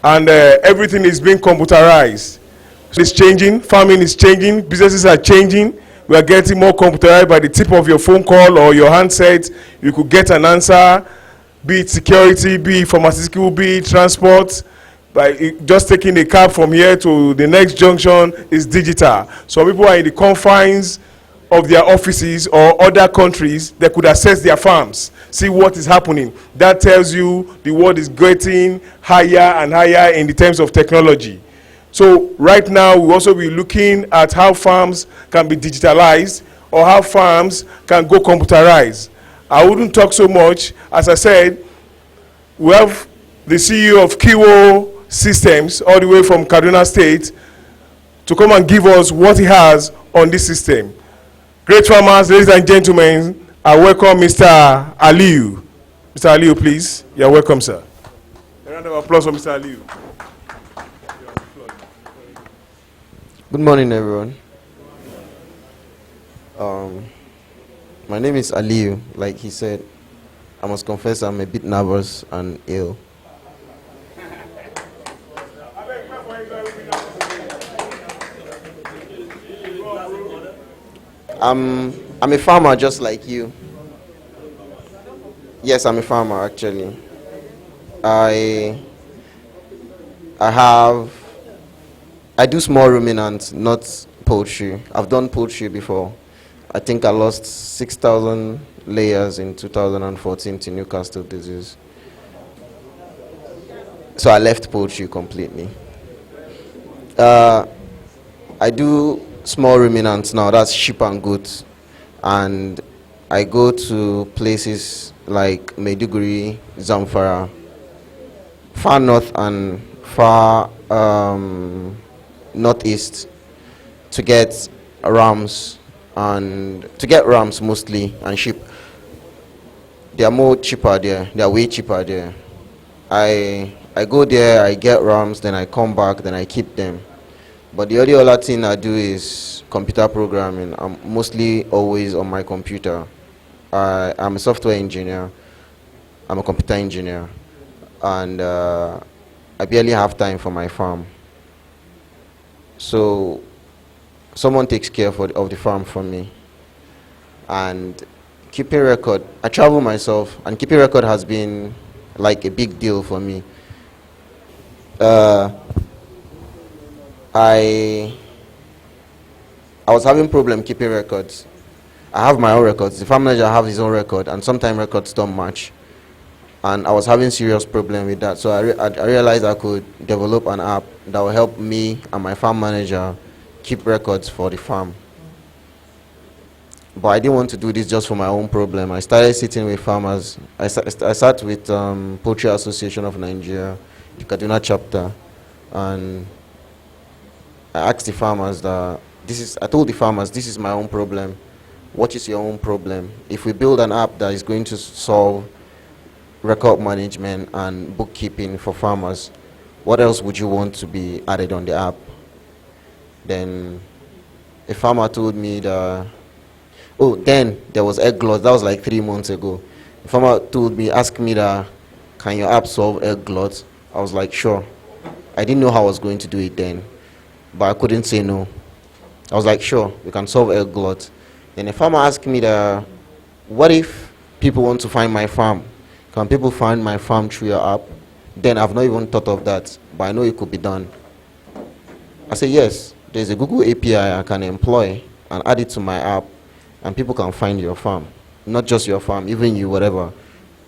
and everything is being computerized. It's changing, farming is changing, businesses are changing. We are getting more computerized. By the tip of your phone call or your handset, you could get an answer, be it security, be it pharmaceutical, be it transport. By just taking a cab from here to the next junction is digital. So people are in the confines of their offices or other countries, they could access their farms, see what is happening. That tells you the world is getting higher and higher in the terms of technology. So right now we'll also be looking at how farms can be digitalized or how farms can go computerized. I wouldn't talk so much. As I said, we have the CEO of Kiwo Systems all the way from Kaduna State to come and give us what he has on this system. Great farmers, ladies and gentlemen, I welcome Mr. Aliyu. Mr. Aliyu, please. You're welcome, sir. A round of applause for Mr. Aliyu. Good morning, everyone. My name is Aliyu. Like he said, I must confess I'm a bit nervous and ill. I'm a farmer just like you. Yes, I'm a farmer actually. I do small ruminants, not poultry. I've done poultry before. I think I lost 6,000 layers in 2014 to Newcastle disease. So I left poultry completely. I do small ruminants now, that's sheep and goats. And I go to places like Maiduguri, Zamfara, far north and far northeast to get rams mostly and sheep. They are more cheaper there. They are way cheaper there. I go there, I get rams, then I come back, then I keep them. But the only other thing I do is computer programming. I'm mostly always on my computer. I'm a software engineer. I'm a computer engineer. And I barely have time for my farm. So someone takes care of the farm for me. And keeping record, I travel myself, and keeping record has been like a big deal for me. I was having problem keeping records. I have my own records. The farm manager have his own record, and sometimes records don't match. And I was having serious problem with that. So I realized I could develop an app that will help me and my farm manager keep records for the farm. But I didn't want to do this just for my own problem. I started sitting with farmers. I sat with Poultry Association of Nigeria, the Kaduna chapter, and I asked the farmers that I told the farmers, this is my own problem. What is your own problem? If we build an app that is going to solve record management and bookkeeping for farmers, what else would you want to be added on the app? Then a farmer told me that, then there was egg glut. That was like 3 months ago. A farmer asked me that, can your app solve egg glut? I was like, sure. I didn't know how I was going to do it then, but I couldn't say no. I was like, sure, we can solve egg glut. Then a farmer asked me that, what if people want to find my farm? Can people find my farm through your app? Then I've not even thought of that, but I know it could be done. I said, yes, there's a Google API I can employ and add it to my app, and people can find your farm. Not just your farm, even you, whatever.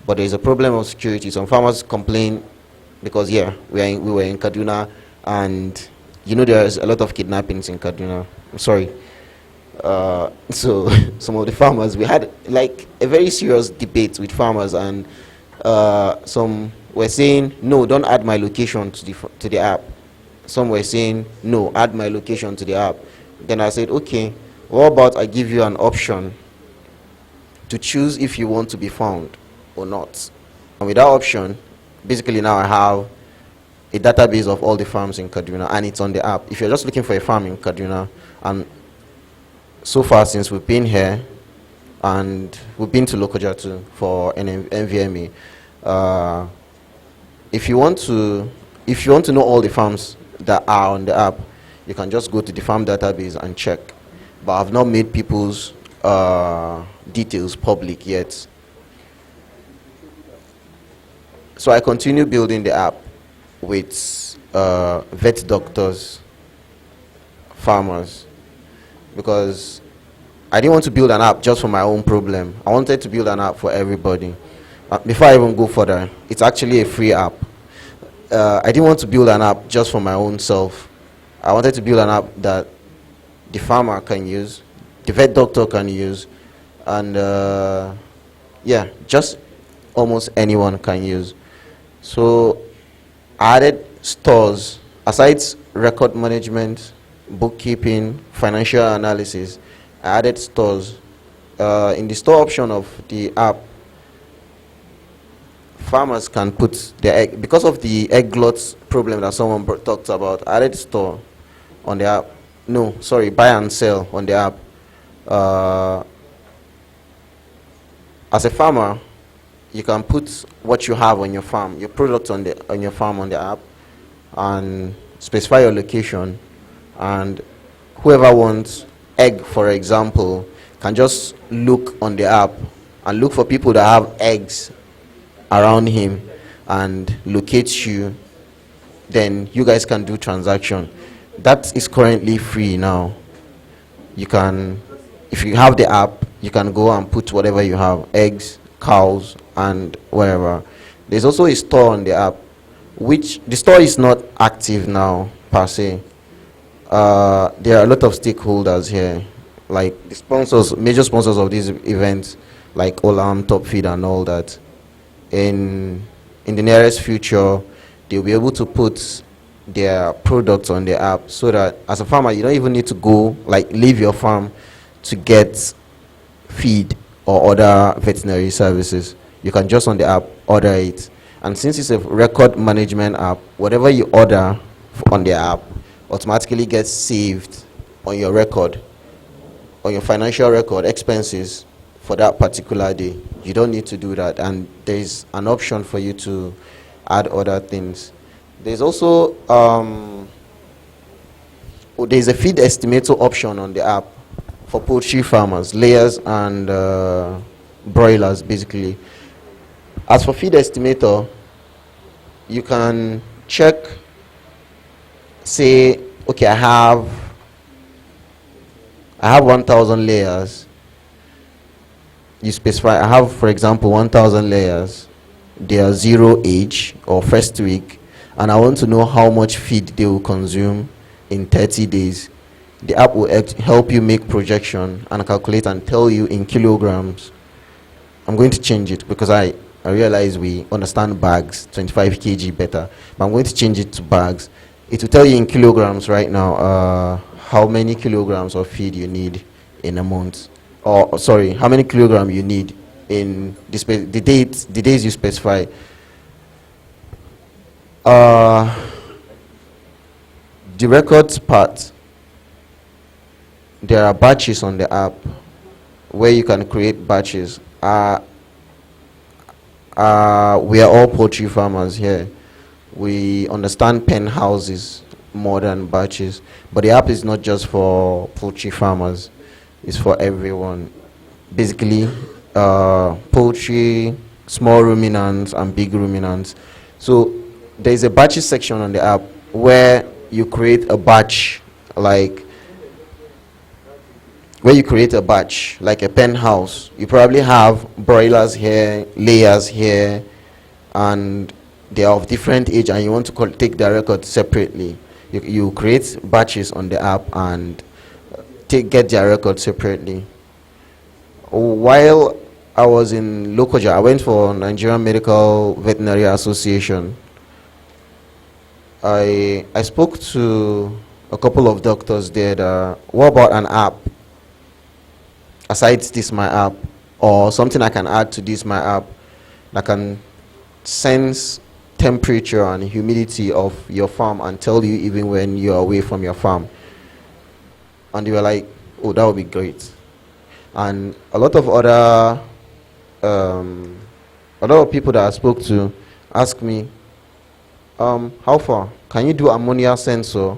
But there's a problem of security. Some farmers complain because, we were in Kaduna, and there's a lot of kidnappings in Kaduna. I'm sorry. So some of the farmers, we had like a very serious debate with farmers, and some were saying, no, don't add my location to the app. Some were saying, no, add my location to the app. Then I said, okay, what about I give you an option to choose if you want to be found or not? And with that option, basically now I have a database of all the farms in Kaduna, and it's on the app. If you're just looking for a farm in Kaduna, and so far since we've been here, and we've been to Lokoja too for an NVME, if you want to if you want to know all the farms that are on the app, you can just go to the farm database and check. But I've not made people's details public yet. So I continue building the app with vet doctors, farmers, because I didn't want to build an app just for my own problem. I wanted to build an app for everybody. Before I even go further, it's actually a free app. I didn't want to build an app just for my own self. I wanted to build an app that the farmer can use, the vet doctor can use, and yeah, just almost anyone can use. So I added stores, aside record management, bookkeeping, financial analysis. I added stores. In the store option of the app, farmers can put their egg, because of the egg glut problem that someone talked about. I added store on the app. No, sorry, buy and sell on the app. As a farmer, you can put what you have on your farm, your products on your farm on the app, and specify your location. And whoever wants egg, for example, can just look on the app and look for people that have eggs around him and locate you. Then you guys can do transaction. That is currently free now. You can, if you have the app, you can go and put whatever you have, eggs, cows, and whatever. There's also a store on the app, which the store is not active now per se. There are a lot of stakeholders here, like the sponsors, major sponsors of these events, like Olam, Top Feed, and all that. In the nearest future, they'll be able to put their products on the app, so that as a farmer, you don't even need to go, like, leave your farm to get feed or other veterinary services. You can just on the app order it. And since it's a record management app, whatever you order on the app automatically gets saved on your record, on your financial record, expenses for that particular day. You don't need to do that. And there's an option for you to add other things. There's also there's a feed estimator option on the app for poultry farmers, layers and broilers, basically. As for feed estimator, you can check, say, okay, I have 1,000 layers. You specify, I have, for example, 1,000 layers. They are 0 age or first week, and I want to know how much feed they will consume in 30 days. The app will help you make projection and calculate and tell you in kilograms. I'm going to change it because I realize we understand bags, 25 kg better, but I'm going to change it to bags. It will tell you in kilograms right now how many kilograms of feed you need in a month. Or sorry, how many kilograms you need in the days you specify. The records part, there are batches on the app where you can create batches. We are all poultry farmers here. We understand pen houses more than batches, but the app is not just for poultry farmers, it's for everyone. Basically, poultry, small ruminants and big ruminants. So there's a batches section on the app where you create a batch, like a pen house. You probably have broilers here, layers here, and they are of different age, and you want to take their records separately. You create batches on the app and get their records separately. While I was in Lokoja, I went for Nigeria Medical Veterinary Association. I spoke to a couple of doctors there that, what about an app? Aside this my app, or something I can add to this my app that can sense temperature and humidity of your farm and tell you even when you're away from your farm. And they were like, oh, that would be great. And a lot of people that I spoke to asked me, How far? Can you do ammonia sensor?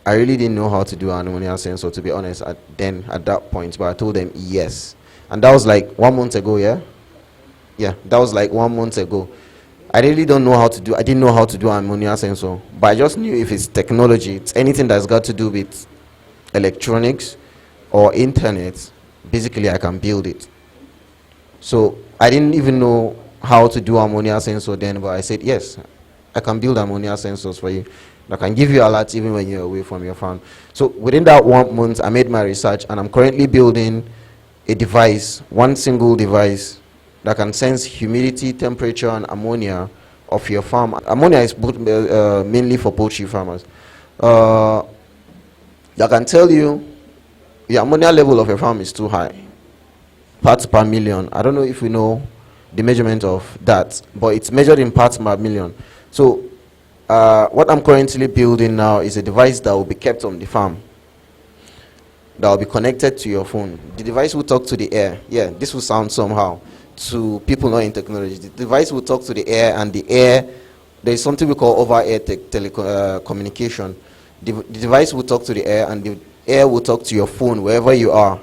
I really didn't know how to do an ammonia sensor, to be honest, at that point, but I told them yes. And that was like 1 month ago, yeah? Yeah, that was like 1 month ago. I really don't know how to do, I didn't know how to do an ammonia sensor, but I just knew if it's technology, it's anything that's got to do with electronics or internet, basically I can build it. So I didn't even know how to do ammonia sensor then, but I said, yes, I can build ammonia sensors for you. I can give you alerts even when you're away from your farm. So within that 1 month, I made my research, and I'm currently building a device, one single device, that can sense humidity, temperature, and ammonia of your farm. Ammonia is mainly for poultry farmers. I can tell you the ammonia level of your farm is too high, parts per million. I don't know if we know the measurement of that, but it's measured in parts per million. So what I'm currently building now is a device that will be kept on the farm, that will be connected to your phone. The device will talk to the air. Yeah, this will sound somehow to people not in technology. The device will talk to the air, and the air, there is something we call over-air telecommunication. The device will talk to the air, and the air will talk to your phone wherever you are,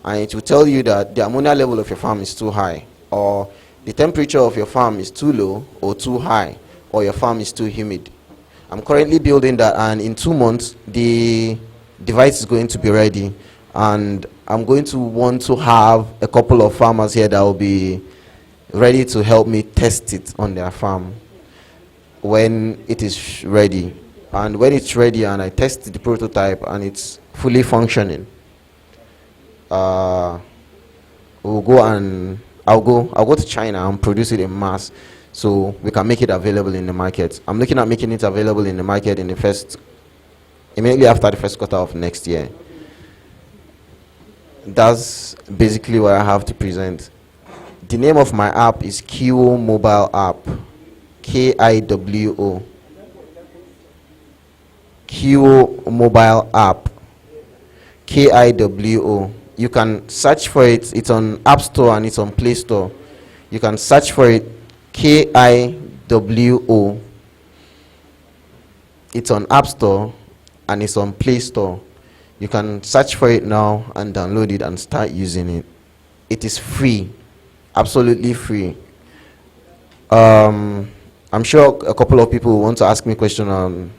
and it will tell you that the ammonia level of your farm is too high, or the temperature of your farm is too low or too high, or your farm is too humid. I'm currently building that, and in 2 months the device is going to be ready, and I'm going to want to have a couple of farmers here that will be ready to help me test it on their farm when it is ready. And when it's ready and I test the prototype and it's fully functioning, I'll go to China and produce it in mass, so we can make it available in the market. I'm looking at making it available in the market immediately after the first quarter of next year. That's basically what I have to present. The name of my app is Kiwo Mobile App. Kiwo. Kiwo Mobile App. Kiwo. You can search for it. It's on App Store and it's on Play Store. You can search for it. Kiwo. It's on App Store and it's on Play Store. You can search for it now and download it and start using it. It is free, absolutely free. I'm sure a couple of people want to ask me a question on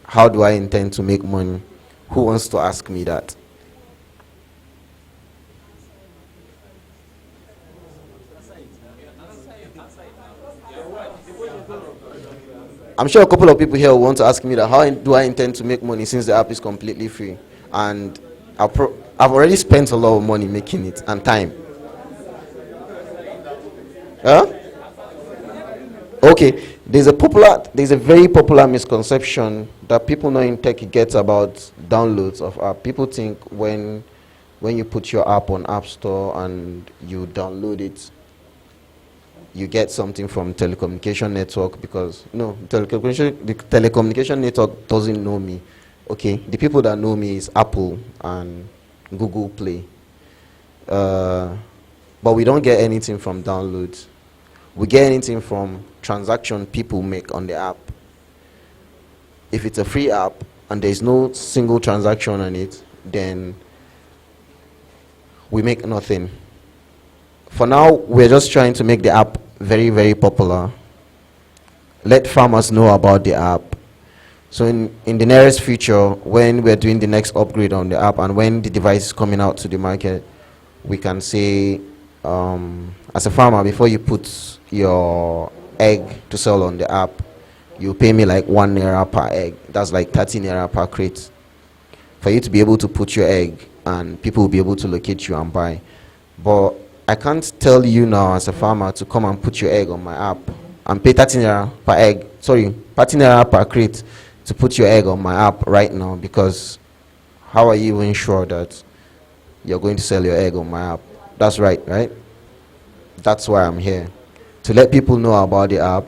how do I intend to make money. Who wants to ask me that? I'm sure a couple of people here will want to ask me that how do I intend to make money since the app is completely free, and I've already spent a lot of money making it and time. Huh? Okay, there's a very popular misconception that people not in tech get about downloads of app. People think when you put your app on App Store and you download it, you get something from telecommunication network, because no, the telecommunication network doesn't know me. Okay, the people that know me is Apple and Google Play. But we don't get anything from downloads. We get anything from transaction people make on the app. If it's a free app and there's no single transaction on it, then we make nothing. For now, we're just trying to make the app very, very popular. Let farmers know about the app. So in the nearest future, when we're doing the next upgrade on the app and when the device is coming out to the market, we can say, as a farmer, before you put your egg to sell on the app, you pay me like 1 naira per egg. That's like 30 naira per crate, for you to be able to put your egg and people will be able to locate you and buy. But I can't tell you now as a farmer to come and put your egg on my app and pay 30 naira per egg, 30 naira per crate to put your egg on my app right now, because how are you even sure that you're going to sell your egg on my app? That's right? That's why I'm here, to let people know about the app,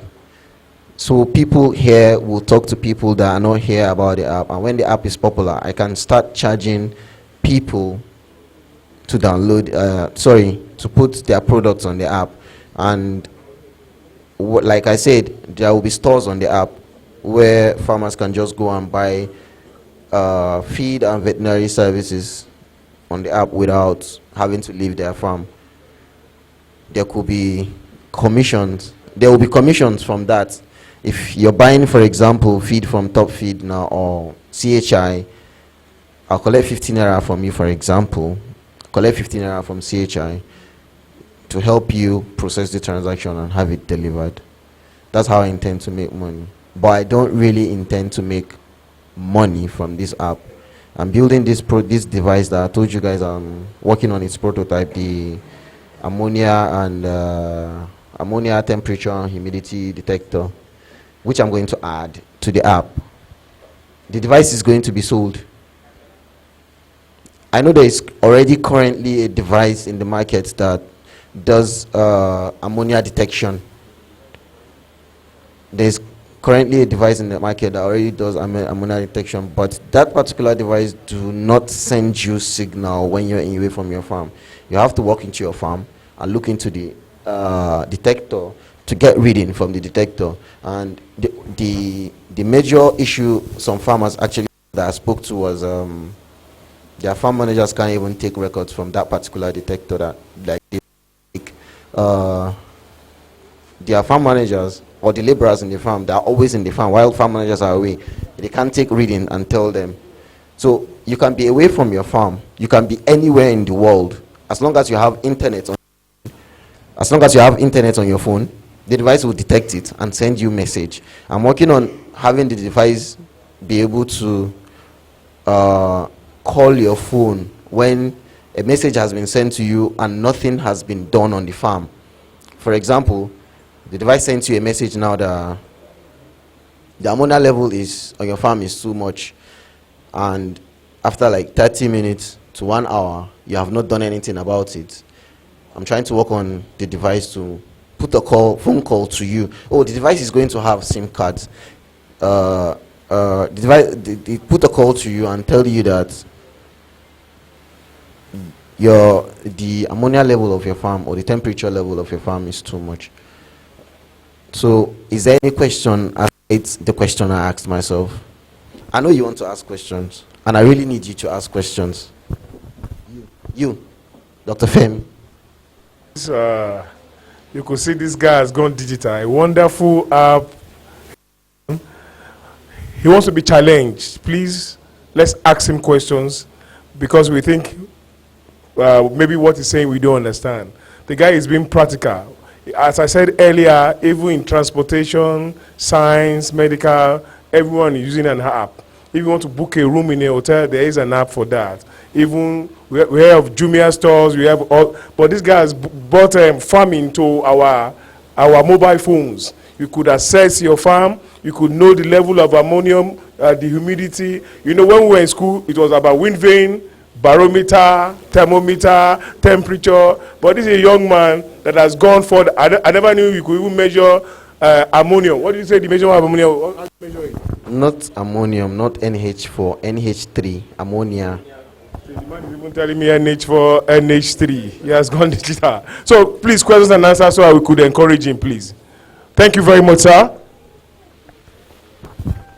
so people here will talk to people that are not here about the app, and when the app is popular, I can start charging people to download, to put their products on the app. And like I said, there will be stores on the app where farmers can just go and buy feed and veterinary services on the app without having to leave their farm. There could be commissions. There will be commissions from that. If you're buying, for example, feed from Top Feed now or CHI, I'll collect 15 naira from you, for example. Collect 15 naira from CHI to help you process the transaction and have it delivered. That's how I intend to make money. But I don't really intend to make money from this app. I'm building this device that I told you guys I'm working on its prototype, the ammonia temperature and humidity detector, which I'm going to add to the app. The device is going to be sold. I know there is already currently a device in the market that does ammonia detection. There's currently a device in the market that already does ammonia detection, but that particular device do not send you signal when you're away from your farm. You have to walk into your farm and look into the detector to get reading from the detector. And the major issue some farmers actually that I spoke to was their farm managers can't even take records from that particular detector. That like their farm managers or the laborers in the farm, they are always in the farm while farm managers are away. They can't take reading and tell them. So you can be away from your farm, you can be anywhere in the world, as long as you have internet on your phone, the device will detect it and send you a message. I'm working on having the device be able to call your phone when a message has been sent to you and nothing has been done on the farm. For example, the device sends you a message now that the ammonia level is on your farm is too much, and after like 30 minutes to 1 hour, you have not done anything about it. I'm trying to work on the device to put a phone call to you. Oh, the device is going to have SIM cards. The device, they put a call to you and tell you that the ammonia level of your farm or the temperature level of your farm is too much. So, is there any question? It's the question I asked myself. I know you want to ask questions, and I really need you to ask questions. You, Dr. Femi. You could see this guy has gone digital. A wonderful app. He wants to be challenged. Please, let's ask him questions because we think maybe what he's saying we don't understand. The guy is being practical. As I said earlier, even in transportation, science, medical, everyone is using an app. If you want to book a room in a hotel, there is an app for that. Even we have Jumia stores, we have all, but this guy has brought farming to our mobile phones. You could assess your farm, you could know the level of ammonium, the humidity. You know, when we were in school, it was about wind vane, barometer, thermometer, temperature. But this is a young man that has gone for. I never knew you could even measure ammonium. What do you say the measurement of ammonium? How do you measure it? Not ammonium, not NH4, NH3, ammonia. So the man is even telling me NH4, NH3. He has gone digital. So please, questions and answers so we could encourage him, please. Thank you very much, sir.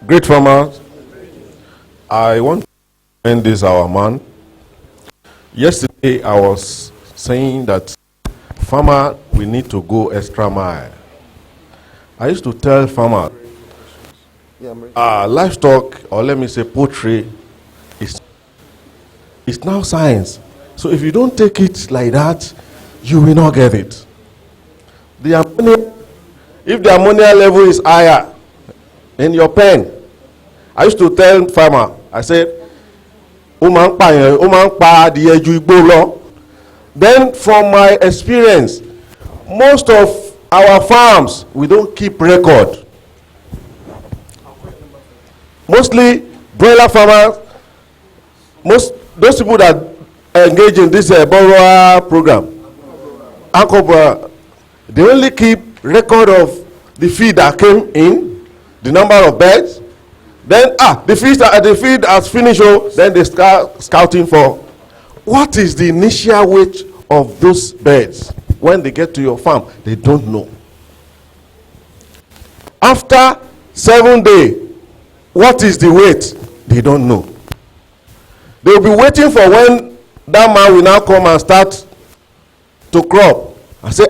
Great farmer. I want to commend this our man. Yesterday I was saying that farmer, we need to go extra mile. I used to tell farmer, livestock, or let me say poultry, is now science. So if you don't take it like that, you will not get it. If the ammonia level is higher in your pen, I used to tell farmer, I said, then from my experience, most of our farms, we don't keep record. Mostly broiler farmers, those people that engage in this borrower program, they only keep record of the feed that came in, the number of birds. Then the feed has finished, then they start scouting for what is the initial weight of those birds. When they get to your farm, they don't know. After 7 days, what is the weight? They don't know. They will be waiting for when that man will now come and start to crop and say,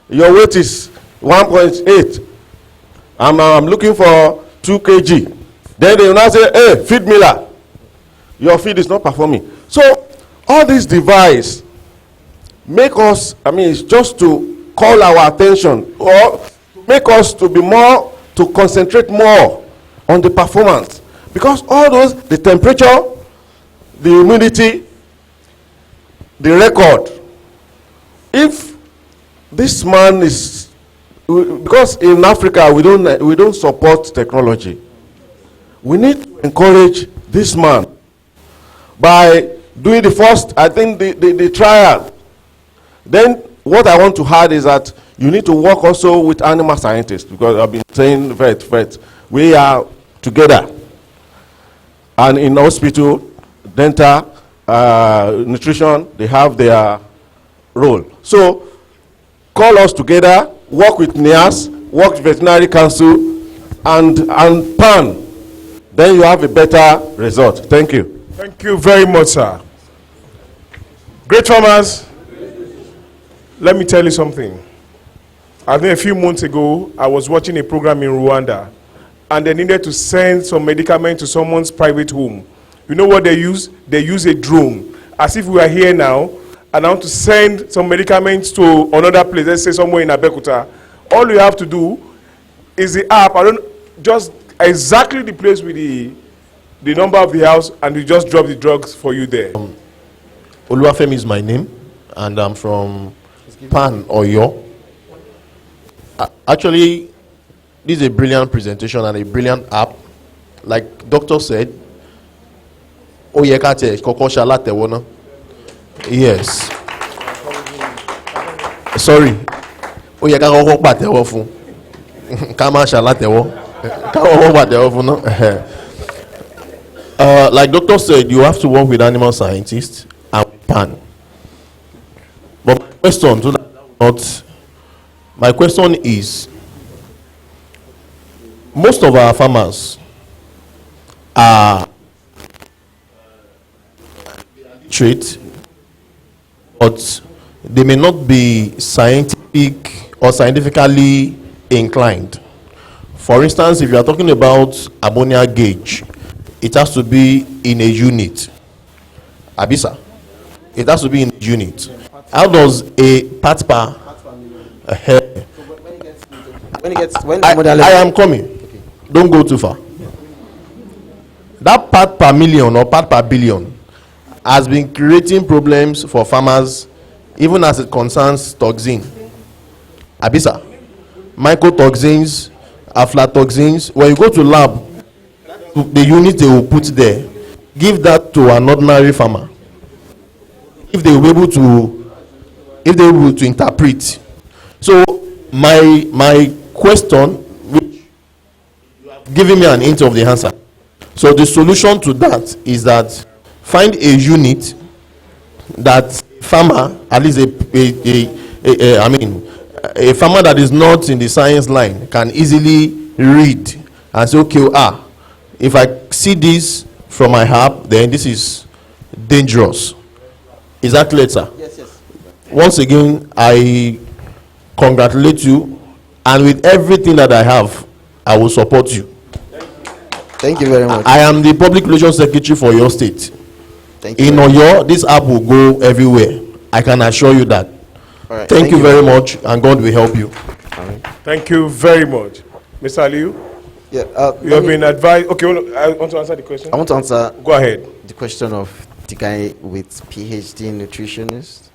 your weight is 1.8. I'm looking for 2 kg. Then they will now say, hey, feed miller, your feed is not performing. So all these devices make us, it's just to call our attention or make us to be more, to concentrate more on the performance. Because all those, the temperature, the humidity, the record, if this man is, because in Africa we don't support technology, we need to encourage this man by doing the first, I think the trial. Then what I want to add is that you need to work also with animal scientists, because I've been saying vet, we are together, and in hospital, dental, nutrition, they have their role. So call us together, work with NIAS, work with veterinary council, and PAN. Then you have a better result. Thank you. Thank you very much, sir. Great farmers, let me tell you something. I think a few months ago, I was watching a program in Rwanda, and they needed to send some medicament to someone's private home. You know what they use? They use a drone. As if we are here now, and I want to send some medicaments to another place, let's say somewhere in Abekuta. All you have to do is the app, just exactly the place with the number of the house, and we just drop the drugs for you there. Oluwafemi is my name, and I'm from Pan, Oyo. Actually, this is a brilliant presentation and a brilliant app. Like doctor said, Oyekate Kokoshala Tewona. Yes. Sorry. Oyeka Koko Patewo fun. Kama Shala Tewo. Kama Patewo fun no. Like doctor said, you have to work with animal scientists and PAN. But my question is, most of our farmers are literate, but they may not be scientific or scientifically inclined. For instance, if you are talking about ammonia gauge, it has to be in a unit. Abisa, it has to be in a unit. How does a part per I am coming. Okay. Don't go too far. That part per million or part per billion has been creating problems for farmers, even as it concerns toxin. Abisa, mycotoxins, aflatoxins. When you go to lab, the unit they will put there, give that to an ordinary farmer. If they will be able to interpret. So my question, which you have given me an hint of the answer. So the solution to that is that find a unit that farmer, at least a farmer that is not in the science line can easily read and say, okay, if I see this from my app, then this is dangerous. Is that clear, sir? Yes. Once again, I congratulate you, and with everything that I have, I will support you. Thank you very much. I am the public relations secretary for your state. Thank you. In Oyo, this app will go everywhere. I can assure you that. All right. Thank you very much, and God will help you. All right. Thank you very much. Mr. Aliu, Yeah. you have been advised. Okay, I want to answer the question. I want to answer Go ahead. the question of the guy with PhD nutritionist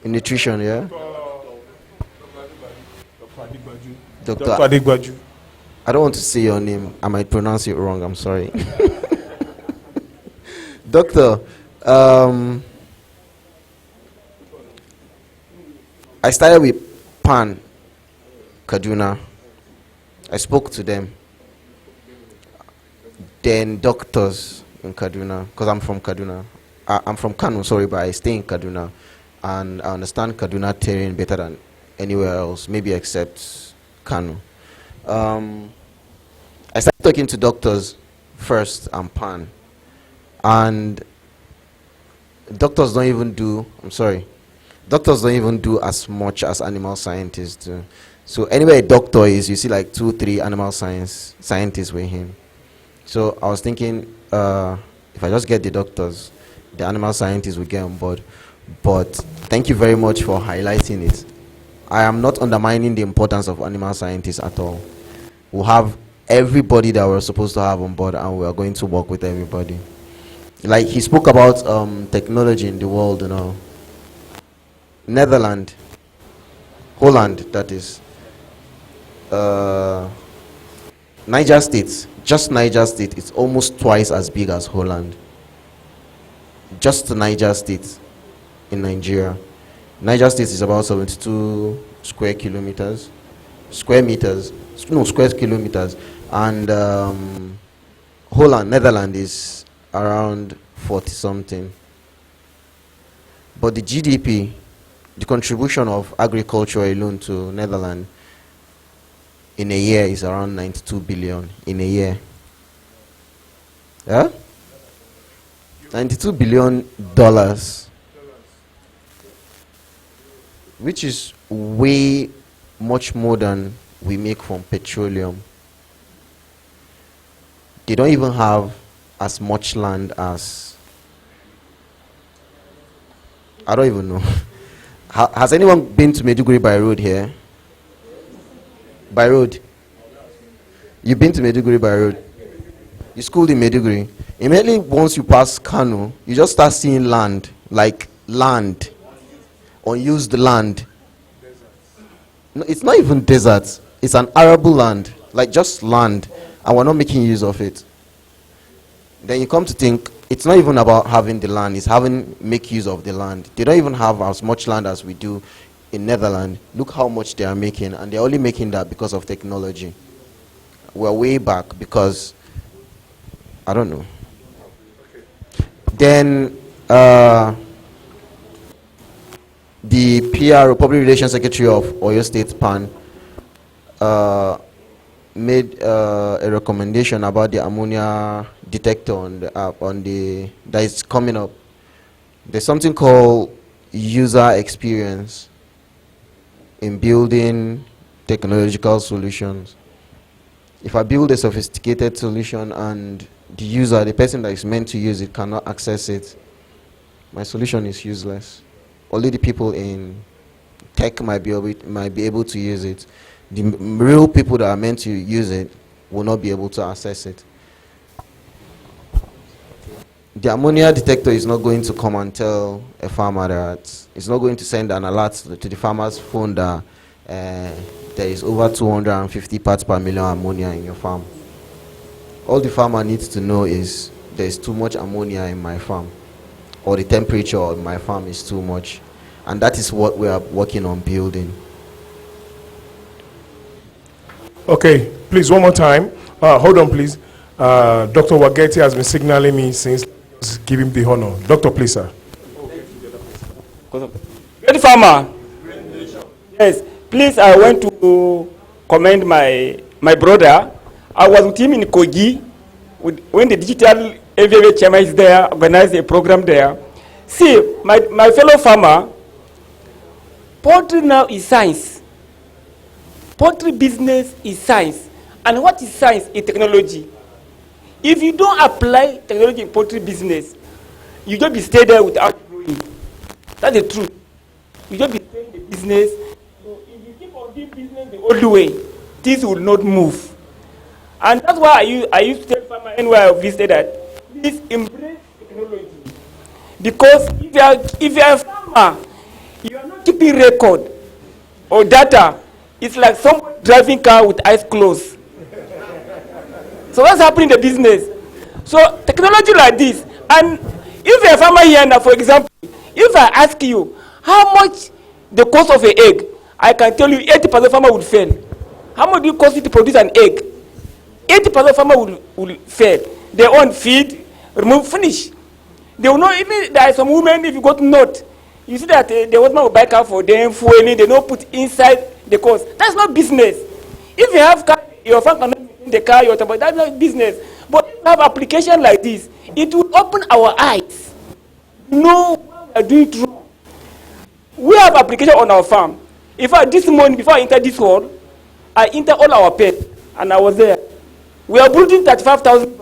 in nutrition. Yeah. Dr. Doctor. Adegbaju. I don't want to say your name. I might pronounce it wrong. I'm sorry. Doctor, I started with PAN, Kaduna. I spoke to them. Then doctors in Kaduna, because I'm from Kaduna. I'm from Kano, sorry, but I stay in Kaduna. And I understand Kaduna terrain better than anywhere else, maybe except Kano. I started talking to doctors first and pan, and doctors don't even do as much as animal scientists do. So anywhere a doctor is, you see like 2-3 animal scientists with him. So I was thinking, if I just get the doctors, the animal scientists will get on board. But thank you very much for highlighting it. I am not undermining the importance of animal scientists at all. We'll have everybody that we're supposed to have on board, and we are going to work with everybody. Like he spoke about technology in the world, you know. Netherlands, Holland, that is. Niger State, just Niger State, it's almost twice as big as Holland. Just Niger State in Nigeria. Niger State is about 72 square kilometers. And Holland, Netherlands is around 40 something. But the GDP, the contribution of agriculture alone to Netherlands in a year is around 92 billion in a year. Yeah? $92 billion, which is way much more than we make from petroleum. They don't even have as much land as, I don't even know. Has anyone been to Maiduguri by road here? By road? You've been to Maiduguri by road? You schooled in Maiduguri. Immediately once you pass Kano, you just start seeing land, like land, unused land. No, it's not even desert. It's an arable land, like just land, and we're not making use of it. Then you come to think, it's not even about having the land, it's make use of the land. They don't even have as much land as we do in Netherlands. Look how much they are making, and they're only making that because of technology. We're way back because, I don't know. Then the PR, Public Relations Secretary of Oyo State PAN, made a recommendation about the ammonia detector on the app that is coming up. There's something called user experience in building technological solutions. If I build a sophisticated solution and the user, the person that is meant to use it, cannot access it, my solution is useless. Only the people in tech might be able to use it. The real people that are meant to use it will not be able to access it. The ammonia detector is not going to come and tell a farmer that, it's not going to send an alert to the farmer's phone that there is over 250 parts per million ammonia in your farm. All the farmer needs to know is there is too much ammonia in my farm, or the temperature of my farm is too much. And that is what we are working on building. Okay, please, one more time. Hold on, please. Dr. Wageti has been signaling me since. Give him the honor. Doctor, please, sir. Great farmer. Yes, please, I want to commend my brother. I was with him in Kogi when the digital AVA chairman is there, organized a program there. See, my fellow farmer, poultry now is science. Poultry business is science. And what is science? Is technology. If you don't apply technology in poultry business, you just be stay there without growing. That's the truth. You just be staying in the business. So if you keep on doing business the old way, things will not move. And that's why I used to tell farmers anywhere I visited that please embrace technology. Because if you are a farmer, you are not keeping record or data. It's like someone driving car with eyes closed. So what's happening in the business? So technology like this, and if you're a farmer here now, for example, if I ask you how much the cost of an egg, I can tell you 80% of farmer would fail. How much do it cost you to produce an egg? 80% of farmer will fail. They own feed, remove, finish. They will not, even there are some women, if you go to North, you see that the husband will buy car for them, fueling, they don't put inside the cost. That's not business. If you have car your farm cannot be in the car, your but that's not business. But if you have application like this, it will open our eyes. Know what we are doing it wrong. We have application on our farm. In fact, this morning, before I enter this hall, I enter all our pets, and I was there. We are building 35,000.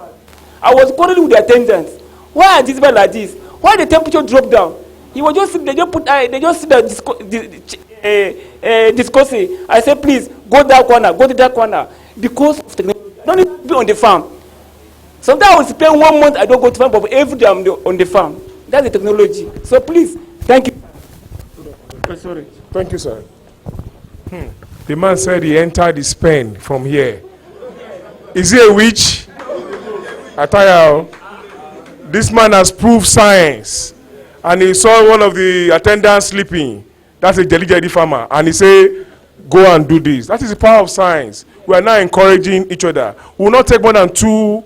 I was quarreling with the attendants. Why are these bad like this? Why the temperature dropped down? He was just they just put they just sit there discussing. I said, please go that corner, go to that corner, because of technology. I don't need to be on the farm. Sometimes I will spend 1 month, I don't go to farm, but every day I'm on the farm. That's the technology. So please, thank you. Sorry. Thank you, sir. The man said he entered his pen from here. Is he a witch? I tell you, this man has proved science. And he saw one of the attendants sleeping. That's a jelly farmer. And he said, go and do this. That is the power of science. We are now encouraging each other. We will not take more than 2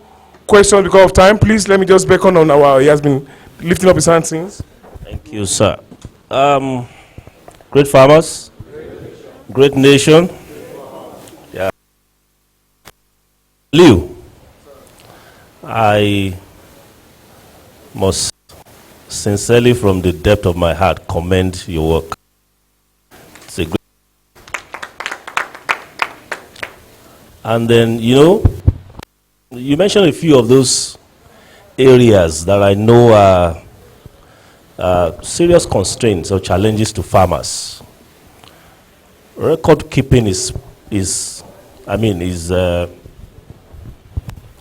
questions because of time. Please, let me just beckon on he has been lifting up his hand since. Thank you, sir. Great farmers, great nation. Yeah. Liu, I must sincerely, from the depth of my heart, commend your work. It's a great. And then, you mentioned a few of those areas that I know are serious constraints or challenges to farmers. Record keeping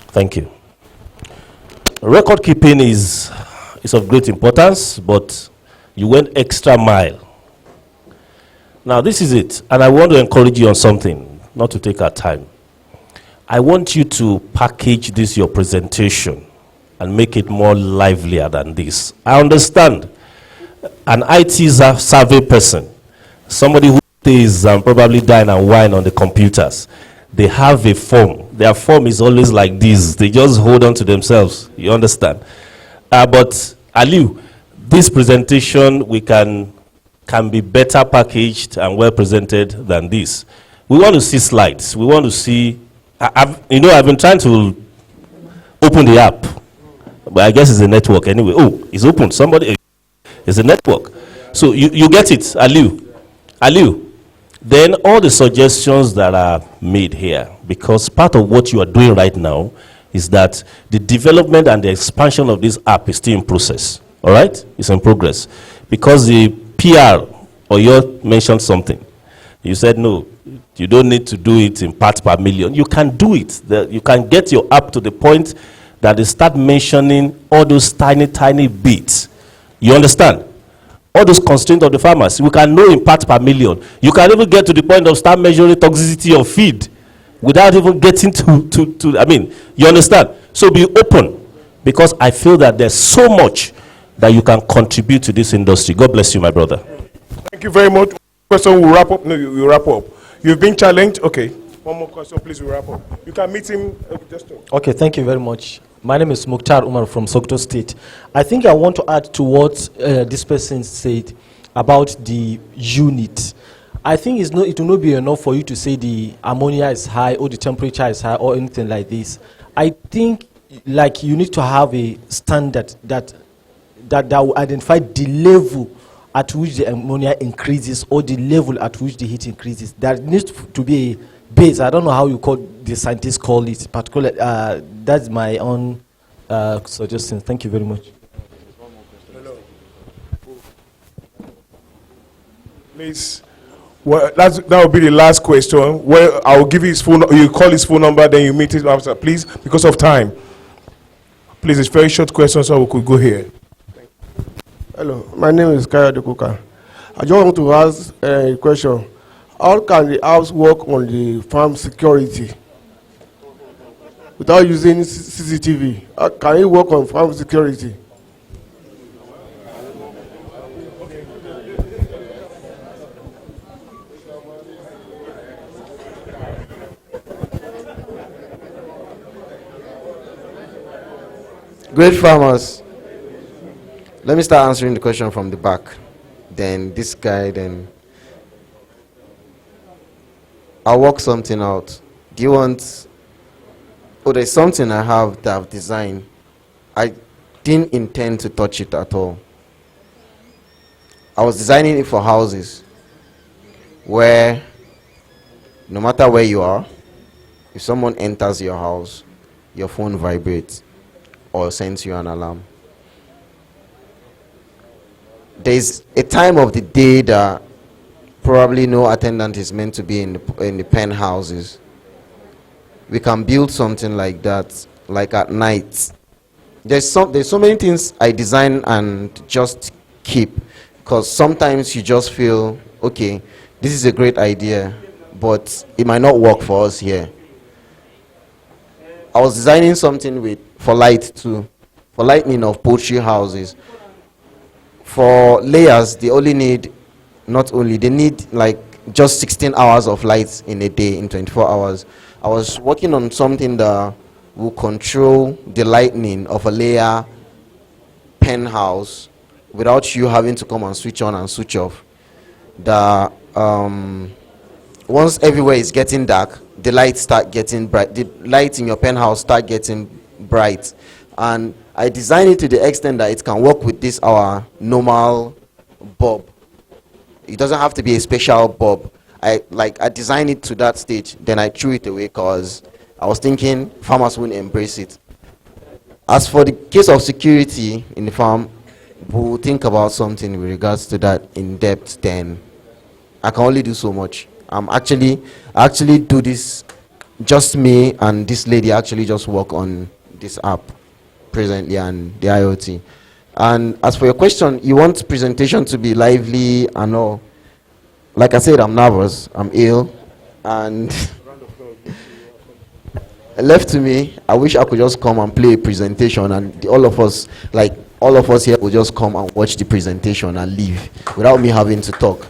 thank you. Record keeping is of great importance, but you went extra mile. Now this is it, and I want to encourage you on something, not to take our time. I want you to package this, your presentation, and make it more livelier than this. I understand an IT survey person, somebody who stays and probably dine and wine on the computers, they have a form. Their form is always like this. They just hold on to themselves. You understand? But Aliu, this presentation can be better packaged and well presented than this. We want to see slides. We want to see. I've been trying to open the app, but I guess it's a network anyway. Oh, it's open. Somebody, it's a network. So you get it, Aliu. Then all the suggestions that are made here, because part of what you are doing right now is that the development and the expansion of this app is still in process. All right, it's in progress. Because the PR or you mentioned something, you said no. You don't need to do it in parts per million. You can do it. You can get your app to the point that they start mentioning all those tiny bits. You understand? All those constraints of the farmers. We can know in parts per million. You can even get to the point of start measuring toxicity of feed without even getting to you understand? So be open, because I feel that there's so much that you can contribute to this industry. God bless you, my brother. Thank you very much. Question will wrap up. No, you wrap up. You've been challenged. Okay. One more question, please. We'll wrap up. You can meet him. Okay, thank you very much. My name is Mukhtar Umar from Sokoto State. I think I want to add to what this person said about the unit. I think it will not be enough for you to say the ammonia is high or the temperature is high or anything like this. I think you need to have a standard that will identify the level at which the ammonia increases or the level at which the heat increases. There needs to be a base. I don't know how the scientists call it. Particularly, that's my own suggestion. Thank you very much. Please. Well, that will be the last question. Well, I will give you his phone. You call his phone number, then you meet him after. Please, because of time. Please, it's a very short question, so we could go here. Hello, my name is Kaya Dekuka. I just want to ask a question. How can the apps work on the farm security without using CCTV? How can it work on farm security? Great farmers. Let me start answering the question from the back. Then this guy, then I'll work something out. Do you want? Oh, there's something I have that I've designed. I didn't intend to touch it at all. I was designing it for houses where no matter where you are, if someone enters your house, your phone vibrates or sends you an alarm. There's a time of the day that probably no attendant is meant to be in the penthouses. We can build something like that, like at night. There's so many things I design and just keep, because sometimes you just feel, okay, this is a great idea, but it might not work for us here. I was designing something for light too, for lightning of poultry houses. For layers, they need like just 16 hours of light in a day, in 24 hours. I was working on something that will control the lightning of a layer penthouse without you having to come and switch on and switch off. Once everywhere is getting dark, the lights start getting bright. The lights in your penthouse start getting bright. And I designed it to the extent that it can work with this our normal bulb. It doesn't have to be a special bulb. I designed it to that stage, then I threw it away because I was thinking farmers wouldn't embrace it. As for the case of security in the farm, we'll think about something with regards to that in depth. Then I can only do so much. I actually do this, just me and this lady actually just work on this app presently and the IoT. And as for your question, you want presentation to be lively and all. Like I said, I'm nervous, I'm ill, and left to me, I wish I could just come and play a presentation and all of us here will just come and watch the presentation and leave without me having to talk.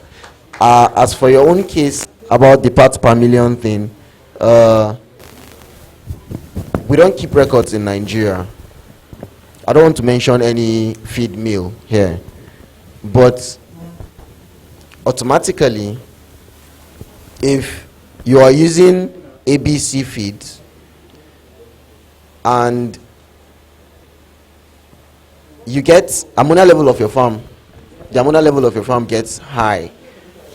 As for your own case about the parts per million thing, we don't keep records in Nigeria. I don't want to mention any feed mill here, but automatically, if you are using ABC feeds and you get ammonia level of your farm, the ammonia level of your farm gets high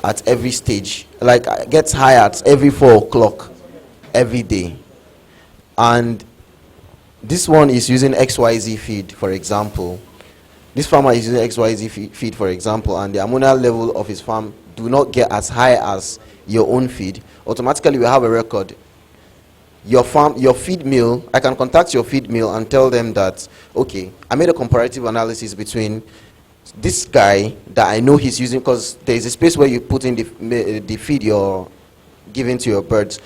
at every stage, like gets high at every 4 o'clock every day. And this one is using XYZ feed, for example. This farmer is using XYZ feed, for example, and the ammonia level of his farm do not get as high as your own feed. Automatically, we have a record. Your feed mill, I can contact your feed mill and tell them that, okay, I made a comparative analysis between this guy that I know he's using, because there is a space where you put in the feed you're giving to your birds.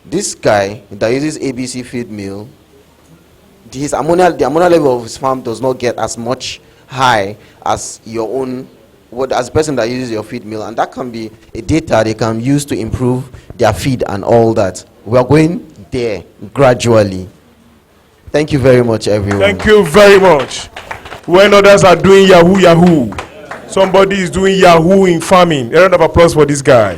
This guy that uses ABC feed mill, the ammonia level of his farm does not get as much high as your own, as a person that uses your feed mill, and that can be a data they can use to improve their feed and all that. We are going there gradually. Thank you very much, everyone. Thank you very much. When others are doing Yahoo, somebody is doing Yahoo in farming. A round of applause for this guy.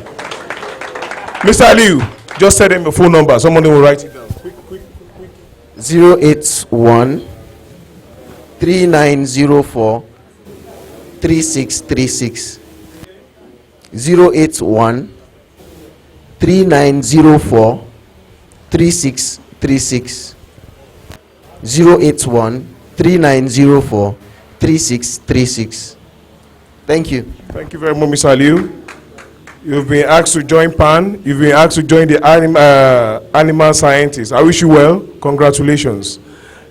Mr. Aliu, just send him your phone number. Somebody will write it down. Quick. 081 3904 3636. 081 3904 3636. 081 3904 3636. Thank you. Thank you very much, Mr. Aliu. You've been asked to join PAN. You've been asked to join the animal scientists. I wish you well. Congratulations.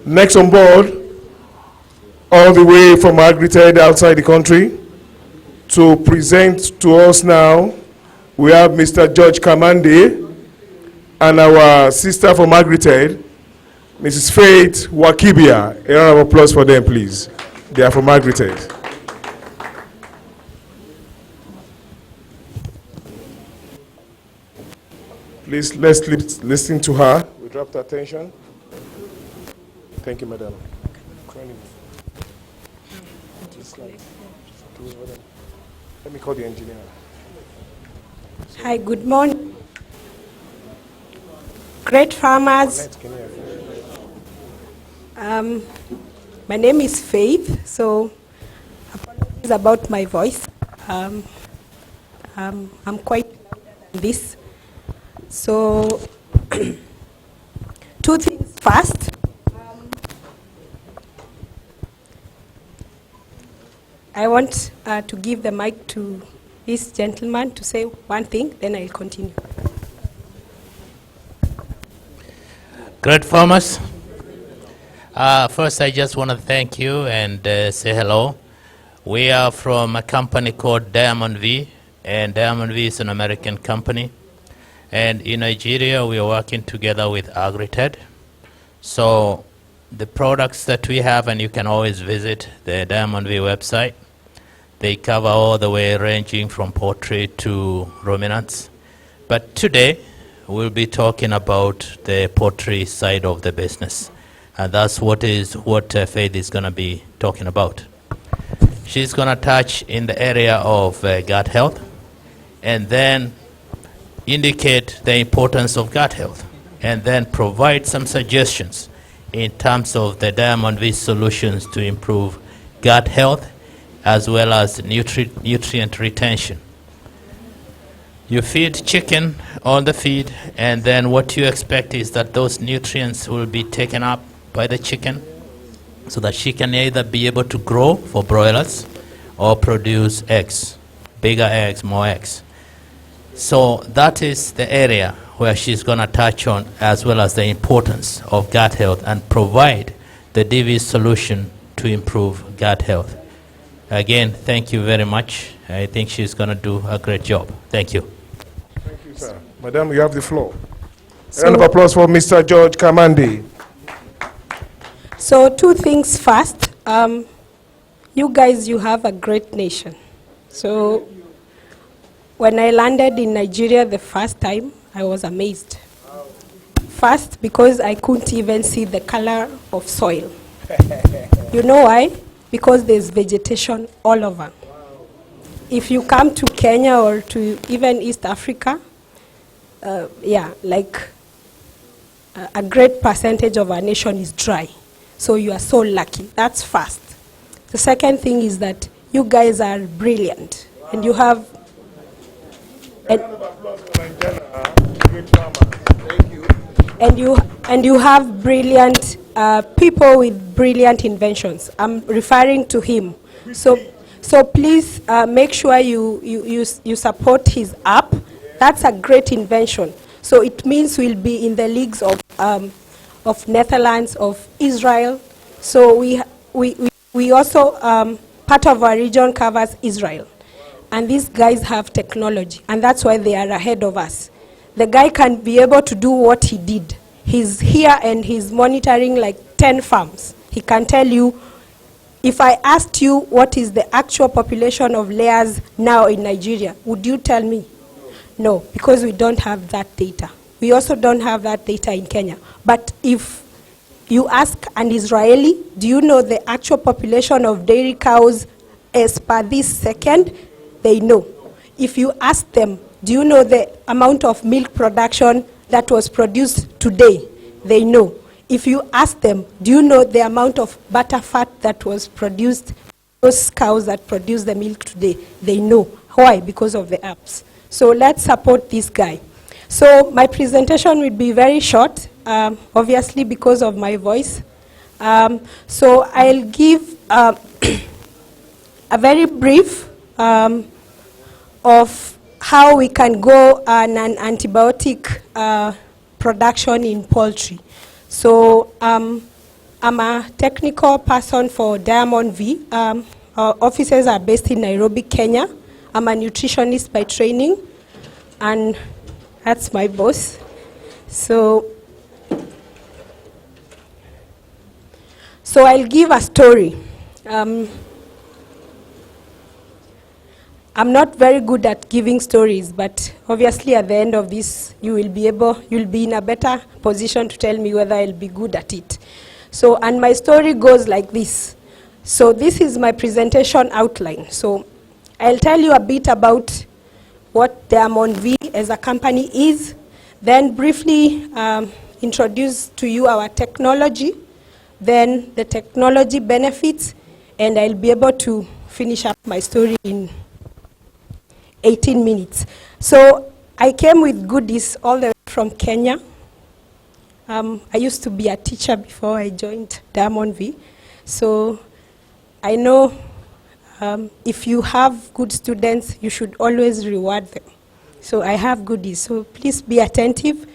Next on board, all the way from Agrited outside the country, to present to us now, we have Mr. George Kamande and our sister from Agrited, Mrs. Faith Wakibia. A round of applause for them, please. They are from Agrited. Please, let's listen to her with rapt attention. Thank you, madam. Let me call the engineer. Hi, good morning. Great farmers. My name is Faith, so apologies about my voice. I'm quite louder than this. So, two things first. I want to give the mic to this gentleman to say one thing, then I'll continue. Great farmers. First, I just want to thank you and say hello. We are from a company called Diamond V, and Diamond V is an American company. And in Nigeria, we are working together with Agrited. So the products that we have, and you can always visit the Diamond V website, they cover all the way ranging from poultry to ruminants. But today, we'll be talking about the poultry side of the business. And that's what Faith is going to be talking about. She's going to touch in the area of gut health and then indicate the importance of gut health and then provide some suggestions in terms of the Diamond V solutions to improve gut health as well as nutrient retention. You feed chicken on the feed, and then what you expect is that those nutrients will be taken up by the chicken so that she can either be able to grow for broilers or produce eggs, bigger eggs, more eggs. So that is the area where she's going to touch on, as well as the importance of gut health and provide the DV solution to improve gut health. Again, thank you very much. I think she's going to do a great job. Thank you. Thank you, sir. Madam, you have the floor. Round of applause for Mr. George Kamande. So two things first. You guys, you have a great nation. So when I landed in Nigeria the first time, I was amazed. First, because I couldn't even see the color of soil. You know why? Because there's vegetation all over. If you come to Kenya or to even East Africa, a great percentage of our nation is dry. So you are so lucky. That's first. The second thing is that you guys are brilliant, and you have. And you have brilliant people with brilliant inventions. I'm referring to him. So please make sure you support his app. That's a great invention. So it means we'll be in the leagues of Netherlands, of Israel. So we also, part of our region covers Israel. And these guys have technology, and that's why they are ahead of us. The guy can be able to do what he did. He's here and he's monitoring like 10 farms. He can tell you, if I asked you what is the actual population of layers now in Nigeria, would you tell me? No, because we don't have that data. We also don't have that data in Kenya. But if you ask an Israeli, do you know the actual population of dairy cows as per this second? They know. If you ask them, do you know the amount of milk production that was produced today? They know. If you ask them, do you know the amount of butter fat that was produced, those cows that produce the milk today? They know. Why? Because of the apps. So let's support this guy. So my presentation will be very short, obviously because of my voice. So I'll give a very brief of how we can go on an antibiotic production in poultry. So I'm a technical person for Diamond V. Our offices are based in Nairobi, Kenya. I'm a nutritionist by training, and that's my boss. So I'll give a story. I'm not very good at giving stories, but obviously at the end of this, you'll be in a better position to tell me whether I'll be good at it. So, and my story goes like this. So this is my presentation outline. So I'll tell you a bit about what Diamond V as a company is. then briefly introduce to you our technology, then the technology benefits, and I'll be able to finish up my story in 18 minutes. So I came with goodies all the way from Kenya. I used to be a teacher before I joined Diamond V. So I know if you have good students, you should always reward them. So I have goodies, so please be attentive.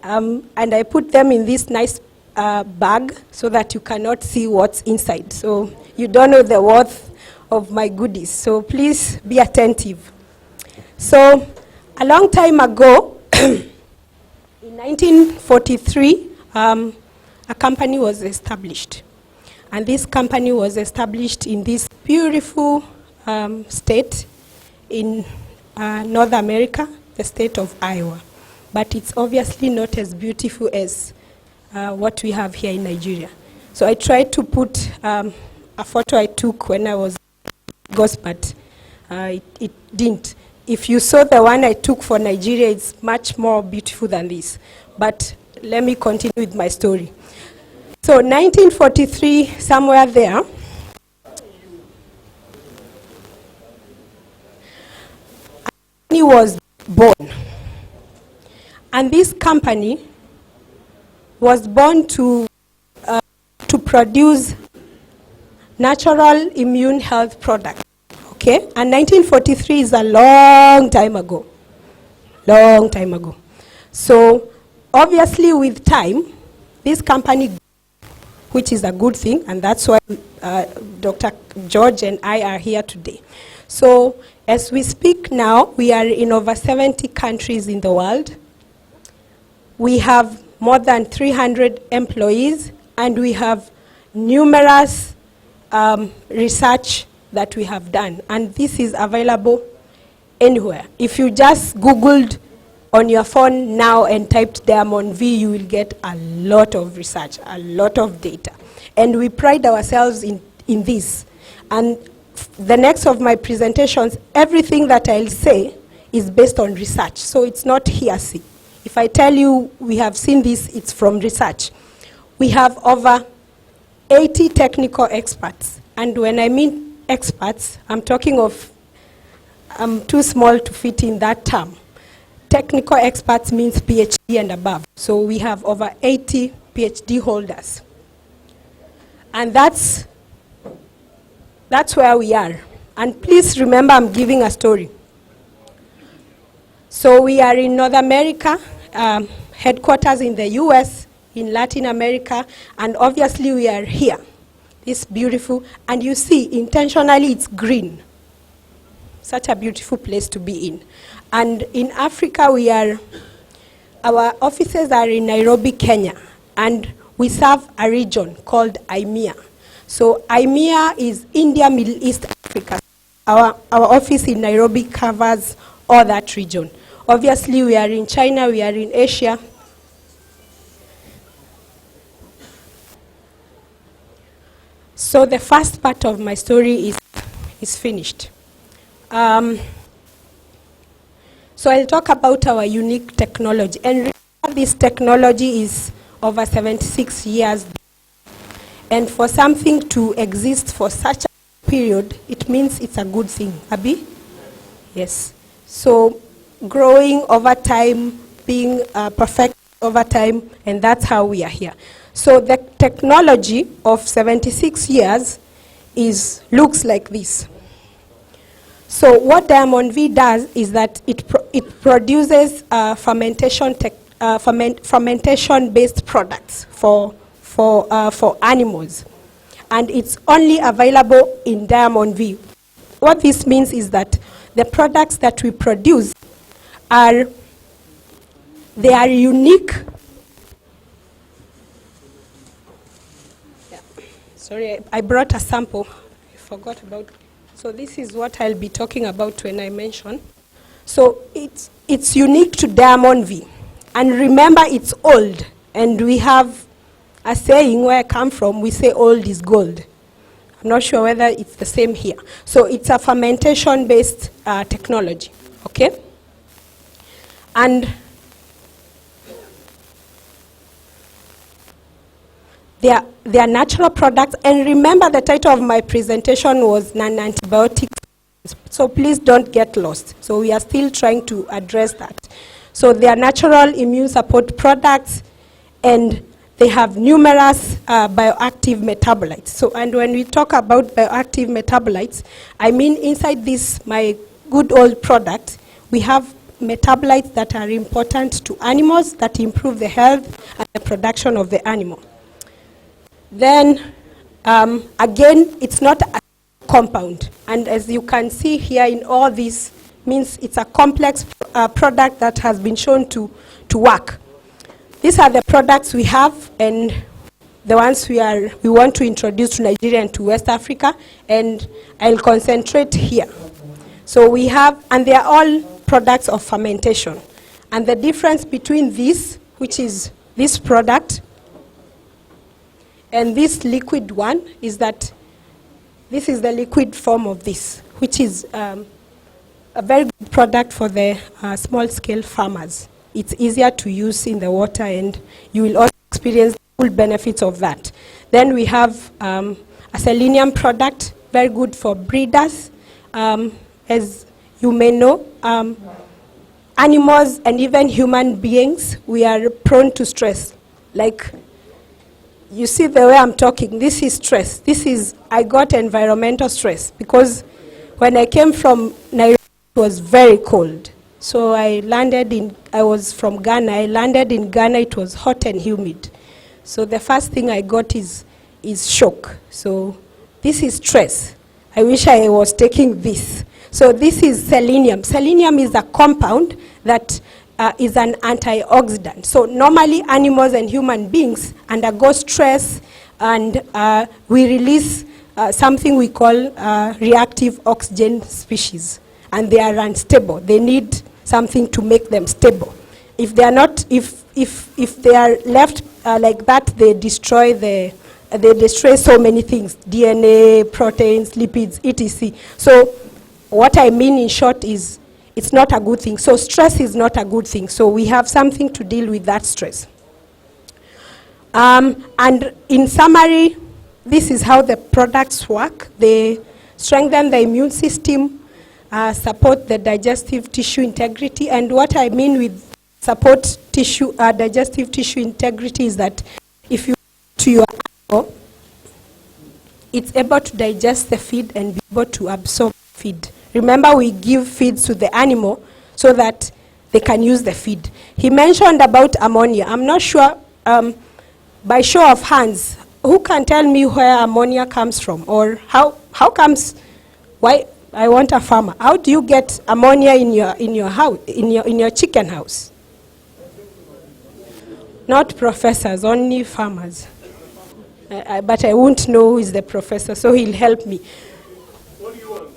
And I put them in this nice bag so that you cannot see what's inside. So you don't know the worth of my goodies, so please be attentive. So a long time ago, in 1943, a company was established. And this company was established in this beautiful state in North America, the state of Iowa. But it's obviously not as beautiful as what we have here in Nigeria. So I tried to put a photo I took when I was in Lagos, but it didn't. If you saw the one I took for Nigeria, it's much more beautiful than this. But let me continue with my story. So 1943, somewhere there, a company was born. And this company was born to produce natural immune health products. Okay? And 1943 is a long time ago. Long time ago. So obviously with time, this company, which is a good thing, and that's why Dr. George and I are here today. So as we speak now, we are in over 70 countries in the world. We have more than 300 employees, and we have numerous research that we have done. And this is available anywhere. If you just Googled on your phone now and typed Diamond V, you will get a lot of research, a lot of data. And we pride ourselves in this. And the next of my presentations, everything that I'll say is based on research. So it's not hearsay. If I tell you we have seen this, it's from research. We have over 80 technical experts. And when I mean experts, I'm talking of, I'm too small to fit in that term. Technical experts means PhD and above. So we have over 80 PhD holders. And that's where we are. And please remember, I'm giving a story. So we are in North America, headquarters in the US, in Latin America, and obviously we are here. It's beautiful, and you see, intentionally it's green. Such a beautiful place to be in. And in Africa, our offices are in Nairobi, Kenya, and we serve a region called IMEA. So IMEA is India, Middle East, Africa. Our office in Nairobi covers all that region. Obviously, we are in China, we are in Asia. So the first part of my story is finished. So I'll talk about our unique technology. And remember, this technology is over 76 years. And for something to exist for such a period, it means it's a good thing. Abi? Yes. So growing over time, being perfect over time, and that's how we are here. So the technology of 76 years looks like this. So what Diamond V does is that it produces fermentation-based products for animals, and it's only available in Diamond V. What this means is that the products that we produce are unique. Yeah. Sorry, I brought a sample. I forgot about. So this is what I'll be talking about when I mention. So it's unique to Diamond V, and remember it's old, and we have a saying where I come from. We say old is gold. I'm not sure whether it's the same here. So it's a fermentation-based technology. Okay. And they are natural products. And remember, the title of my presentation was non-antibiotic. So please don't get lost. So we are still trying to address that. So they are natural immune support products, and they have numerous bioactive metabolites. So, and when we talk about bioactive metabolites, I mean inside this, my good old product, we have metabolites that are important to animals that improve the health and the production of the animal. Then, again, it's not a compound. And as you can see here in all this, means it's a complex product that has been shown to work. These are the products we have, and the ones we want to introduce to Nigeria and to West Africa, and I'll concentrate here. So we have, and they are all products of fermentation. And the difference between this, which is this product, and this liquid one, is that this is the liquid form of this, which is a very good product for the small-scale farmers. It's easier to use in the water, and you will also experience the full benefits of that. Then we have a selenium product, very good for breeders. As you may know, animals and even human beings, we are prone to stress. Like, you see the way I'm talking, this is stress. I got environmental stress because when I came from Nigeria, it was very cold. So I was from Ghana. I landed in Ghana, it was hot and humid. So the first thing I got is shock. So this is stress. I wish I was taking this. So this is selenium. Selenium is a compound that is an antioxidant. So normally animals and human beings undergo stress, and we release something we call reactive oxygen species, and they are unstable. They need something to make them stable. If they are not, if they are left like that, they destroy so many things: DNA, proteins, lipids, etc. So what I mean in short is, it's not a good thing. So stress is not a good thing. So we have something to deal with that stress. And in summary, this is how the products work. They strengthen the immune system, support the digestive tissue integrity. And what I mean with support digestive tissue integrity is that if you to your animal, it's able to digest the feed and be able to absorb feed. Remember, we give feeds to the animal so that they can use the feed. He mentioned about ammonia. I'm not sure, by show of hands, who can tell me where ammonia comes from, or how comes, why, I want a farmer. How do you get ammonia in your house, in your chicken house? Not professors, only farmers. But I won't know who is the professor, so he'll help me. What do you want?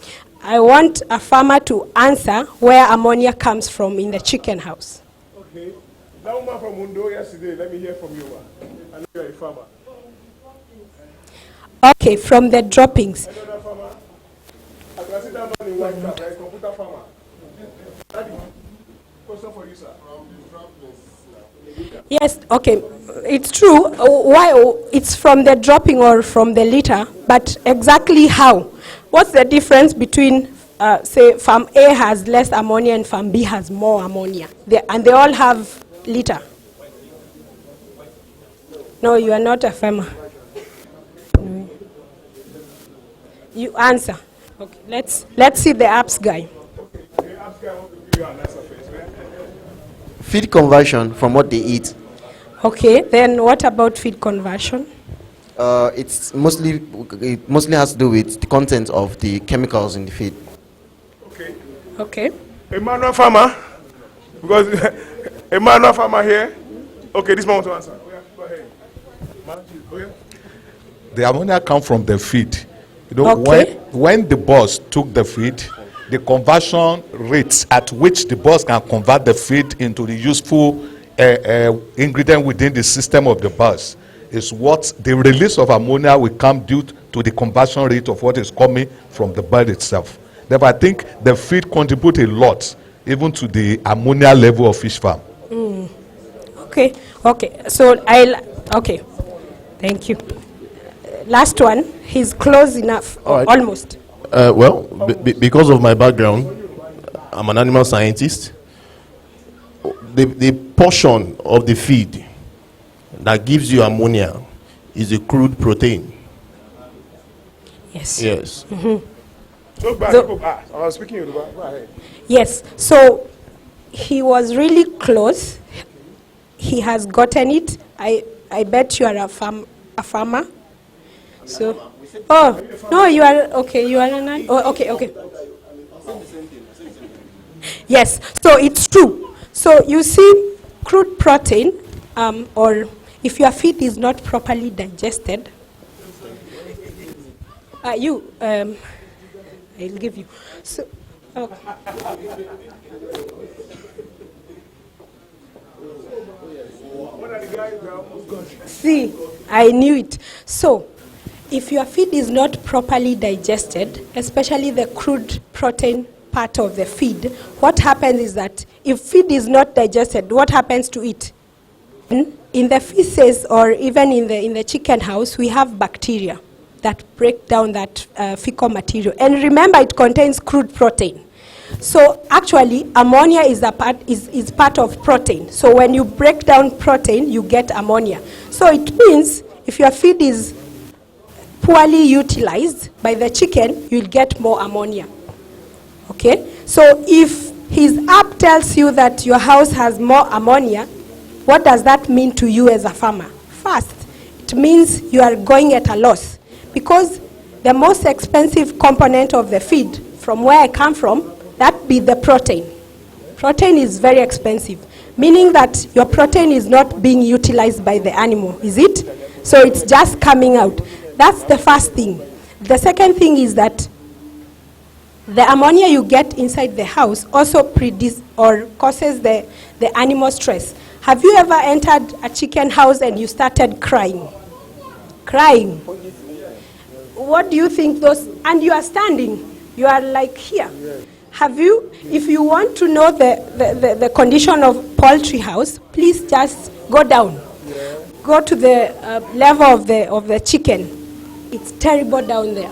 I want a farmer to answer where ammonia comes from in the chicken house. Okay. That woman from Mundo yesterday, let me hear from you. I know you're a farmer. Okay, from the droppings. Another farmer? I can see that man in white cap, right? Computer farmer. Daddy, question for you, sir. Yes, okay, it's true. Why? It's from the dropping or from the litter, but exactly how? What's the difference between, say, farm A has less ammonia and farm B has more ammonia? And they all have litter. No, you are not a farmer. No. You answer. Okay, let's see the apps guy. The apps guy wants to give you an answer first, right? Feed conversion from what they eat. Okay, then what about feed conversion? It mostly has to do with the content of the chemicals in the feed. Okay. Okay. Emmanuel farmer, because Emmanuel farmer here. Okay, this man wants to answer. Go ahead. Go ahead. The ammonia comes from the feed. You know, Okay. when the boss took the feed, the conversion rates at which the boss can convert the feed into the useful ingredient within the system of the boss is what the release of ammonia will come due to the conversion rate of what is coming from the bird itself. Therefore, I think the feed contributes a lot even to the ammonia level of fish farm. Okay. So okay. Thank you. Last one. He's close enough. All right. Almost. Well, because of my background, I'm an animal scientist. The portion of the feed that gives you ammonia is a crude protein. Yes. Yes. I was speaking Yoruba. Go ahead. Yes. So he was really close. He has gotten it. I bet you are a farmer. So, oh no, you are okay. You are an. Oh, okay. Yes. So it's true. So you see, crude protein, or if your feed is not properly digested, I'll give you. So, okay. See, I knew it. So, if your feed is not properly digested, especially the crude protein part of the feed, what happens is that if feed is not digested, what happens to it? In the feces or even in the chicken house, we have bacteria that break down that fecal material. And remember, it contains crude protein. So actually, ammonia is part of protein. So when you break down protein, you get ammonia. So it means if your feed is poorly utilized by the chicken, you'll get more ammonia. Okay? So if his app tells you that your house has more ammonia, what does that mean to you as a farmer? First, it means you are going at a loss, because the most expensive component of the feed, from where I come from, that be the protein. Protein is very expensive, meaning that your protein is not being utilized by the animal, is it? So it's just coming out. That's the first thing. The second thing is that the ammonia you get inside the house also causes the animal stress. Have you ever entered a chicken house and you started crying? Crying. What do you think those, and you are standing, you are like here. Have you, if you want to know the condition of poultry house, please just go down. Go to the level of the chicken. It's terrible down there.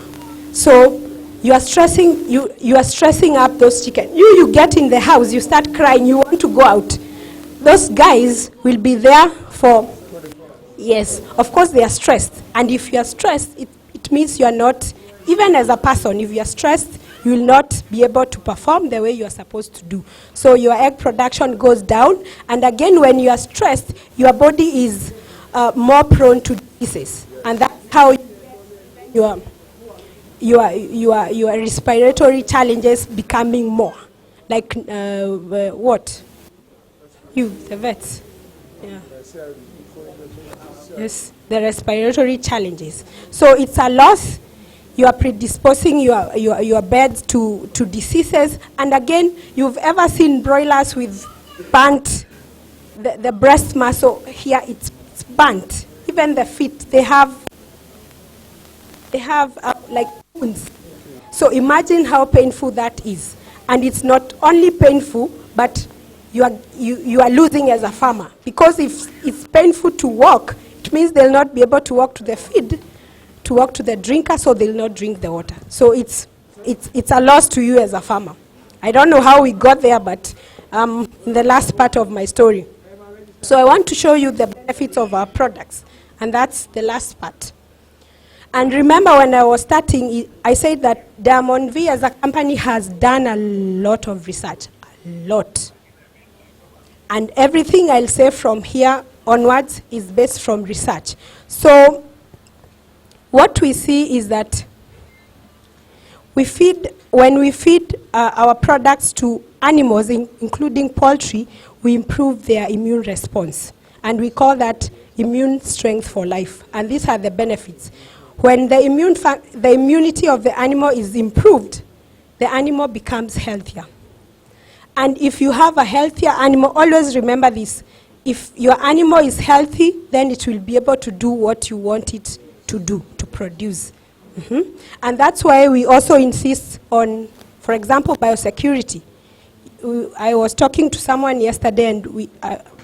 So you are stressing up those chicken. You get in the house, you start crying, you want to go out. Those guys will be there for, yes, of course they are stressed. And if you are stressed, it means you are not, even as a person, if you are stressed, you will not be able to perform the way you are supposed to do. So your egg production goes down, and again, when you are stressed, your body is more prone to diseases, and that's how your respiratory challenges becoming more, like what? You, the vets. Yeah. Yes, the respiratory challenges. So it's a loss. You are predisposing your birds to diseases. And again, you've ever seen broilers with burnt, the breast muscle here, it's burnt. Even the feet, they have like wounds. So imagine how painful that is. And it's not only painful, but you are losing as a farmer. Because if it's painful to walk, it means they'll not be able to walk to the feed, to walk to the drinker, so they'll not drink the water. So it's a loss to you as a farmer. I don't know how we got there, but in the last part of my story. So I want to show you the benefits of our products, and that's the last part. And remember, when I was starting, I said that Diamond V as a company has done a lot of research, a lot. And everything I'll say from here onwards is based from research. So what we see is that when we feed our products to animals, including poultry, we improve their immune response. And we call that immune strength for life. And these are the benefits. When the immunity of the animal is improved, the animal becomes healthier. And if you have a healthier animal, always remember this. If your animal is healthy, then it will be able to do what you want it to do, to produce. And that's why we also insist on, for example, biosecurity. I was talking to someone yesterday, and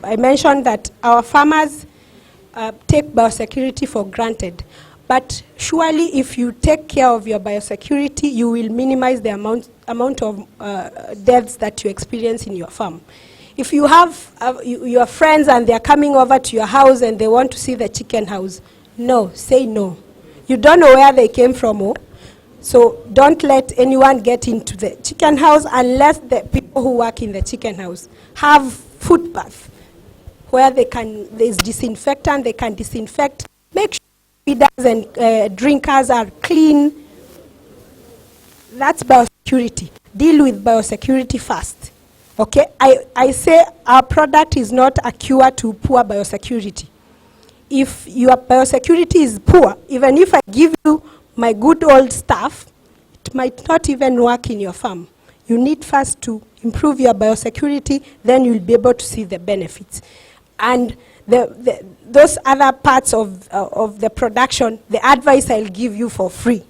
I mentioned that our farmers take biosecurity for granted. But surely if you take care of your biosecurity, you will minimize the amount of deaths that you experience in your farm. If you have your friends and they're coming over to your house and they want to see the chicken house, no, say no. You don't know where they came from, oh? So don't let anyone get into the chicken house unless the people who work in the chicken house have footbath where there's disinfectant, they can disinfect. Make sure feeders and drinkers are clean. That's biosecurity. Deal with biosecurity first. Okay, I say our product is not a cure to poor biosecurity. If your biosecurity is poor, even if I give you my good old stuff, it might not even work in your farm. You need first to improve your biosecurity, then you'll be able to see the benefits. And those other parts of the production, the advice I'll give you for free,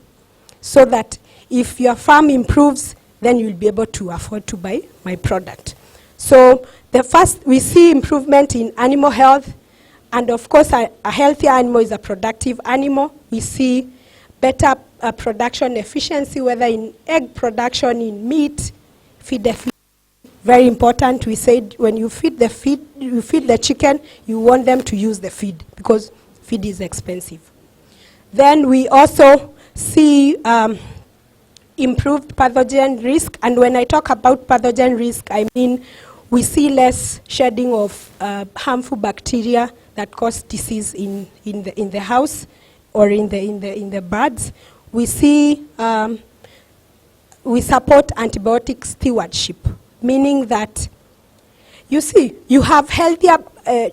so that if your farm improves, then you'll be able to afford to buy my product. So the first, we see improvement in animal health, and of course a healthier animal is a productive animal. We see better production efficiency, whether in egg production, in meat, feed the feed. Very important, we said when you feed the chicken, you want them to use the feed because feed is expensive. Then we also see improved pathogen risk, and when I talk about pathogen risk, I mean we see less shedding of harmful bacteria that cause disease in the house or in the birds. We see we support antibiotic stewardship, meaning that you see you have healthier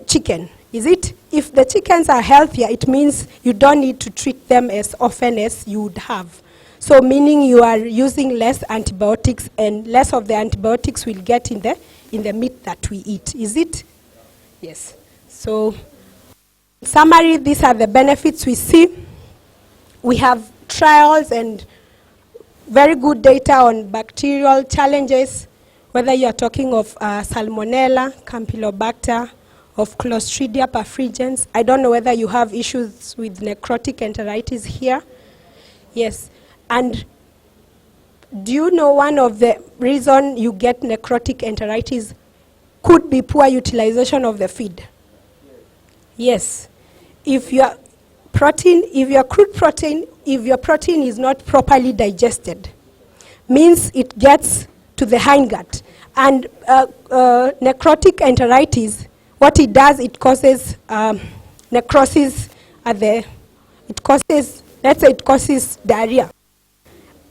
chicken. Is it? If the chickens are healthier, it means you don't need to treat them as often as you would have. So meaning you are using less antibiotics, and less of the antibiotics will get in the meat that we eat. Is it? Yes. So in summary, these are the benefits we see. We have trials and very good data on bacterial challenges, whether you're talking of Salmonella, Campylobacter, of Clostridia perfringens. I don't know whether you have issues with necrotic enteritis here. Yes. And do you know one of the reasons you get necrotic enteritis could be poor utilization of the feed? Yes. If your protein is not properly digested, means it gets to the hindgut. And necrotic enteritis, what it does, it causes necrosis let's say it causes diarrhea.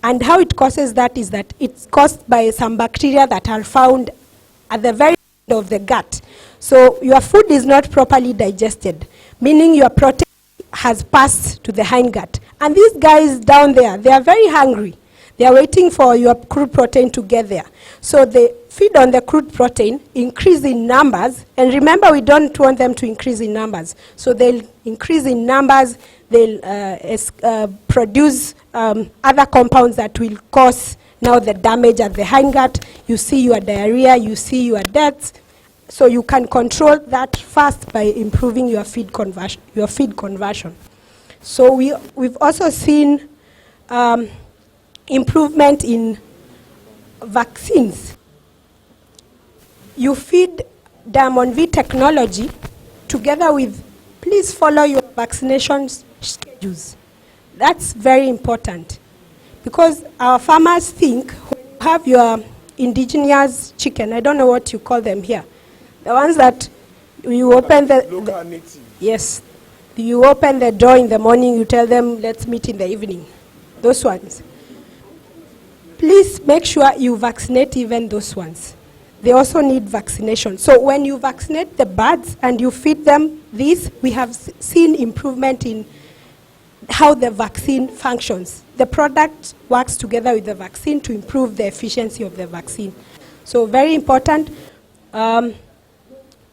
And how it causes that is that it's caused by some bacteria that are found at the very end of the gut. So your food is not properly digested, meaning your protein has passed to the hindgut. And these guys down there, they are very hungry. They are waiting for your crude protein to get there. So they feed on the crude protein, increase in numbers, and remember we don't want them to increase in numbers. So they'll increase in numbers, they'll produce other compounds that will cause now the damage at the hindgut. You see your diarrhea, you see your deaths. So you can control that fast by improving your feed conversion. So we've also seen improvement in vaccines. You feed Diamond V technology together with, please follow your vaccination schedules. That's very important because our farmers think when you have your indigenous chicken, I don't know what you call them here, the ones that you open yes, you open the door in the morning, you tell them let's meet in the evening, those ones. Please make sure you vaccinate even those ones. They also need vaccination. So when you vaccinate the birds and you feed them this, we have seen improvement in how the vaccine functions. The product works together with the vaccine to improve the efficiency of the vaccine. So very important.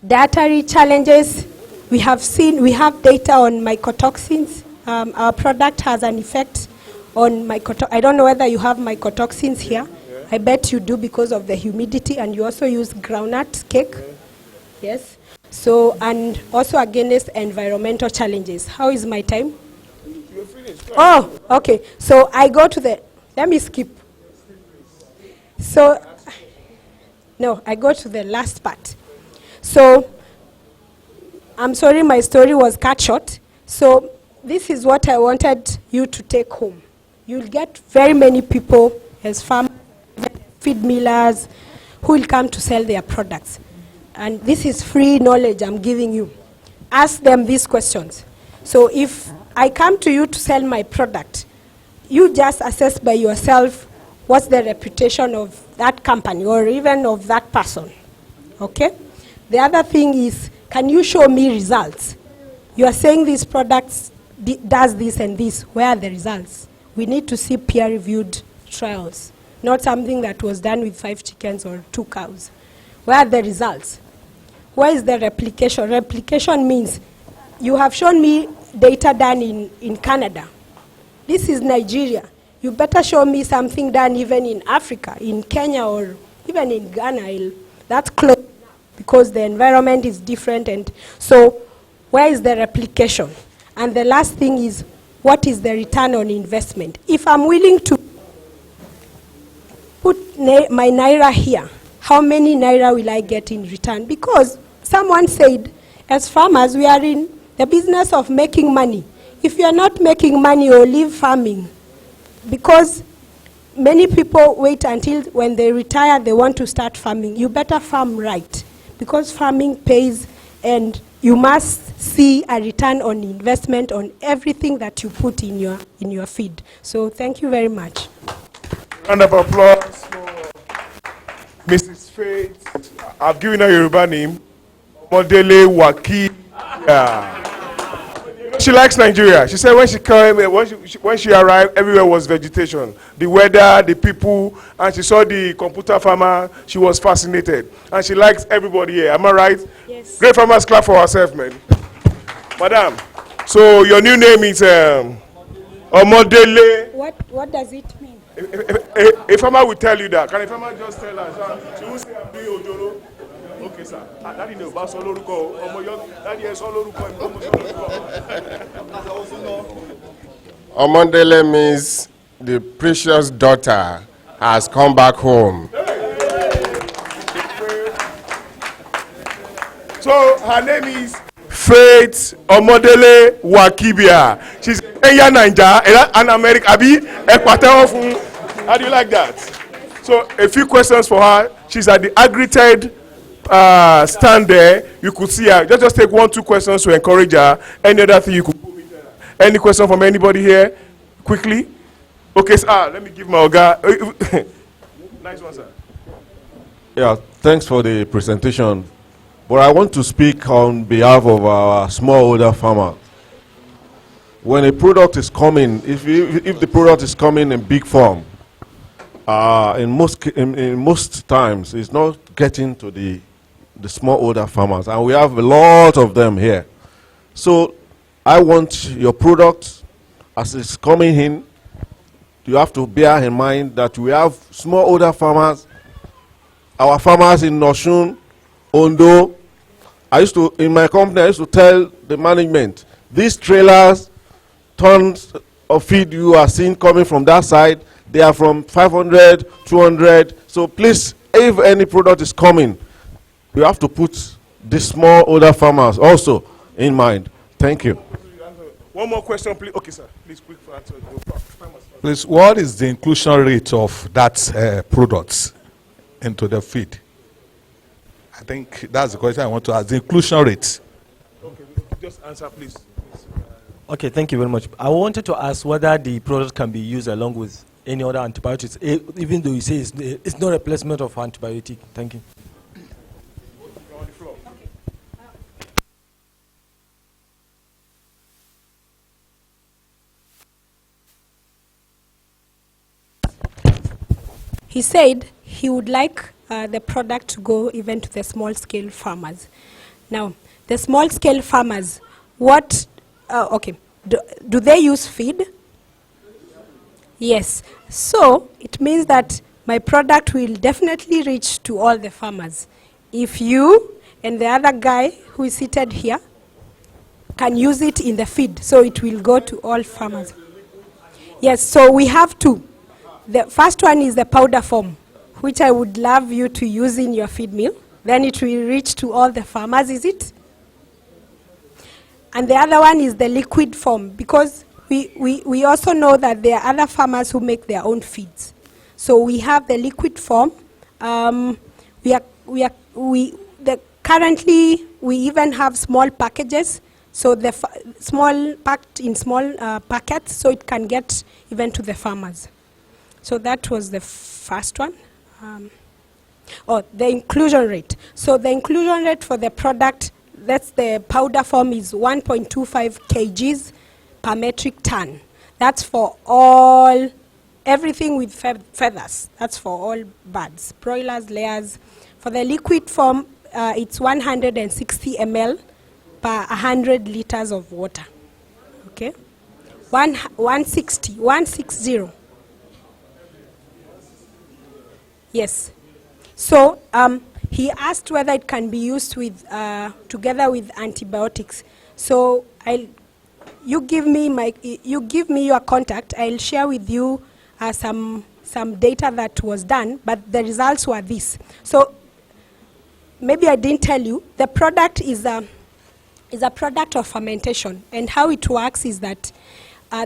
Dietary challenges, we have data on mycotoxins. Our product has an effect on I don't know whether you have mycotoxins here. Yeah. I bet you do because of the humidity, and you also use groundnut cake. Yeah. Yes. So, and also against environmental challenges. How is my time? Oh, okay. So I go to the, let me skip. So, no, I go to the last part. So, I'm sorry my story was cut short. So, this is what I wanted you to take home. You'll get very many people as farmers, feed millers, who will come to sell their products. And this is free knowledge I'm giving you. Ask them these questions. So if I come to you to sell my product, you just assess by yourself what's the reputation of that company or even of that person, okay? The other thing is, can you show me results? You are saying these products does this and this, where are the results? We need to see peer-reviewed trials, not something that was done with 5 chickens or 2 cows. Where are the results? Where is the replication? Replication means you have shown me data done in Canada. This is Nigeria. You better show me something done even in Africa, in Kenya, or even in Ghana. That's close because the environment is different. And so where is the replication? And the last thing is, what is the return on investment? If I'm willing to put my Naira here, how many Naira will I get in return? Because someone said, as farmers, we are in the business of making money. If you are not making money, or leave farming, because many people wait until when they retire, they want to start farming. You better farm right, because farming pays, and you must see a return on investment on everything that you put in your feed. So thank you very much. Round of applause for Mrs. Faith. I've given her a Yoruba name, Modele Waki. Yeah. She likes Nigeria. She said when she came, when she arrived, everywhere was vegetation. The weather, the people, and she saw the computer farmer. She was fascinated, and she likes everybody here. Am I right? Yes. Great farmers, clap for herself, man. Madam, so your new name is Omodele. What does it mean? A farmer will tell you that. Can a farmer just tell us? She will say, I'm doing Ojoro. Okay, sir. Daddy knows. That's all Loruko. Daddy is all Loruko. Omodele means the precious daughter has come back home. So her name is Faith Omodele Wakibia. She's Kenya, Nigeria, and America. Abi, how do you like that? So a few questions for her. She's at the Agrited stand there. You could see her. Just take 1-2 questions to encourage her. Any other thing you could put with her. Any question from anybody here? Quickly. Okay, so, let me give my Oga. Nice one, sir. Yeah, thanks for the presentation. But I want to speak on behalf of our smallholder farmer. When a product is coming, if the product is coming in big form, in most times it's not getting to the smallholder farmers, and we have a lot of them here. So I want your product, as it's coming in, you have to bear in mind that we have smallholder farmers, our farmers in Noshun, Ondo. In my company, I used to tell the management, these trailers, tons of feed you are seeing coming from that side, they are from 500, 200. So please, if any product is coming, we have to put the smallholder farmers also in mind. Thank you. One more question, please. Okay, sir. Please, quick answer. Please, what is the inclusion rate of that product into the feed? I think that's the question I want to ask. The inclusion rate. Okay, just answer, please. Okay, thank you very much. I wanted to ask whether the product can be used along with any other antibiotics, even though you say it's not a replacement of antibiotic. Thank you. On the floor. He said he would like the product to go even to the small-scale farmers. Now, the small-scale farmers, what, do they use feed? Yes. So, it means that my product will definitely reach to all the farmers. If you and the other guy who is seated here can use it in the feed, so it will go to all farmers. Yes, so we have two. The first one is the powder form, which I would love you to use in your feed mill. Then it will reach to all the farmers, is it? And the other one is the liquid form, because we also know that there are other farmers who make their own feeds. So we have the liquid form. Currently we even have small packages. So the small packed in small packets, so it can get even to the farmers. So that was the first one. The inclusion rate. So the inclusion rate for the product, that's the powder form, is 1.25 kgs per metric ton. That's for all, everything with feathers. That's for all birds, broilers, layers. For the liquid form, it's 160 ml per 100 liters of water. Okay? 160. Yes. So he asked whether it can be used with together with antibiotics. So you give me your contact. I'll share with you some data that was done, but the results were this. So maybe I didn't tell you, the product is a product of fermentation, and how it works is that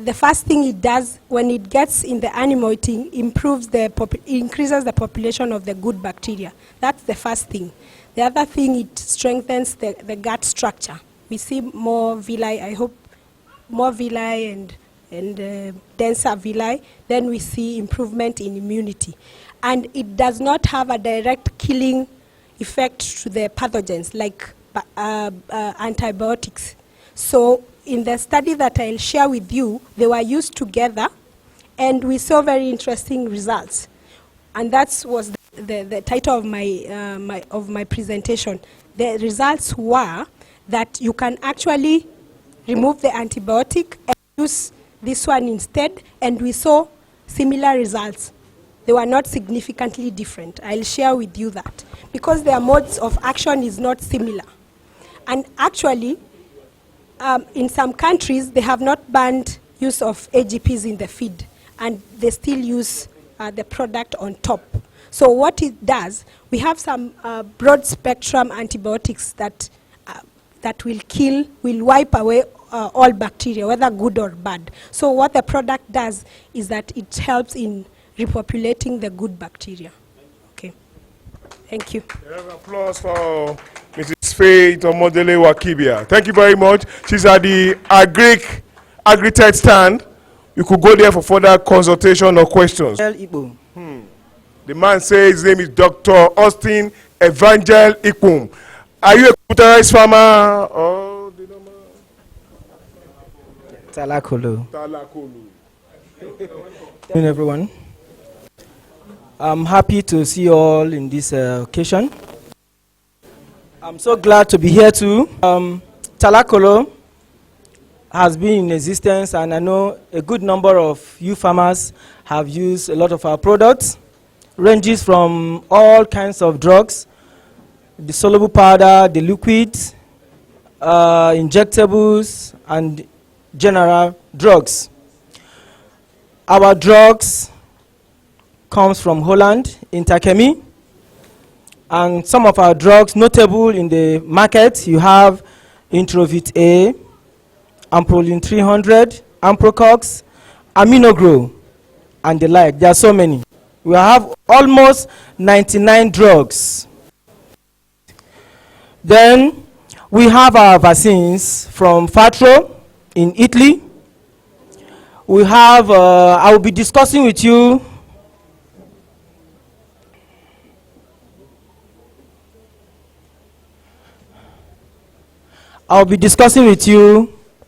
the first thing it does when it gets in the animal, it increases the population of the good bacteria. That's the first thing. The other thing, it strengthens the gut structure. We see more villi, I hope, more villi and denser villi. Then we see improvement in immunity. And it does not have a direct killing effect to the pathogens like antibiotics. So in the study that I'll share with you, they were used together, and we saw very interesting results. And that was the title of my presentation. The results were that you can actually remove the antibiotic and use this one instead, and we saw similar results. They were not significantly different. I'll share with you that, because their modes of action is not similar. And actually, in some countries, they have not banned use of AGPs in the feed, and they still use the product on top. So what it does, we have some broad spectrum antibiotics that will wipe away all bacteria, whether good or bad. So what the product does is that it helps in repopulating the good bacteria. Okay. Thank you. A round of applause for Mrs. Faith Omodele Wakibia. Thank you very much. She's at the Agri-Tech stand. You could go there for further consultation or questions. The man says his name is Dr. Austin Evangel Ikpum. Are you a computerized farmer? Or Talakolo. Good evening, everyone. I'm happy to see you all in this occasion. I'm so glad to be here too. Talakolo has been in existence, and I know a good number of you farmers have used a lot of our products. Ranges from all kinds of drugs, the soluble powder, the liquids, injectables, and general drugs. Our drugs comes from Holland, Interchemi, and some of our drugs notable in the market, you have Introvit A, Amprolin 300, Amprocox, Aminogro, and the like. There are so many. We have almost 99 drugs. Then we have our vaccines from Fatro in Italy. We have, I will be discussing with you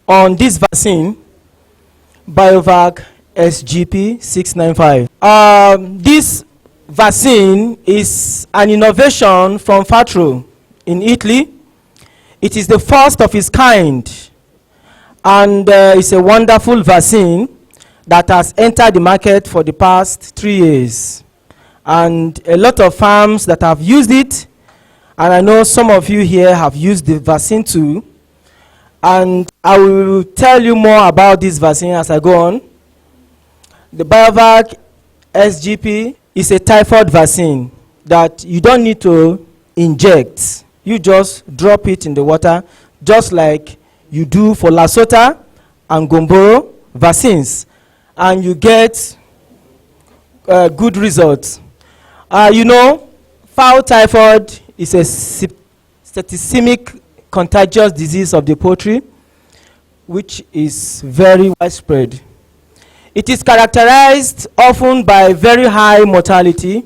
on this vaccine, Biovac SGP 695. This vaccine is an innovation from Fatro in Italy. It is the first of its kind, and it's a wonderful vaccine that has entered the market for the past 3 years. And a lot of farms that have used it And I know some of you here have used the vaccine too. And I will tell you more about this vaccine as I go on. The BioVac SGP is a typhoid vaccine that you don't need to inject. You just drop it in the water, just like you do for Lasota and Gomboro vaccines, and you get good results. You know, fowl typhoid is a septicemic contagious disease of the poultry, which is very widespread. It is characterized often by very high mortality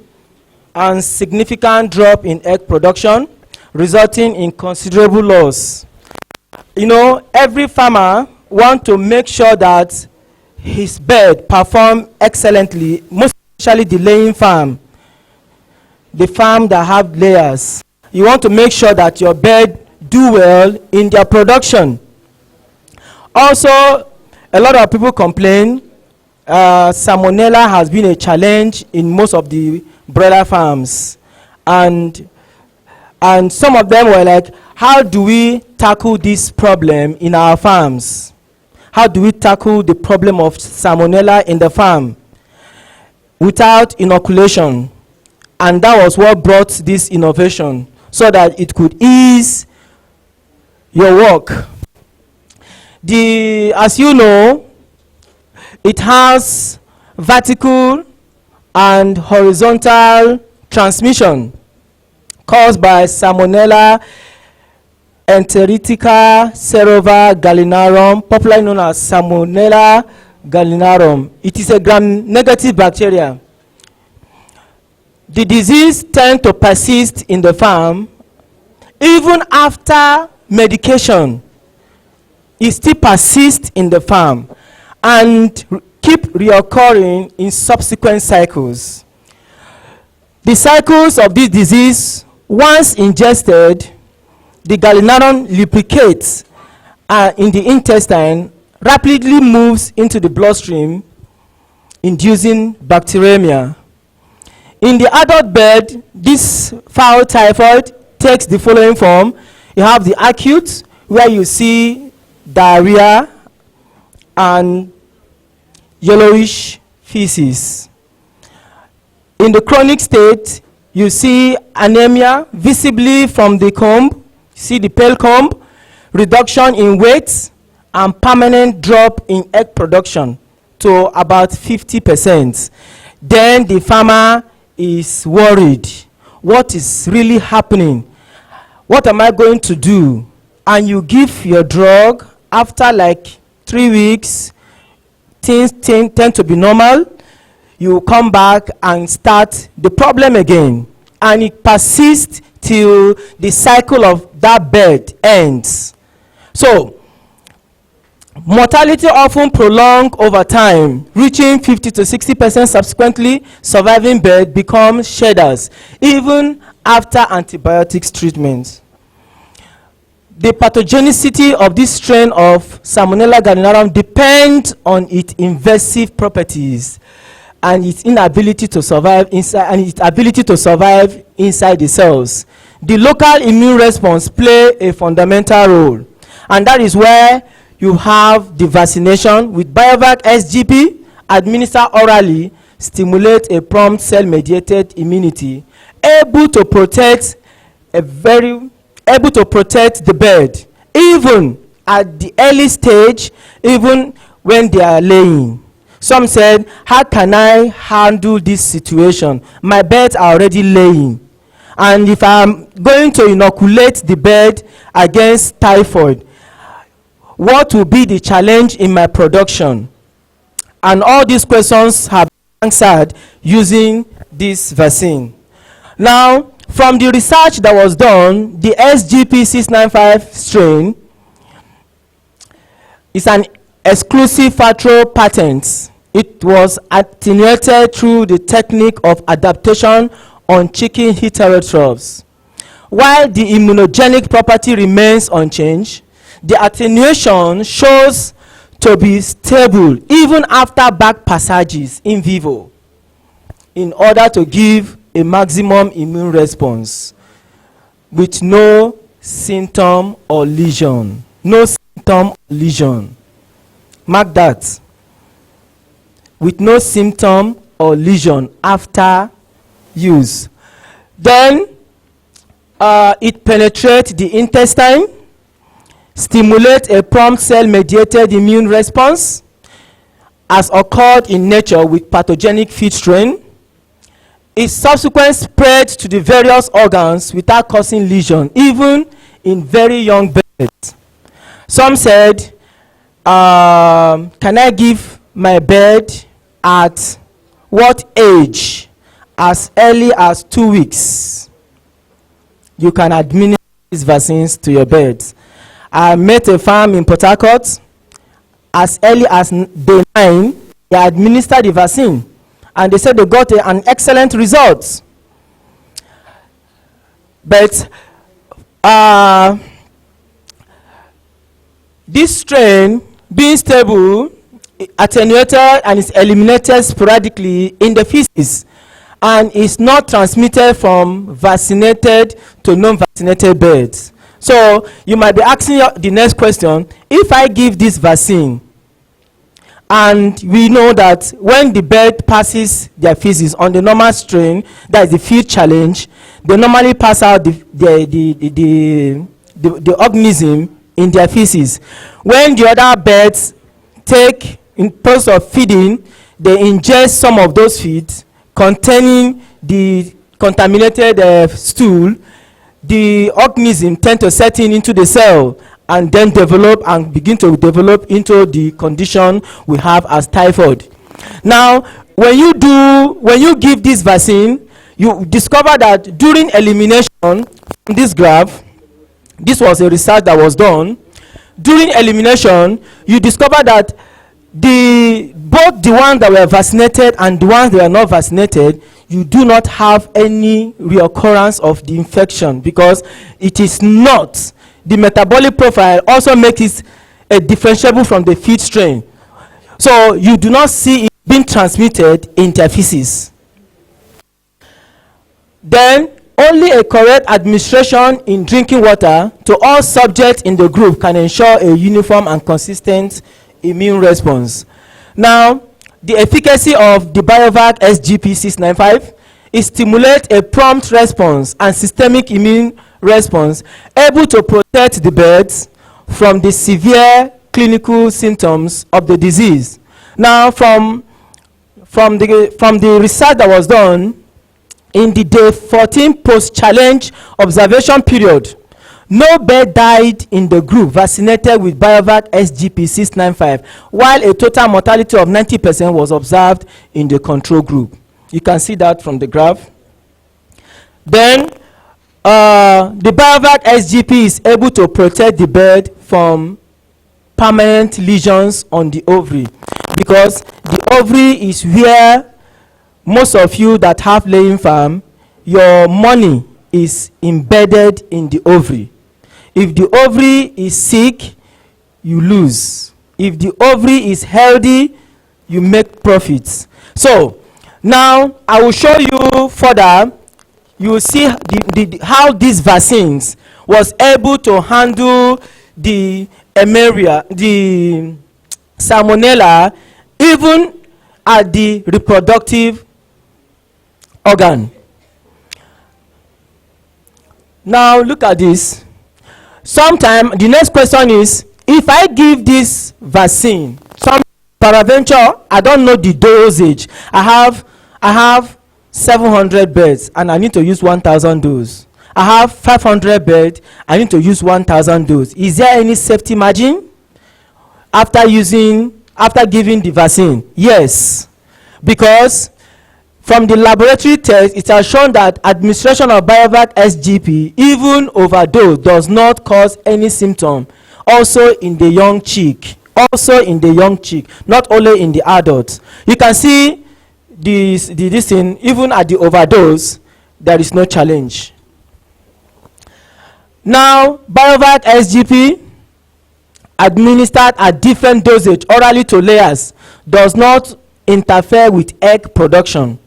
and significant drop in egg production, resulting in considerable loss. You know, every farmer wants to make sure that his bird perform excellently, most especially the laying farm, the farm that have layers. You want to make sure that your bird do well in their production. Also, a lot of people complain salmonella has been a challenge in most of the broiler farms, and some of them were like, how do we tackle this problem in our farms? How do we tackle the problem of salmonella in the farm without inoculation? And that was what brought this innovation, so that it could ease your work. As you know, it has vertical and horizontal transmission caused by Salmonella enteritica serova gallinarum, popularly known as Salmonella gallinarum. It is a gram-negative bacteria. The disease tends to persist in the farm even after medication. It still persists in the farm and keep reoccurring in subsequent cycles. The cycles of this disease, once ingested, the gallinarum lubricates in the intestine, rapidly moves into the bloodstream, inducing bacteremia. In the adult bird, this fowl typhoid takes the following form. You have the acute, where you see diarrhea and yellowish feces. In the chronic state, you see anemia visibly from the comb, see the pale comb, reduction in weight, and permanent drop in egg production to about 50%. Then the farmer is worried. What is really happening? What am I going to do? And you give your drug. After like 3 weeks, things tend to be normal. You come back and start the problem again, and it persists till the cycle of that bird ends. So mortality often prolonged over time, reaching 50 to 60%. Subsequently, surviving bird become shedders even after antibiotics treatment. The pathogenicity of this strain of Salmonella gallinarum depends on its invasive properties and its inability to survive inside, inside the cells. The local immune response play a fundamental role, and that is where you have the vaccination with BioVac SGP administered orally, stimulate a prompt cell-mediated immunity, able to protect the bird, even at the early stage, even when they are laying. Some said, how can I handle this situation? My birds are already laying. And if I'm going to inoculate the bird against typhoid, what will be the challenge in my production? And all these questions have been answered using this vaccine. Now, from the research that was done, the SGP695 strain is an exclusive factory patent. It was attenuated through the technique of adaptation on chicken heterotrophs. While the immunogenic property remains unchanged, the attenuation shows to be stable even after back passages in vivo in order to give a maximum immune response. with no symptom or lesion. No symptom or lesion. Mark that. With no symptom or lesion after use. Then it penetrates the intestine, stimulates a prompt cell-mediated immune response, as occurred in nature with pathogenic feed strain. It subsequently spread to the various organs without causing lesion, even in very young birds. Some said, can I give my bird at what age? As early as 2 weeks. You can administer these vaccines to your birds. I met a farm in Port Harcourt. As early as day 9, they administered the vaccine, and they said they got an excellent result. But this strain, being stable, attenuated and is eliminated sporadically in the feces, and is not transmitted from vaccinated to non-vaccinated birds. So you might be asking the next question: if I give this vaccine, and we know that when the bird passes their feces on the normal strain, that is the field challenge, they normally pass out the organism in their feces. When the other birds take, in process of feeding, they ingest some of those feeds containing the contaminated stool. The organism tend to set into the cell and then begin to develop into the condition we have as typhoid. Now, when you give this vaccine, you discover that during elimination, from this graph, this was a research that was done. During elimination, you discover that both the ones that were vaccinated and the ones that were not vaccinated, you do not have any reoccurrence of the infection, because it is not, the metabolic profile also makes it differentiable from the feed strain. So you do not see it being transmitted in their feces. Then only a correct administration in drinking water to all subjects in the group can ensure a uniform and consistent immune response. Now, the efficacy of the BioVac SGP-695 is stimulate a prompt response and systemic immune response able to protect the birds from the severe clinical symptoms of the disease. Now, from the research that was done in the day 14 post-challenge observation period, no bird died in the group vaccinated with BioVac SGP-695, while a total mortality of 90% was observed in the control group. You can see that from the graph. Then, the BioVac SGP is able to protect the bird from permanent lesions on the ovary, because the ovary is where most of you that have laying farm, your money is embedded in the ovary. If the ovary is sick, you lose. If the ovary is healthy, you make profits. So now I will show you further. You will see how these vaccines was able to handle the emeria, the salmonella, even at the reproductive organ. Now look at this. Sometimes the next question is, if I give this vaccine, some paraventure, I don't know the dosage. I have 700 birds and I need to use 1,000 doses. I have 500 birds, I need to use 1,000 doses. Is there any safety margin after giving the vaccine? Yes, because from the laboratory test, it has shown that administration of BioVac SGP, even overdose, does not cause any symptom. Also in the young chick, not only in the adults. You can see this thing, even at the overdose, there is no challenge. Now, BioVac SGP administered at different dosage orally to layers does not interfere with egg production.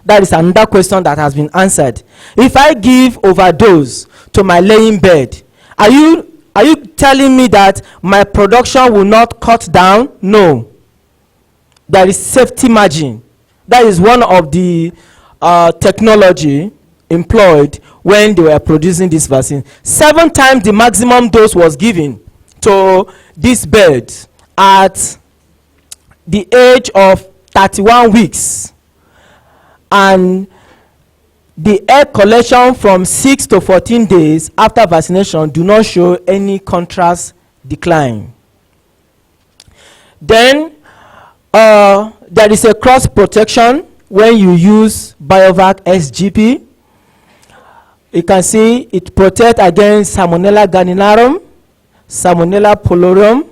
That is another question that has been answered. If I give overdose to to my laying bed. Are you telling me that my production will not cut down? No. There is safety margin. That is one of the technology employed when they were producing this vaccine. 7 times the maximum dose was given to this bird at the age of 31 weeks. And the egg collection from 6 to 14 days after vaccination do not show any contrast decline. Then there is a cross protection when you use BioVac SGP. You can see it protects against Salmonella gallinarum, Salmonella polorum,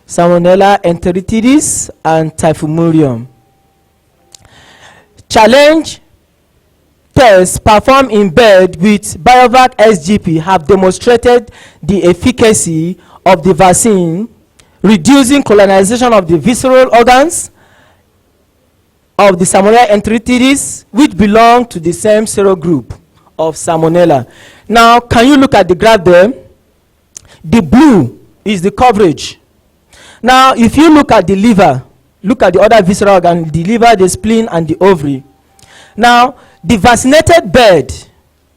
Salmonella enteritidis, and Typhimurium. Challenge tests performed in bird with BioVac SGP have demonstrated the efficacy of the vaccine, reducing colonization of the visceral organs of the Salmonella enteritidis, which belong to the same serogroup of Salmonella. Now, can you look at the graph there? The blue is the coverage. Now, if you look at the liver, look at the other visceral organ, the liver, the spleen, and the ovary. Now, the vaccinated bird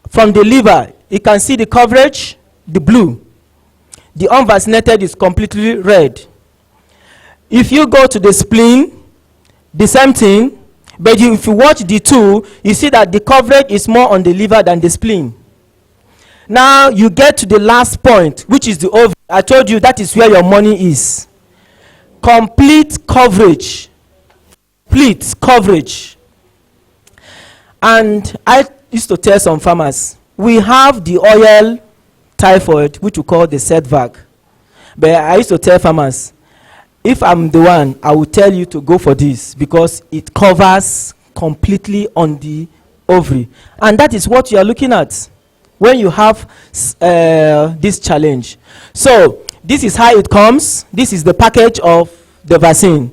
from the liver, you can see the coverage, the blue. The unvaccinated is completely red. If you go to the spleen, the same thing, but if you watch the two, you see that the coverage is more on the liver than the spleen. Now you get to the last point, which is the ovary. I told you that is where your money is. Complete coverage. Complete coverage. And I used to tell some farmers, we have the oil typhoid, which we call the setback. But I used to tell farmers, if I'm the one, I will tell you to go for this because it covers completely on the ovary. And that is what you are looking at when you have this challenge. So this is how it comes. This is the package of the vaccine.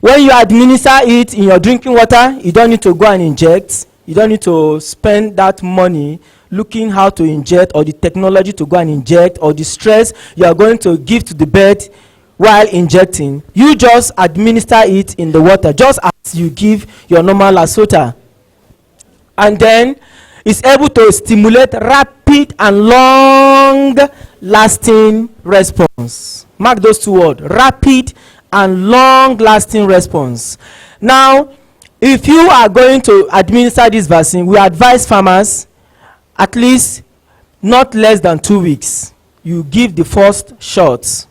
When you administer it in your drinking water, you don't need to go and inject. You don't need to spend that money looking how to inject, or the technology to go and inject, or the stress you are going to give to the bird while injecting. You just administer it in the water, just as you give your normal Lasota. And then it's able to stimulate rapid and long-lasting response. Mark those two words, rapid and long-lasting response. Now, if you are going to administer this vaccine, we advise farmers at least not less than 2 weeks. You give the first shots.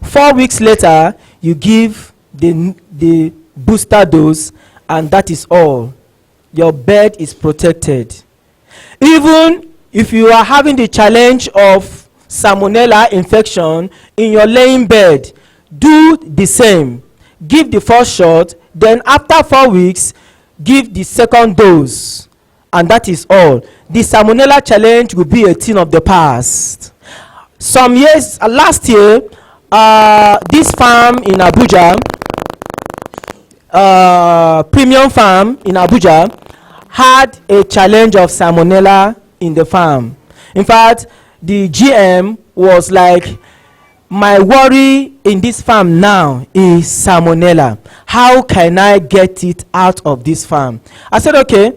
4 weeks later, you give the booster dose, and that is all. Your bird is protected. Even if you are having the challenge of Salmonella infection in your laying bed, do the same. Give the first shot, then after 4 weeks, give the second dose, and that is all. The Salmonella challenge will be a thing of the past. Some years, last year, this farm in Abuja, premium farm in Abuja, had a challenge of Salmonella in the farm. In fact, the GM was like, my worry in this farm now is Salmonella. How can I get it out of this farm? I said, okay,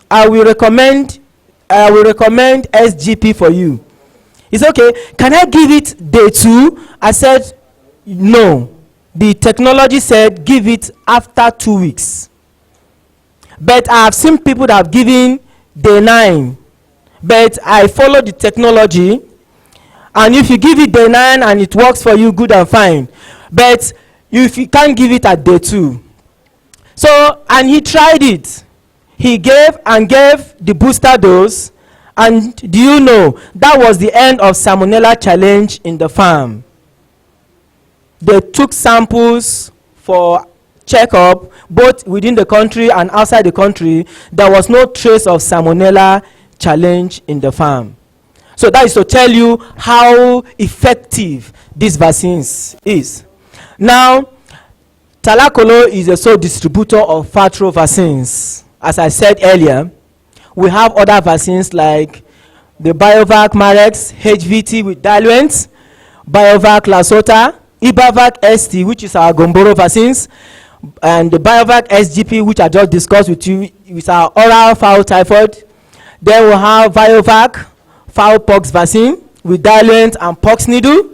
I will recommend SGP for you. He said, okay, can I give it day 2? I said, no. The technology said give it after 2 weeks. But I have seen people that have given day 9. But I follow the technology. And if you give it day 9 and it works for you, good and fine. But if you can't give it at day 2. So, and he tried it. He gave the booster dose. And do you know, that was the end of Salmonella challenge in the farm. They took samples for checkup, both within the country and outside the country. There was no trace of Salmonella challenge in the farm. So that is to tell you how effective these vaccines is. Now, Talakolo is a sole distributor of Fatro vaccines. As I said earlier, we have other vaccines like the Biovac Marex HVT with diluents, Biovac Lasota, Ibavac ST, which is our Gomboro vaccines, and the Biovac SGP, which I just discussed with you, with our oral fowl typhoid. Then we'll have Biovac fowl pox vaccine with diluent and pox needle.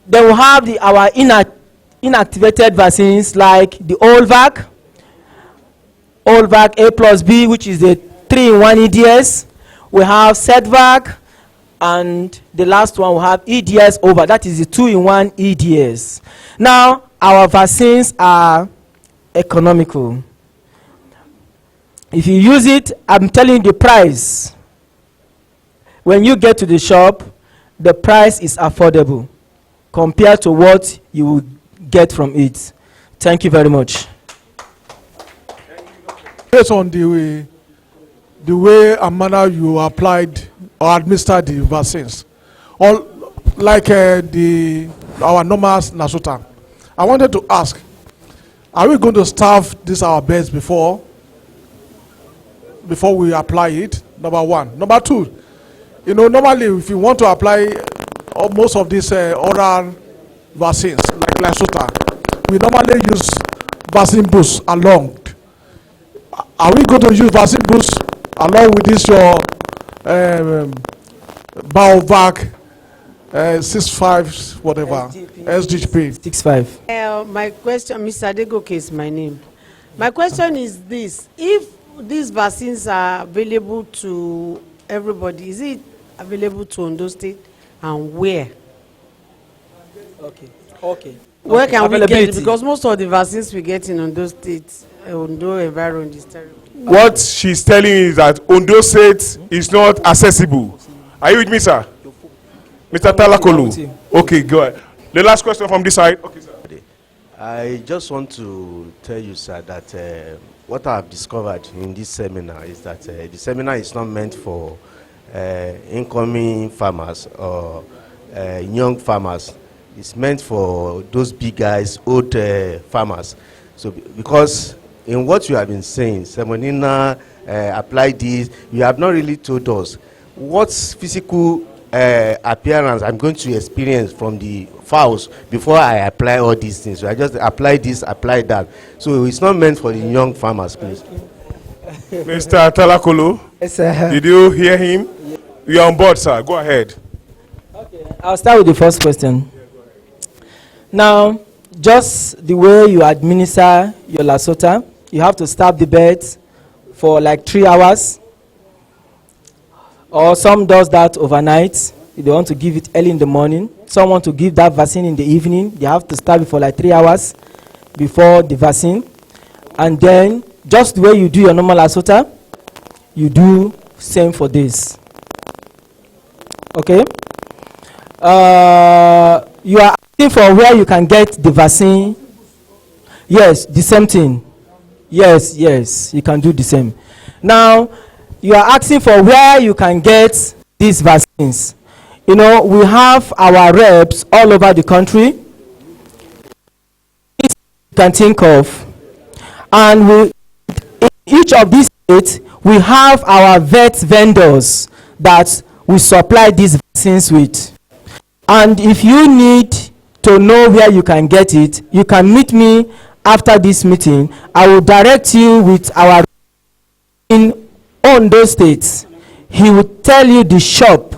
Then we'll have our inactivated vaccines like the Olvac A plus B, which is the 3-in-1 EDS. We have Sedvac, and the last one we have EDS over. That is the 2-in-1 EDS. Now, our vaccines are economical. If you use it, I'm telling you the price. When you get to the shop, the price is affordable compared to what you will get from it. Thank you very much. Based on the way and manner you applied or administered the vaccines, or like our normal Nasota, I wanted to ask, are we going to staff this our beds before we apply it? Number one. Number two, normally if you want to apply most of these oral vaccines like Nasota, we normally use vaccine boosts along. Are we going to use vaccine boosts along with this your Biovac 65 whatever SGP 65? My question, Mr. Adegoke is my name. My question is this: if these vaccines are available to everybody, is it available to Ondo State, and where? Okay. Where can we get it? Because most of the vaccines we get in Ondo State, Ondo environment is terrible. What she's telling you is that Ondo State is not accessible. Are you with me, sir? Mr. Talakolu. Okay, go ahead. The last question from this side. Okay, sir. I just want to tell you, sir, that what I have discovered in this seminar is that the seminar is not meant for incoming farmers or young farmers. It's meant for those big guys, old farmers. So because in what you have been saying, Semonina applied this, you have not really told us what physical appearance I'm going to experience from the fowls before I apply all these things. So I just apply this, apply that. So it's not meant for the young farmers, please. Mr. Talakolo, Yes, sir. did you hear him? You're on board, sir. Go ahead. I'll start with the first question. Now, just the way you administer your Lasota, you have to stab the birds for like 3 hours. Or some does that overnight. If they want to give it early in the morning. Some want to give that vaccine in the evening. They have to stab it for like 3 hours before the vaccine. And then, just the way you do your normal Lasota, you do same for this. Okay? You are asking for where you can get the vaccine. Yes, the same thing. Yes, you can do the same. Now, you are asking for where you can get these vaccines. We have our reps all over the country. You can think of. And in each of these states, we have our vet vendors that we supply these vaccines with. And if you need to know where you can get it, you can meet me after this meeting. I will direct you with our in Ondo State. He will tell you the shop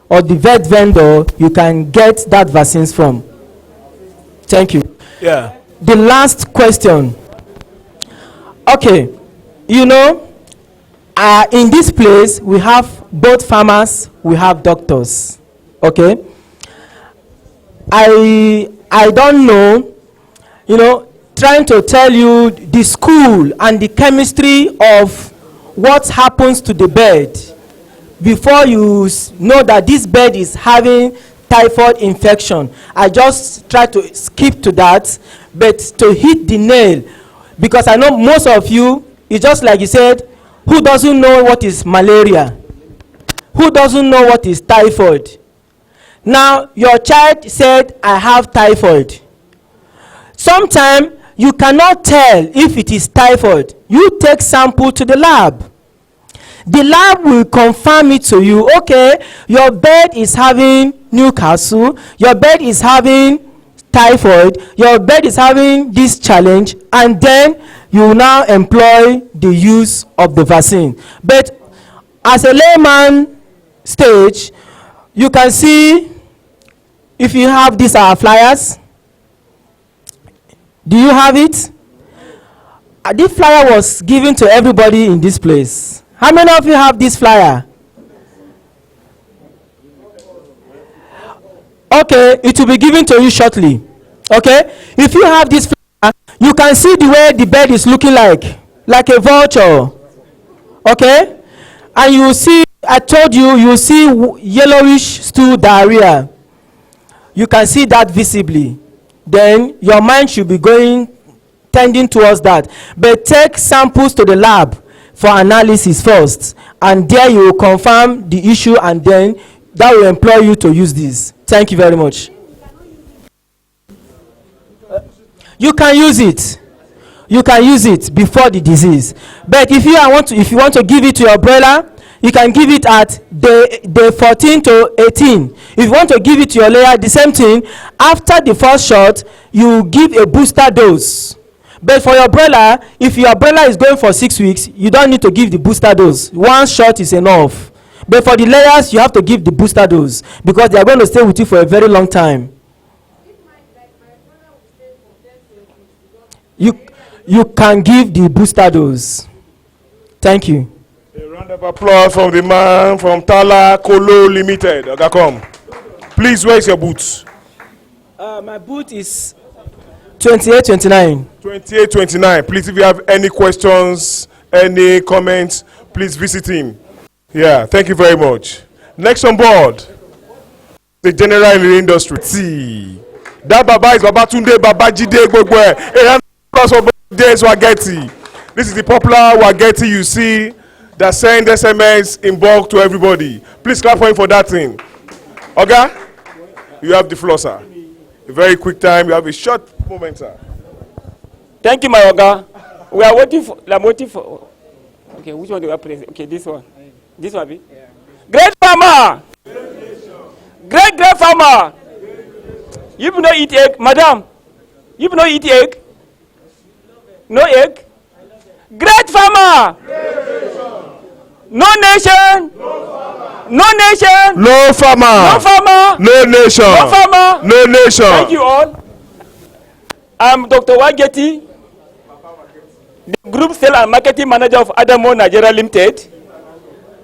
or the vet vendor you can get that vaccines from. Thank you. Yeah. The last question. Okay, in this place we have both farmers, we have doctors. Okay. I don't know, trying to tell you the school and the chemistry of what happens to the bird before you know that this bird is having typhoid infection. I just try to skip to that, but to hit the nail, because I know most of you, it's just like you said, who doesn't know what is malaria? Who doesn't know what is typhoid? Now, your child said, I have typhoid. Sometimes you cannot tell if it is typhoid. You take sample to the lab. The lab will confirm it to you. Okay, your bird is having Newcastle, your bird is having typhoid, your bird is having this challenge, and then you will now employ the use of the vaccine. But as a layman stage, you can see, if you have these flyers, do you have it? This flyer was given to everybody in this place. How many of you have this flyer? Okay, it will be given to you shortly. Okay, if you have this flyer, you can see the way the bed is looking like a vulture. Okay, and you will see, I told you, you will see yellowish stool diarrhea. You can see that visibly. Then your mind should be tending towards that. But take samples to the lab for analysis first, and there you will confirm the issue, and then that will employ you to use this. Thank you very much. You can use it. You can use it before the disease. But if you want to give it to your broiler, you can give it at day 14 to 18. If you want to give it to your layer, the same thing. After the first shot, you give a booster dose. But for your broiler, if your broiler is going for 6 weeks, you don't need to give the booster dose. One shot is enough. But for the layers, you have to give the booster dose, because they are going to stay with you for a very long time. You can give the booster dose. Thank you. A round of applause from the man from Tala Kolo Limited. Okay, come. Please, where is your boots? My boot is 2829. 2829. Please, if you have any questions, any comments, please visit him. Yeah, thank you very much. Next on board, the general in the industry. See, that Baba is Babatunde Babajide Gbogbo. A round of applause for Babajide Swageti. This is the popular Wageti you see that send SMS in bulk to everybody. Please clap for him for that thing. Oga, you have the floor, sir. A very quick time. You have a short moment, sir. Thank you, my Oga. We are waiting for. Okay, which one do I press? Okay, this one. This one, be? Yeah. Great farmer! Great farmer! You do not eat egg, madam. You do not eat egg. No egg. Great farmer! No nation! No nation! No farmer! No farmer! No nation! No farmer! No nation! Thank you all. I'm Dr. Wageti, the Group Sales and Marketing Manager of Adamo Nigeria Limited.